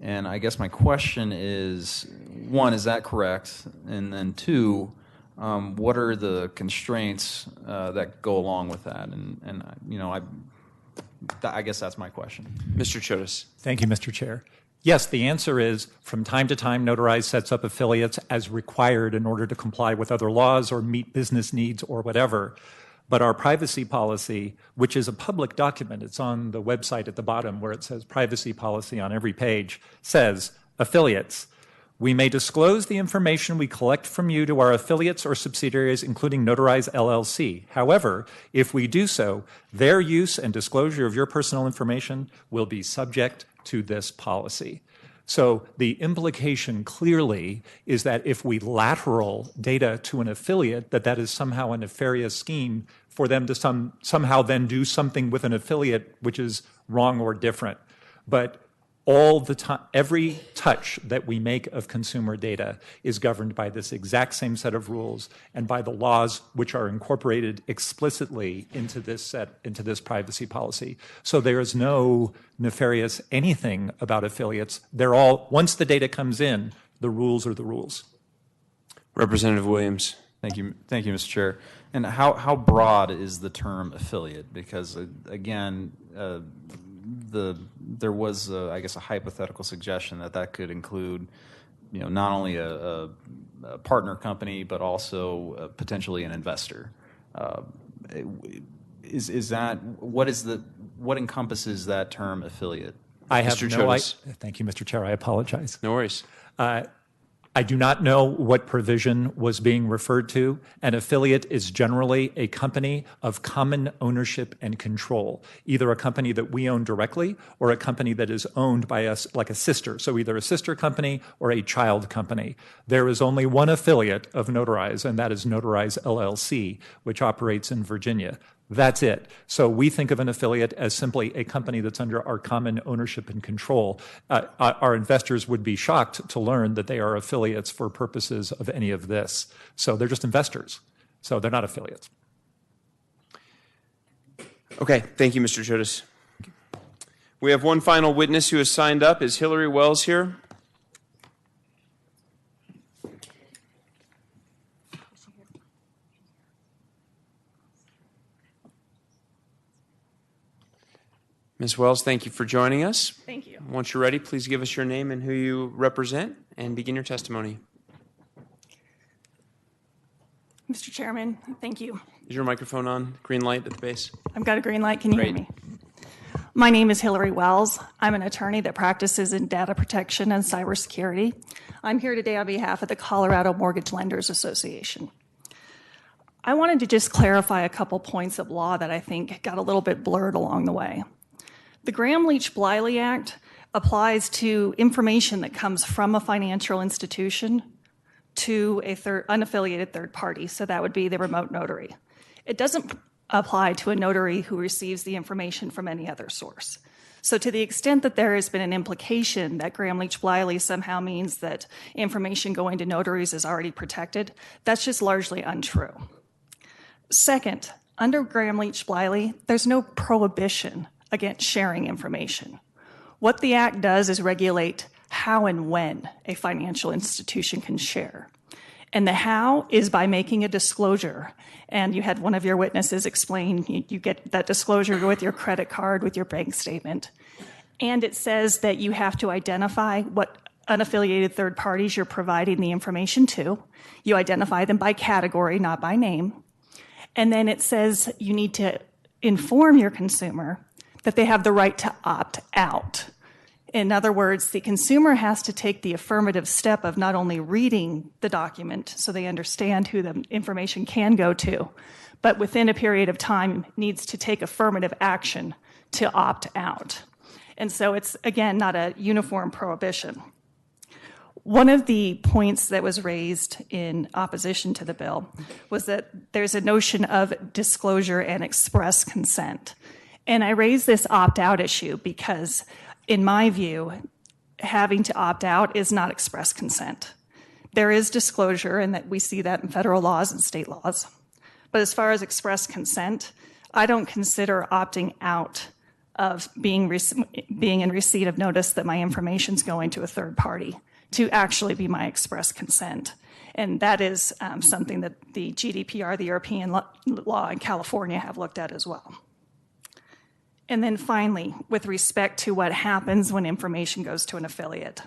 And I guess my question is, one, is that correct? And then two, what are the constraints that go along with that? And you know, I guess that's my question. Mr. Chodos. Thank you, Mr. Chair. Yes, the answer is from time to time, Notarize sets up affiliates as required in order to comply with other laws or meet business needs or whatever. But our privacy policy, which is a public document, it's on the website at the bottom where it says privacy policy on every page, says, affiliates, we may disclose the information we collect from you to our affiliates or subsidiaries, including Notarize LLC. However, if we do so, their use and disclosure of your personal information will be subject to this policy. So the implication clearly is that if we lateral data to an affiliate, that is somehow a nefarious scheme for them to somehow then do something with an affiliate which is wrong or different. But all the time, every touch that we make of consumer data is governed by this exact same set of rules and by the laws which are incorporated explicitly into this privacy policy. So there is no nefarious anything about affiliates. They're all, once the data comes in, the rules are the rules. Representative Williams. Thank you, Mr. Chair. And how broad is the term affiliate? Because again, there was, I guess, a hypothetical suggestion that could include, you know, not only a partner company but also potentially an investor. Is that what encompasses that term affiliate? I have Mr. no Chodos. Thank you, Mr. Chair. I apologize. No worries. I do not know what provision was being referred to. An affiliate is generally a company of common ownership and control, either a company that we own directly or a company that is owned by us like a sister. So either a sister company or a child company. There is only one affiliate of Notarize, and that is Notarize LLC, which operates in Virginia. That's it. So we think of an affiliate as simply a company that's under our common ownership and control. Our investors would be shocked to learn that they are affiliates for purposes of any of this. So they're just investors. So they're not affiliates. Okay, thank you, Mr. Chodes. We have one final witness who has signed up. Is Hillary Wells here? Ms. Wells, thank you for joining us. Thank you. Once you're ready, please give us your name and who you represent and begin your testimony. Mr. Chairman, thank you. Is your microphone on? Green light at the base. I've got a green light. Can you hear Great. me? My name is Hillary Wells. I'm an attorney that practices in data protection and cybersecurity. I'm here today on behalf of the Colorado Mortgage Lenders Association. I wanted to just clarify a couple points of law that I think got a little bit blurred along the way. The Graham-Leach-Bliley Act applies to information that comes from a financial institution to a unaffiliated third party, so that would be the remote notary. It doesn't apply to a notary who receives the information from any other source. So to the extent that there has been an implication that Graham-Leach-Bliley somehow means that information going to notaries is already protected, that's just largely untrue. Second, under Graham-Leach-Bliley, there's no prohibition against sharing information. What the Act does is regulate how and when a financial institution can share. And the how is by making a disclosure. And you had one of your witnesses explain you get that disclosure with your credit card, with your bank statement. And it says that you have to identify what unaffiliated third parties you're providing the information to. You identify them by category, not by name. And then it says you need to inform your consumer that they have the right to opt out. In other words, the consumer has to take the affirmative step of not only reading the document so they understand who the information can go to, but within a period of time needs to take affirmative action to opt out. And so it's, again, not a uniform prohibition. One of the points that was raised in opposition to the bill was that there's a notion of disclosure and express consent. And I raise this opt-out issue because, in my view, having to opt out is not express consent. There is disclosure, and that we see that in federal laws and state laws. But as far as express consent, I don't consider opting out of being in receipt of notice that my information's going to a third party to actually be my express consent. And that is something that the GDPR, the European law in California, have looked at as well. And then finally, with respect to what happens when information goes to an affiliate.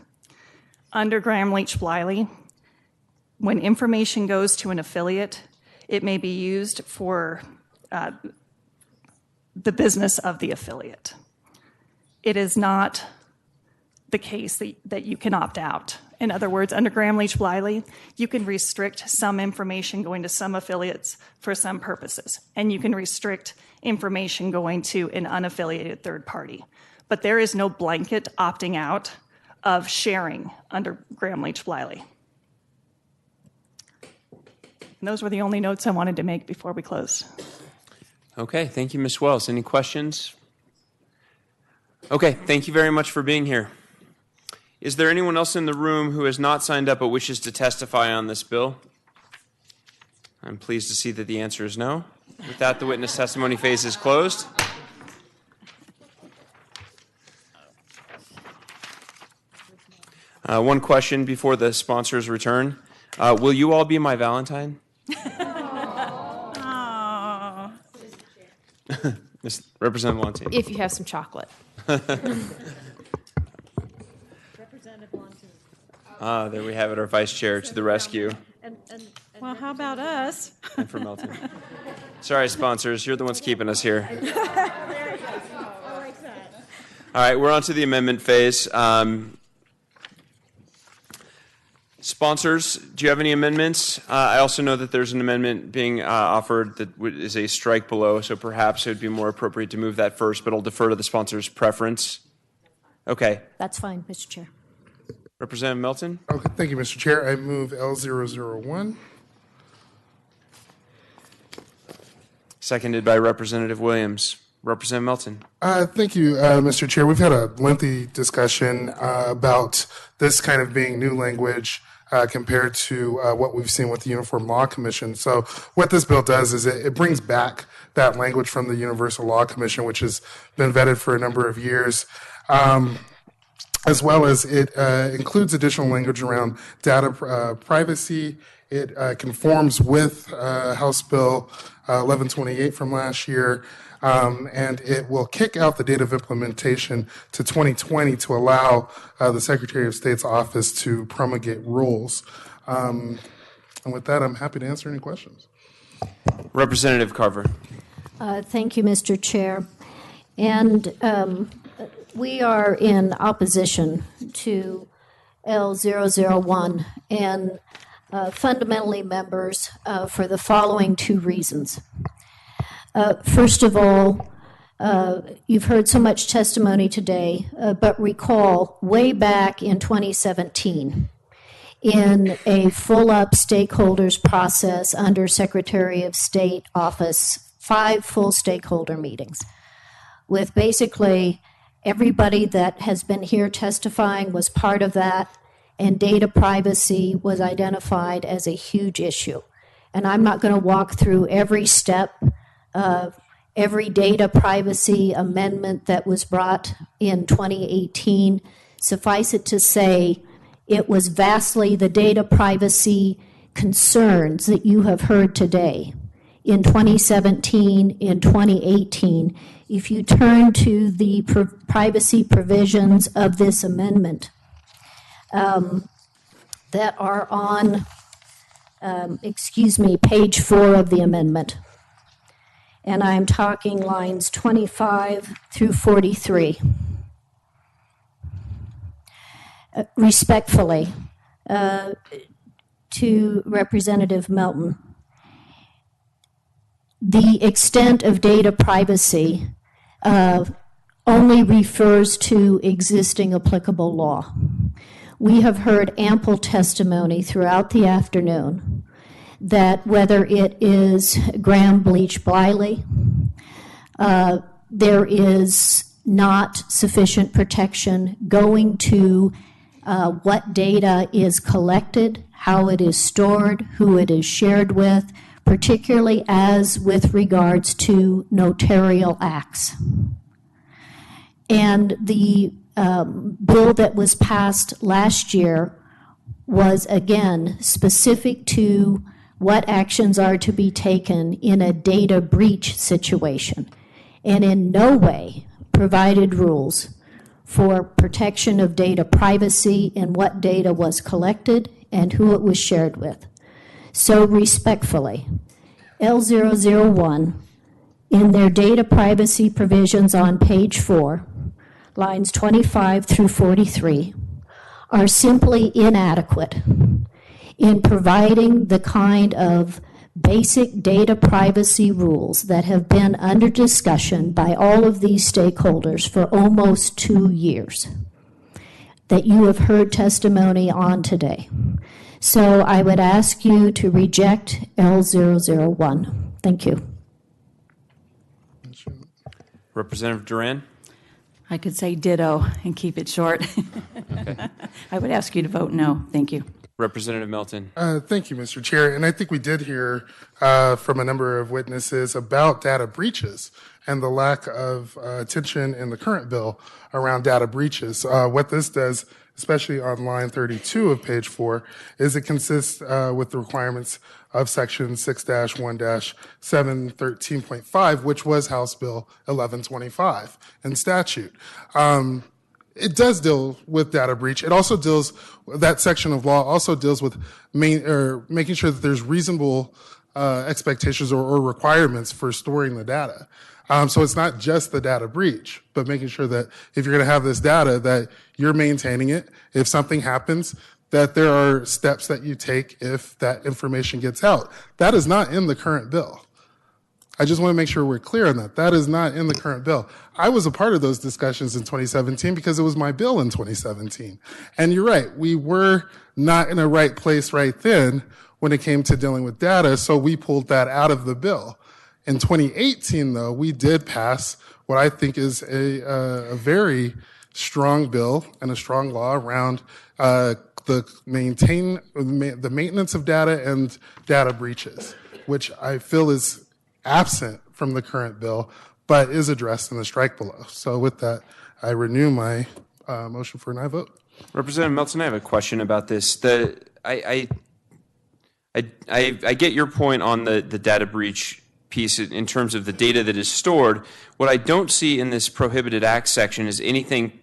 Under Graham-Leach-Bliley, when information goes to an affiliate, it may be used for the business of the affiliate. It is not the case that you can opt out. In other words, under Graham-Leach-Bliley, you can restrict some information going to some affiliates for some purposes, and you can restrict information going to an unaffiliated third party. But there is no blanket opting out of sharing under Graham-Leach-Bliley. And those were the only notes I wanted to make before we closed. Okay, thank you, Ms. Wells. Any questions? Okay, thank you very much for being here. Is there anyone else in the room who has not signed up but wishes to testify on this bill? I'm pleased to see that the answer is no. With that, the witness testimony phase is closed. One question before the sponsors return. Will you all be my Valentine? Representative Montine. If you have some chocolate. There we have it, our vice chair to the rescue. Well, how about us? And for Melton. Sorry, sponsors, you're the ones keeping us here. All right, we're on to the amendment phase. Sponsors, do you have any amendments? I also know that there's an amendment being offered that is a strike below, so perhaps it would be more appropriate to move that first, but I'll defer to the sponsor's preference. Okay. That's fine, Mr. Chair. Representative Melton? Okay, thank you, Mr. Chair. I move L001. Seconded by Representative Williams. Representative Melton. Thank you, Mr. Chair. We've had a lengthy discussion about this kind of being new language compared to what we've seen with the Uniform Law Commission. So what this bill does is it brings back that language from the Universal Law Commission, which has been vetted for a number of years. As well as it includes additional language around data privacy. It conforms with House Bill 1128 from last year, and it will kick out the date of implementation to 2020 to allow the Secretary of State's office to promulgate rules. And with that, I'm happy to answer any questions. Representative Carver. Thank you, Mr. Chair. And we are in opposition to L001 and fundamentally members for the following two reasons. First of all, you've heard so much testimony today, but recall way back in 2017, in a full-up stakeholders process under Secretary of State office, 5 full stakeholder meetings with basically everybody that has been here testifying was part of that, and data privacy was identified as a huge issue. And I'm not going to walk through every step of every data privacy amendment that was brought in 2018. Suffice it to say, it was vastly the data privacy concerns that you have heard today. In 2017, in 2018, if you turn to the privacy provisions of this amendment that are on, page 4 of the amendment, and I'm talking lines 25 through 43. Respectfully, to Representative Melton, the extent of data privacy only refers to existing applicable law. We have heard ample testimony throughout the afternoon that whether it is Graham-Bleach-Bliley, there is not sufficient protection going to what data is collected, how it is stored, who it is shared with, particularly as with regards to notarial acts. And the bill that was passed last year was, again, specific to what actions are to be taken in a data breach situation, and in no way provided rules for protection of data privacy and what data was collected and who it was shared with. So respectfully, L001, in their data privacy provisions on page 4, lines 25 through 43, are simply inadequate in providing the kind of basic data privacy rules that have been under discussion by all of these stakeholders for almost 2 years that you have heard testimony on today. So I would ask you to reject L001. Thank you. Representative Duran. I could say ditto and keep it short. Okay. I would ask you to vote no. Thank you. Representative Melton. Thank you, Mr. Chair. And I think we did hear from a number of witnesses about data breaches and the lack of attention in the current bill around data breaches. What this does, especially on line 32 of page 4, is it consists with the requirements of section 6-1-713.5, which was House Bill 1125 in statute. It does deal with data breach. It also deals, that section of law also deals with making sure that there's reasonable expectations or requirements for storing the data. So it's not just the data breach, but making sure that if you're going to have this data, that you're maintaining it. If something happens, that there are steps that you take if that information gets out. That is not in the current bill. I just want to make sure we're clear on that. That is not in the current bill. I was a part of those discussions in 2017 because it was my bill in 2017. And you're right, we were not in a right place right then when it came to dealing with data, so we pulled that out of the bill. In 2018, though, we did pass what I think is a very strong bill and a strong law around the maintenance of data and data breaches, which I feel is absent from the current bill, but is addressed in the strike below. So with that, I renew my motion for an aye vote. Representative Melton, I have a question about this. I get your point on the data breach piece in terms of the data that is stored. What I don't see in this prohibited acts section is anything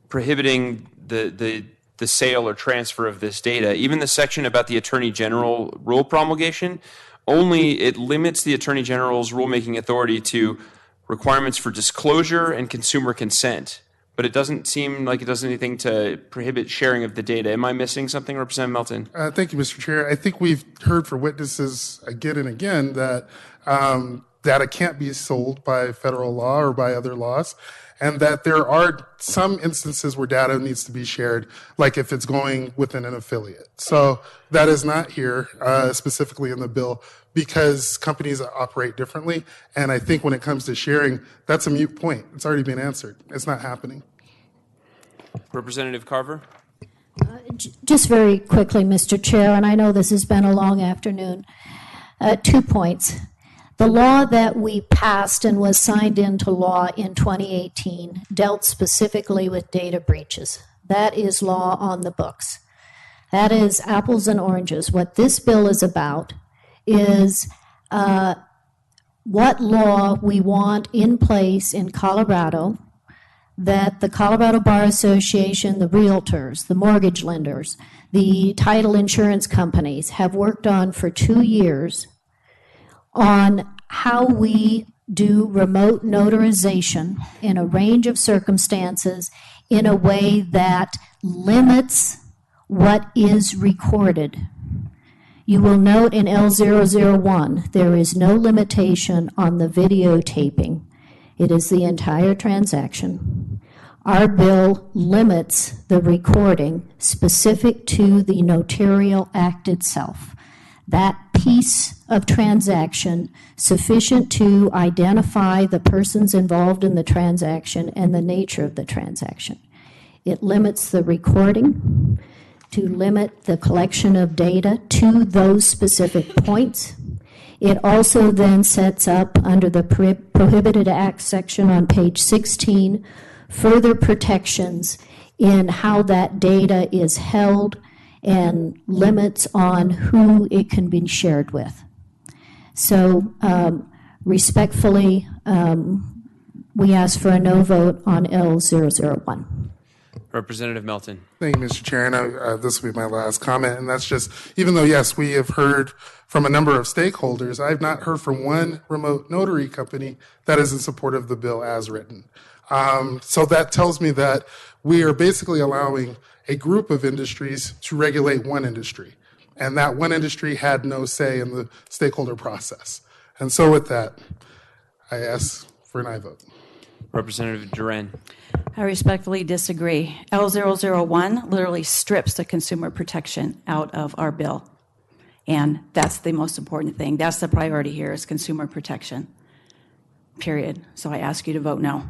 prohibiting the sale or transfer of this data. Even the section about the Attorney General rule promulgation, only it limits the Attorney General's rulemaking authority to requirements for disclosure and consumer consent. But it doesn't seem like it does anything to prohibit sharing of the data. Am I missing something, Representative Melton? Thank you, Mr. Chair. I think we've heard from witnesses again and again that data can't be sold by federal law or by other laws, and that there are some instances where data needs to be shared, like if it's going within an affiliate. So that is not here specifically in the bill because companies operate differently. And I think when it comes to sharing, that's a moot point. It's already been answered. It's not happening. Representative Carver? Just very quickly, Mr. Chair, and I know this has been a long afternoon. 2 points. The law that we passed and was signed into law in 2018 dealt specifically with data breaches. That is law on the books. That is apples and oranges. What this bill is about is what law we want in place in Colorado that the Colorado Bar Association, the realtors, the mortgage lenders, the title insurance companies have worked on for 2 years on how we do remote notarization in a range of circumstances in a way that limits what is recorded. You will note in L001 there is no limitation on the videotaping. It is the entire transaction. Our bill limits the recording specific to the notarial act itself. That piece of transaction sufficient to identify the persons involved in the transaction and the nature of the transaction. It limits the recording to limit the collection of data to those specific points. It also then sets up under the Prohibited Acts section on page 16 further protections in how that data is held and limits on who it can be shared with. So respectfully, we ask for a no vote on L001. Representative Melton. Thank you, Mr. Chair. And this will be my last comment. And that's just, even though, yes, we have heard from a number of stakeholders, I have not heard from one remote notary company that is in support of the bill as written. So that tells me that we are basically allowing a group of industries to regulate one industry. And that one industry had no say in the stakeholder process. And so with that, I ask for an aye vote. Representative Duran. I respectfully disagree. L001 literally strips the consumer protection out of our bill. And that's the most important thing. That's the priority here is consumer protection, period. So I ask you to vote no.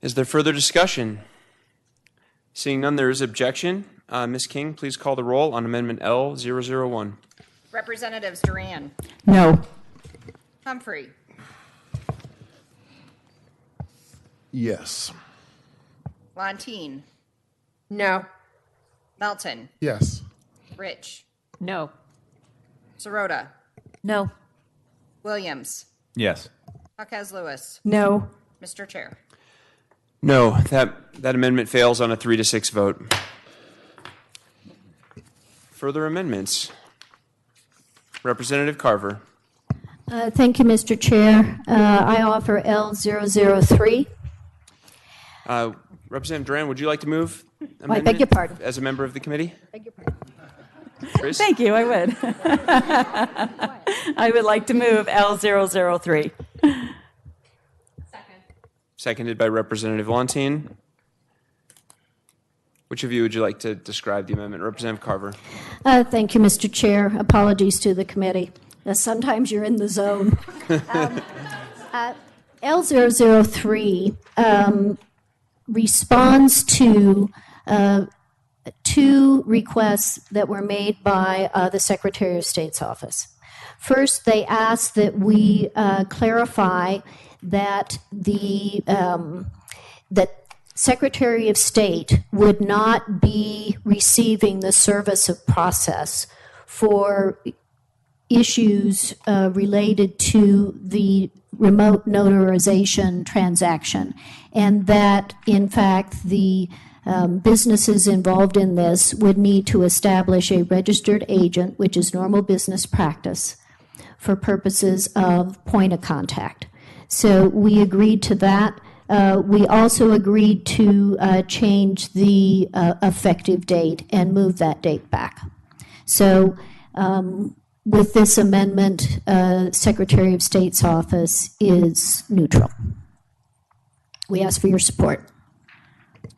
Is there further discussion? Seeing none, there is objection. Ms. King, please call the roll on Amendment L001. Representatives Duran. No. Humphrey. Yes. Lontine. No. Melton. Yes. Rich. No. Sirota. No. Williams. Yes. Hawkes Lewis. No. Mr. Chair. No, that amendment fails on a 3-6 vote. Further amendments. Representative Carver. Thank you, Mr. Chair. I offer L003. Representative Duran, would you like to move amendment I beg your pardon. as a member of the committee? Beg your pardon. Chris? Thank you, I would. I would like to move L003. Seconded by Representative Lontine. Which of you would you like to describe the amendment? Representative Carver. Thank you, Mr. Chair. Apologies to the committee. Sometimes you're in the zone. L003 responds to two requests that were made by the Secretary of State's office. First, they asked that we clarify that that Secretary of State would not be receiving the service of process for issues related to the remote notarization transaction, and that, in fact, the businesses involved in this would need to establish a registered agent, which is normal business practice, for purposes of point of contact. So we agreed to that. We also agreed to change the effective date and move that date back. So with this amendment, Secretary of State's office is neutral. We ask for your support.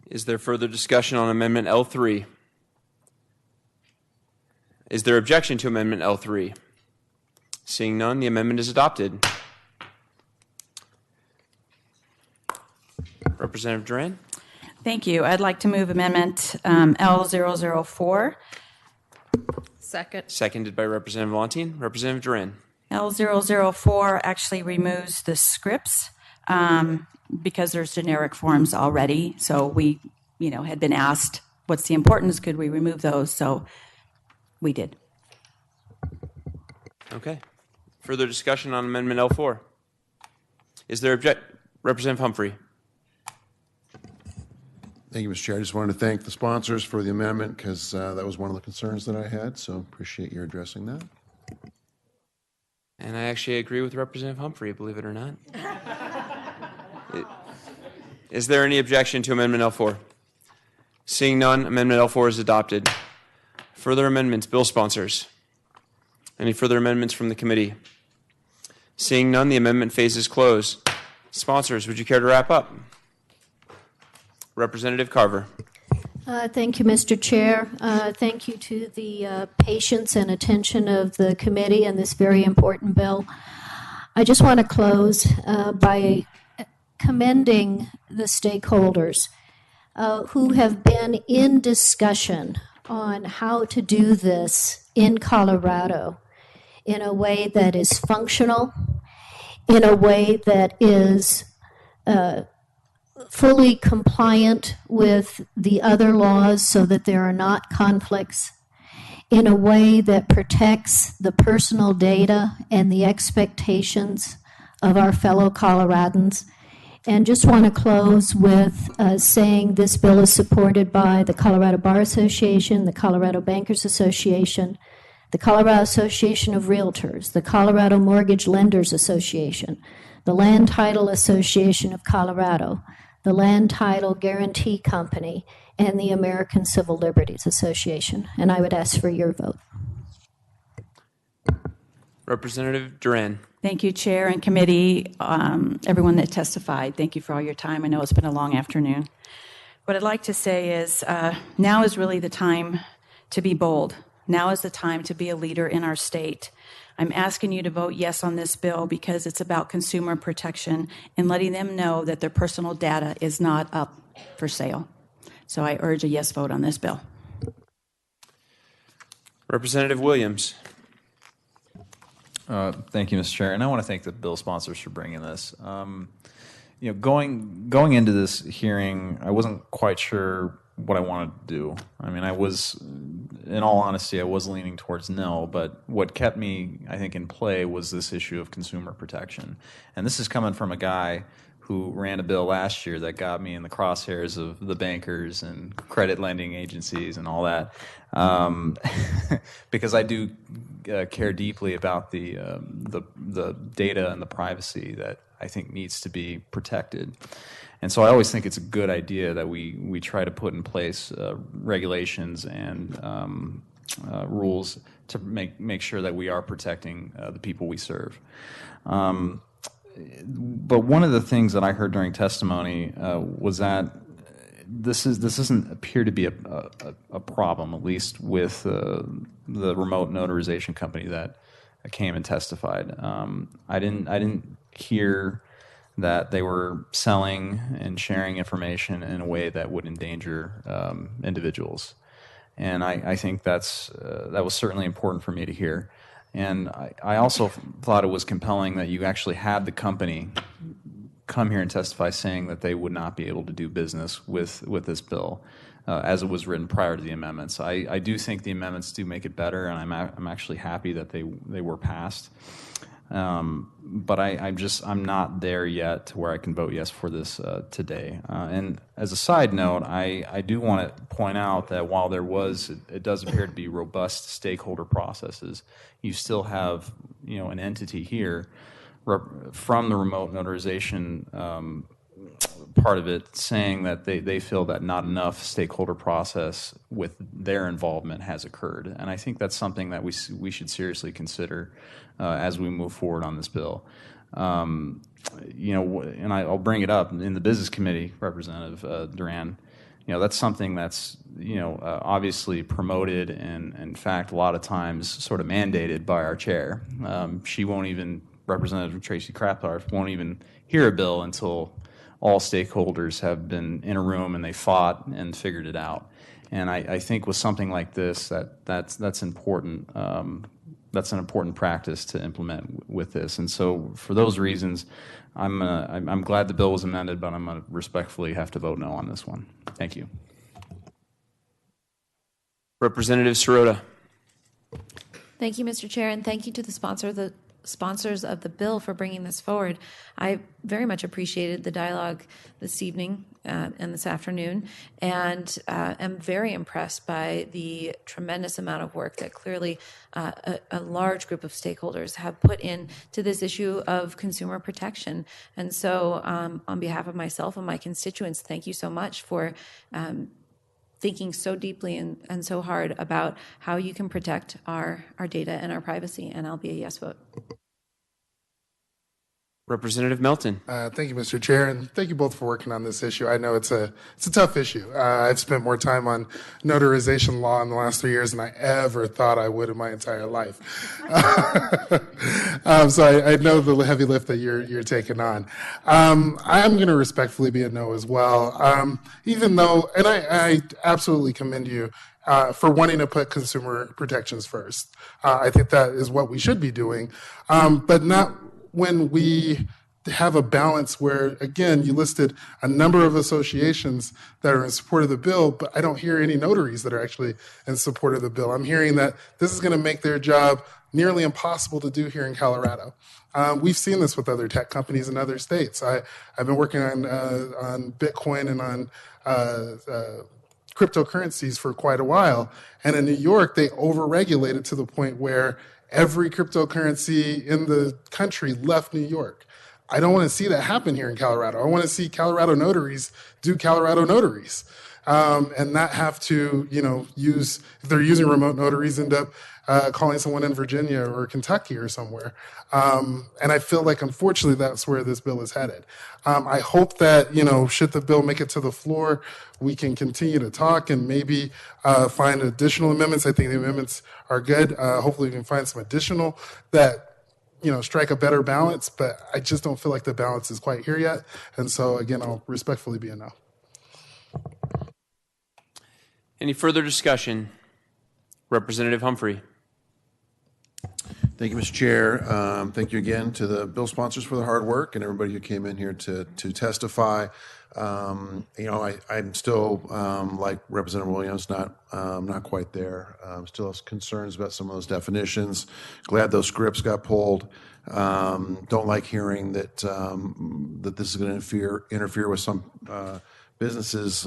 Is there further discussion on Amendment L3? Is there objection to Amendment L3? Seeing none, the amendment is adopted. Representative Duran? Thank you. I'd like to move Amendment L004. Second. Seconded by Representative Valentine. Representative Duran? L004 actually removes the scripts because there's generic forms already. So we, had been asked, what's the importance? Could we remove those? So we did. Okay. Further discussion on Amendment L4? Is there Representative Humphrey? Thank you, Mr. Chair. I just wanted to thank the sponsors for the amendment because that was one of the concerns that I had, so appreciate your addressing that. And I actually agree with Representative Humphrey, believe it or not. Is there any objection to Amendment L4? Seeing none, Amendment L4 is adopted. Further amendments, bill sponsors. Any further amendments from the committee? Seeing none, the amendment phase is closed. Sponsors, would you care to wrap up? Representative Carver. Thank you, Mr. Chair. Thank you to the patience and attention of the committee on this very important bill. I just want to close by commending the stakeholders who have been in discussion on how to do this in Colorado in a way that is functional, in a way that is fully compliant with the other laws so that there are not conflicts, in a way that protects the personal data and the expectations of our fellow Coloradans. And just want to close with saying this bill is supported by the Colorado Bar Association, the Colorado Bankers Association, the Colorado Association of Realtors, the Colorado Mortgage Lenders Association, the Land Title Association of Colorado, the Land Title Guarantee Company, and the American Civil Liberties Association. And I would ask for your vote. Representative Duran. Thank you, Chair and committee, everyone that testified. Thank you for all your time. I know it's been a long afternoon. What I'd like to say is now is really the time to be bold. Now is the time to be a leader in our state. I'm asking you to vote yes on this bill because it's about consumer protection and letting them know that their personal data is not up for sale. So I urge a yes vote on this bill. Representative Williams. Thank you, Mr. Chair, and I want to thank the bill sponsors for bringing this. Going into this hearing, I wasn't quite sure what I wanted to do. I mean, in all honesty, I was leaning towards no, but what kept me, I think, in play was this issue of consumer protection. And this is coming from a guy who ran a bill last year that got me in the crosshairs of the bankers and credit lending agencies and all that, because I do care deeply about the data and the privacy that I think needs to be protected. And so I always think it's a good idea that we try to put in place regulations and rules to make sure that we are protecting the people we serve. But one of the things that I heard during testimony was that this doesn't appear to be a problem, at least with the remote notarization company that came and testified. I didn't hear that they were selling and sharing information in a way that would endanger individuals. And I think that was certainly important for me to hear. And I also thought it was compelling that you actually had the company come here and testify saying that they would not be able to do business with this bill as it was written prior to the amendments. I do think the amendments do make it better, and I'm actually happy that they were passed. But I'm not there yet to where I can vote yes for this today. And as a side note, I do want to point out that while it does appear to be robust stakeholder processes, you still have an entity here from the remote notarization part of it saying that they feel that not enough stakeholder process with their involvement has occurred. And I think that's something that we should seriously consider as we move forward on this bill. And I'll bring it up in the Business Committee, Representative Duran. That's something that's obviously promoted and in fact a lot of times sort of mandated by our chair. Representative Tracy Krapthar won't even hear a bill until all stakeholders have been in a room and they fought and figured it out. And I think with something like this, that's important. That's an important practice to implement with this. And so for those reasons, I'm glad the bill was amended, but I'm going to respectfully have to vote no on this one. Thank you. Representative Sirota. Thank you, Mr. Chair, and thank you to the sponsors of the bill for bringing this forward. I very much appreciated the dialogue this evening and this afternoon, and am very impressed by the tremendous amount of work that clearly a large group of stakeholders have put into this issue of consumer protection. And so on behalf of myself and my constituents, thank you so much for thinking so deeply and so hard about how you can protect our data and our privacy, and I'll be a yes vote. Representative Melton. Thank you, Mr. Chair, and thank you both for working on this issue. I know it's a tough issue. I've spent more time on notarization law in the last 3 years than I ever thought I would in my entire life. So I know the heavy lift that you're taking on. I'm going to respectfully be a no as well, even though, and I absolutely commend you for wanting to put consumer protections first. I think that is what we should be doing, but not when we have a balance where, again, you listed a number of associations that are in support of the bill, but I don't hear any notaries that are actually in support of the bill. I'm hearing that this is going to make their job nearly impossible to do here in Colorado. We've seen this with other tech companies in other states. I've been working on Bitcoin and on cryptocurrencies for quite a while, and in New York, they over-regulated to the point where every cryptocurrency in the country left New York. I don't want to see that happen here in Colorado. I want to see Colorado notaries do Colorado notaries, and not have to, use, if they're using remote notaries, end up calling someone in Virginia or Kentucky or somewhere. And I feel like, unfortunately, that's where this bill is headed. I hope that, should the bill make it to the floor, we can continue to talk and maybe find additional amendments. I think the amendments are good. Hopefully we can find some additional that, strike a better balance, but I just don't feel like the balance is quite here yet. And so, again, I'll respectfully be a no. Any further discussion? Representative Humphrey. Thank you, Mr. Chair. Thank you again to the bill sponsors for the hard work and everybody who came in here to testify. I'm still, like Representative Williams, not quite there. Still have concerns about some of those definitions. Glad those scripts got pulled. Don't like hearing that that this is going to interfere with some businesses'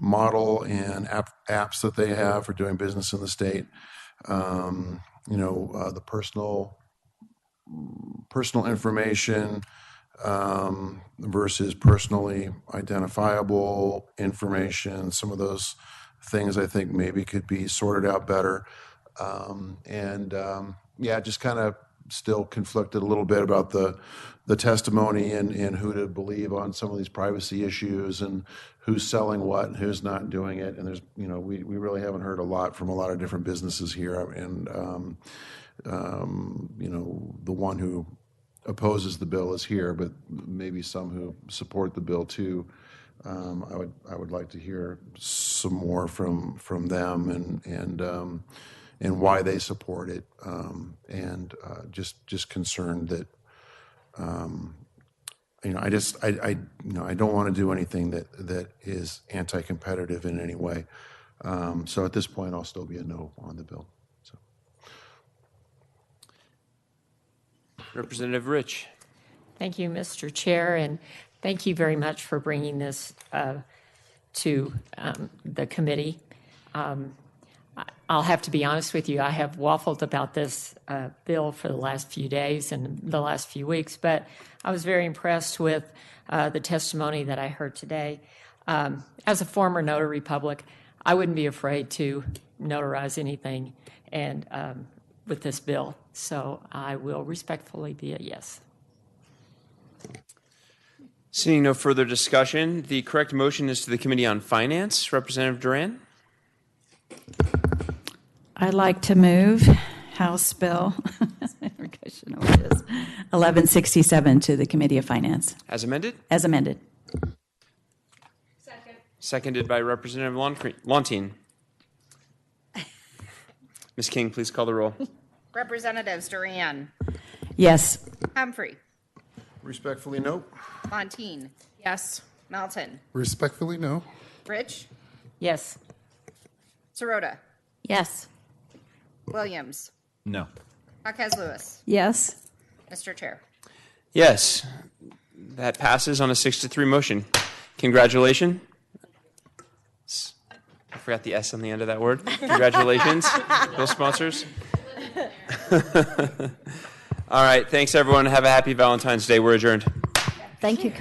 model and apps that they have for doing business in the state. The personal information versus personally identifiable information. Some of those things I think maybe could be sorted out better. Just kind of still conflicted a little bit about the testimony and who to believe on some of these privacy issues and who's selling what and who's not doing it. And there's, we really haven't heard a lot from a lot of different businesses here. And, the one who opposes the bill is here, but maybe some who support the bill too I would like to hear some more from them and why they support it, and just concerned that I don't want to do anything that is anti-competitive in any way. So at this point, I'll still be a no on the bill. So. Representative Rich. Thank you, Mr. Chair, and thank you very much for bringing this to the committee. I'll have to be honest with you, I have waffled about this bill for the last few days and the last few weeks, but I was very impressed with the testimony that I heard today. As a former notary public, I wouldn't be afraid to notarize anything and with this bill, so I will respectfully be a yes. Seeing no further discussion, the correct motion is to the Committee on Finance. Representative Duran. I'd like to move House Bill 1167 to the Committee of Finance. As amended? As amended. Seconded by Representative Lontine. Ms. King, please call the roll. Representatives Duran, Yes. Humphrey, Respectfully, no. Montine, Yes. Melton, Respectfully, no. Rich, Yes. Sirota, Yes. Williams, No. Jaquez Lewis. Yes. Mr. Chair. Yes, that passes on a 6-3 motion. Congratulations. I forgot the S on the end of that word. Congratulations, bill sponsors. All right, thanks everyone. Have a happy Valentine's Day. We're adjourned. Thank you.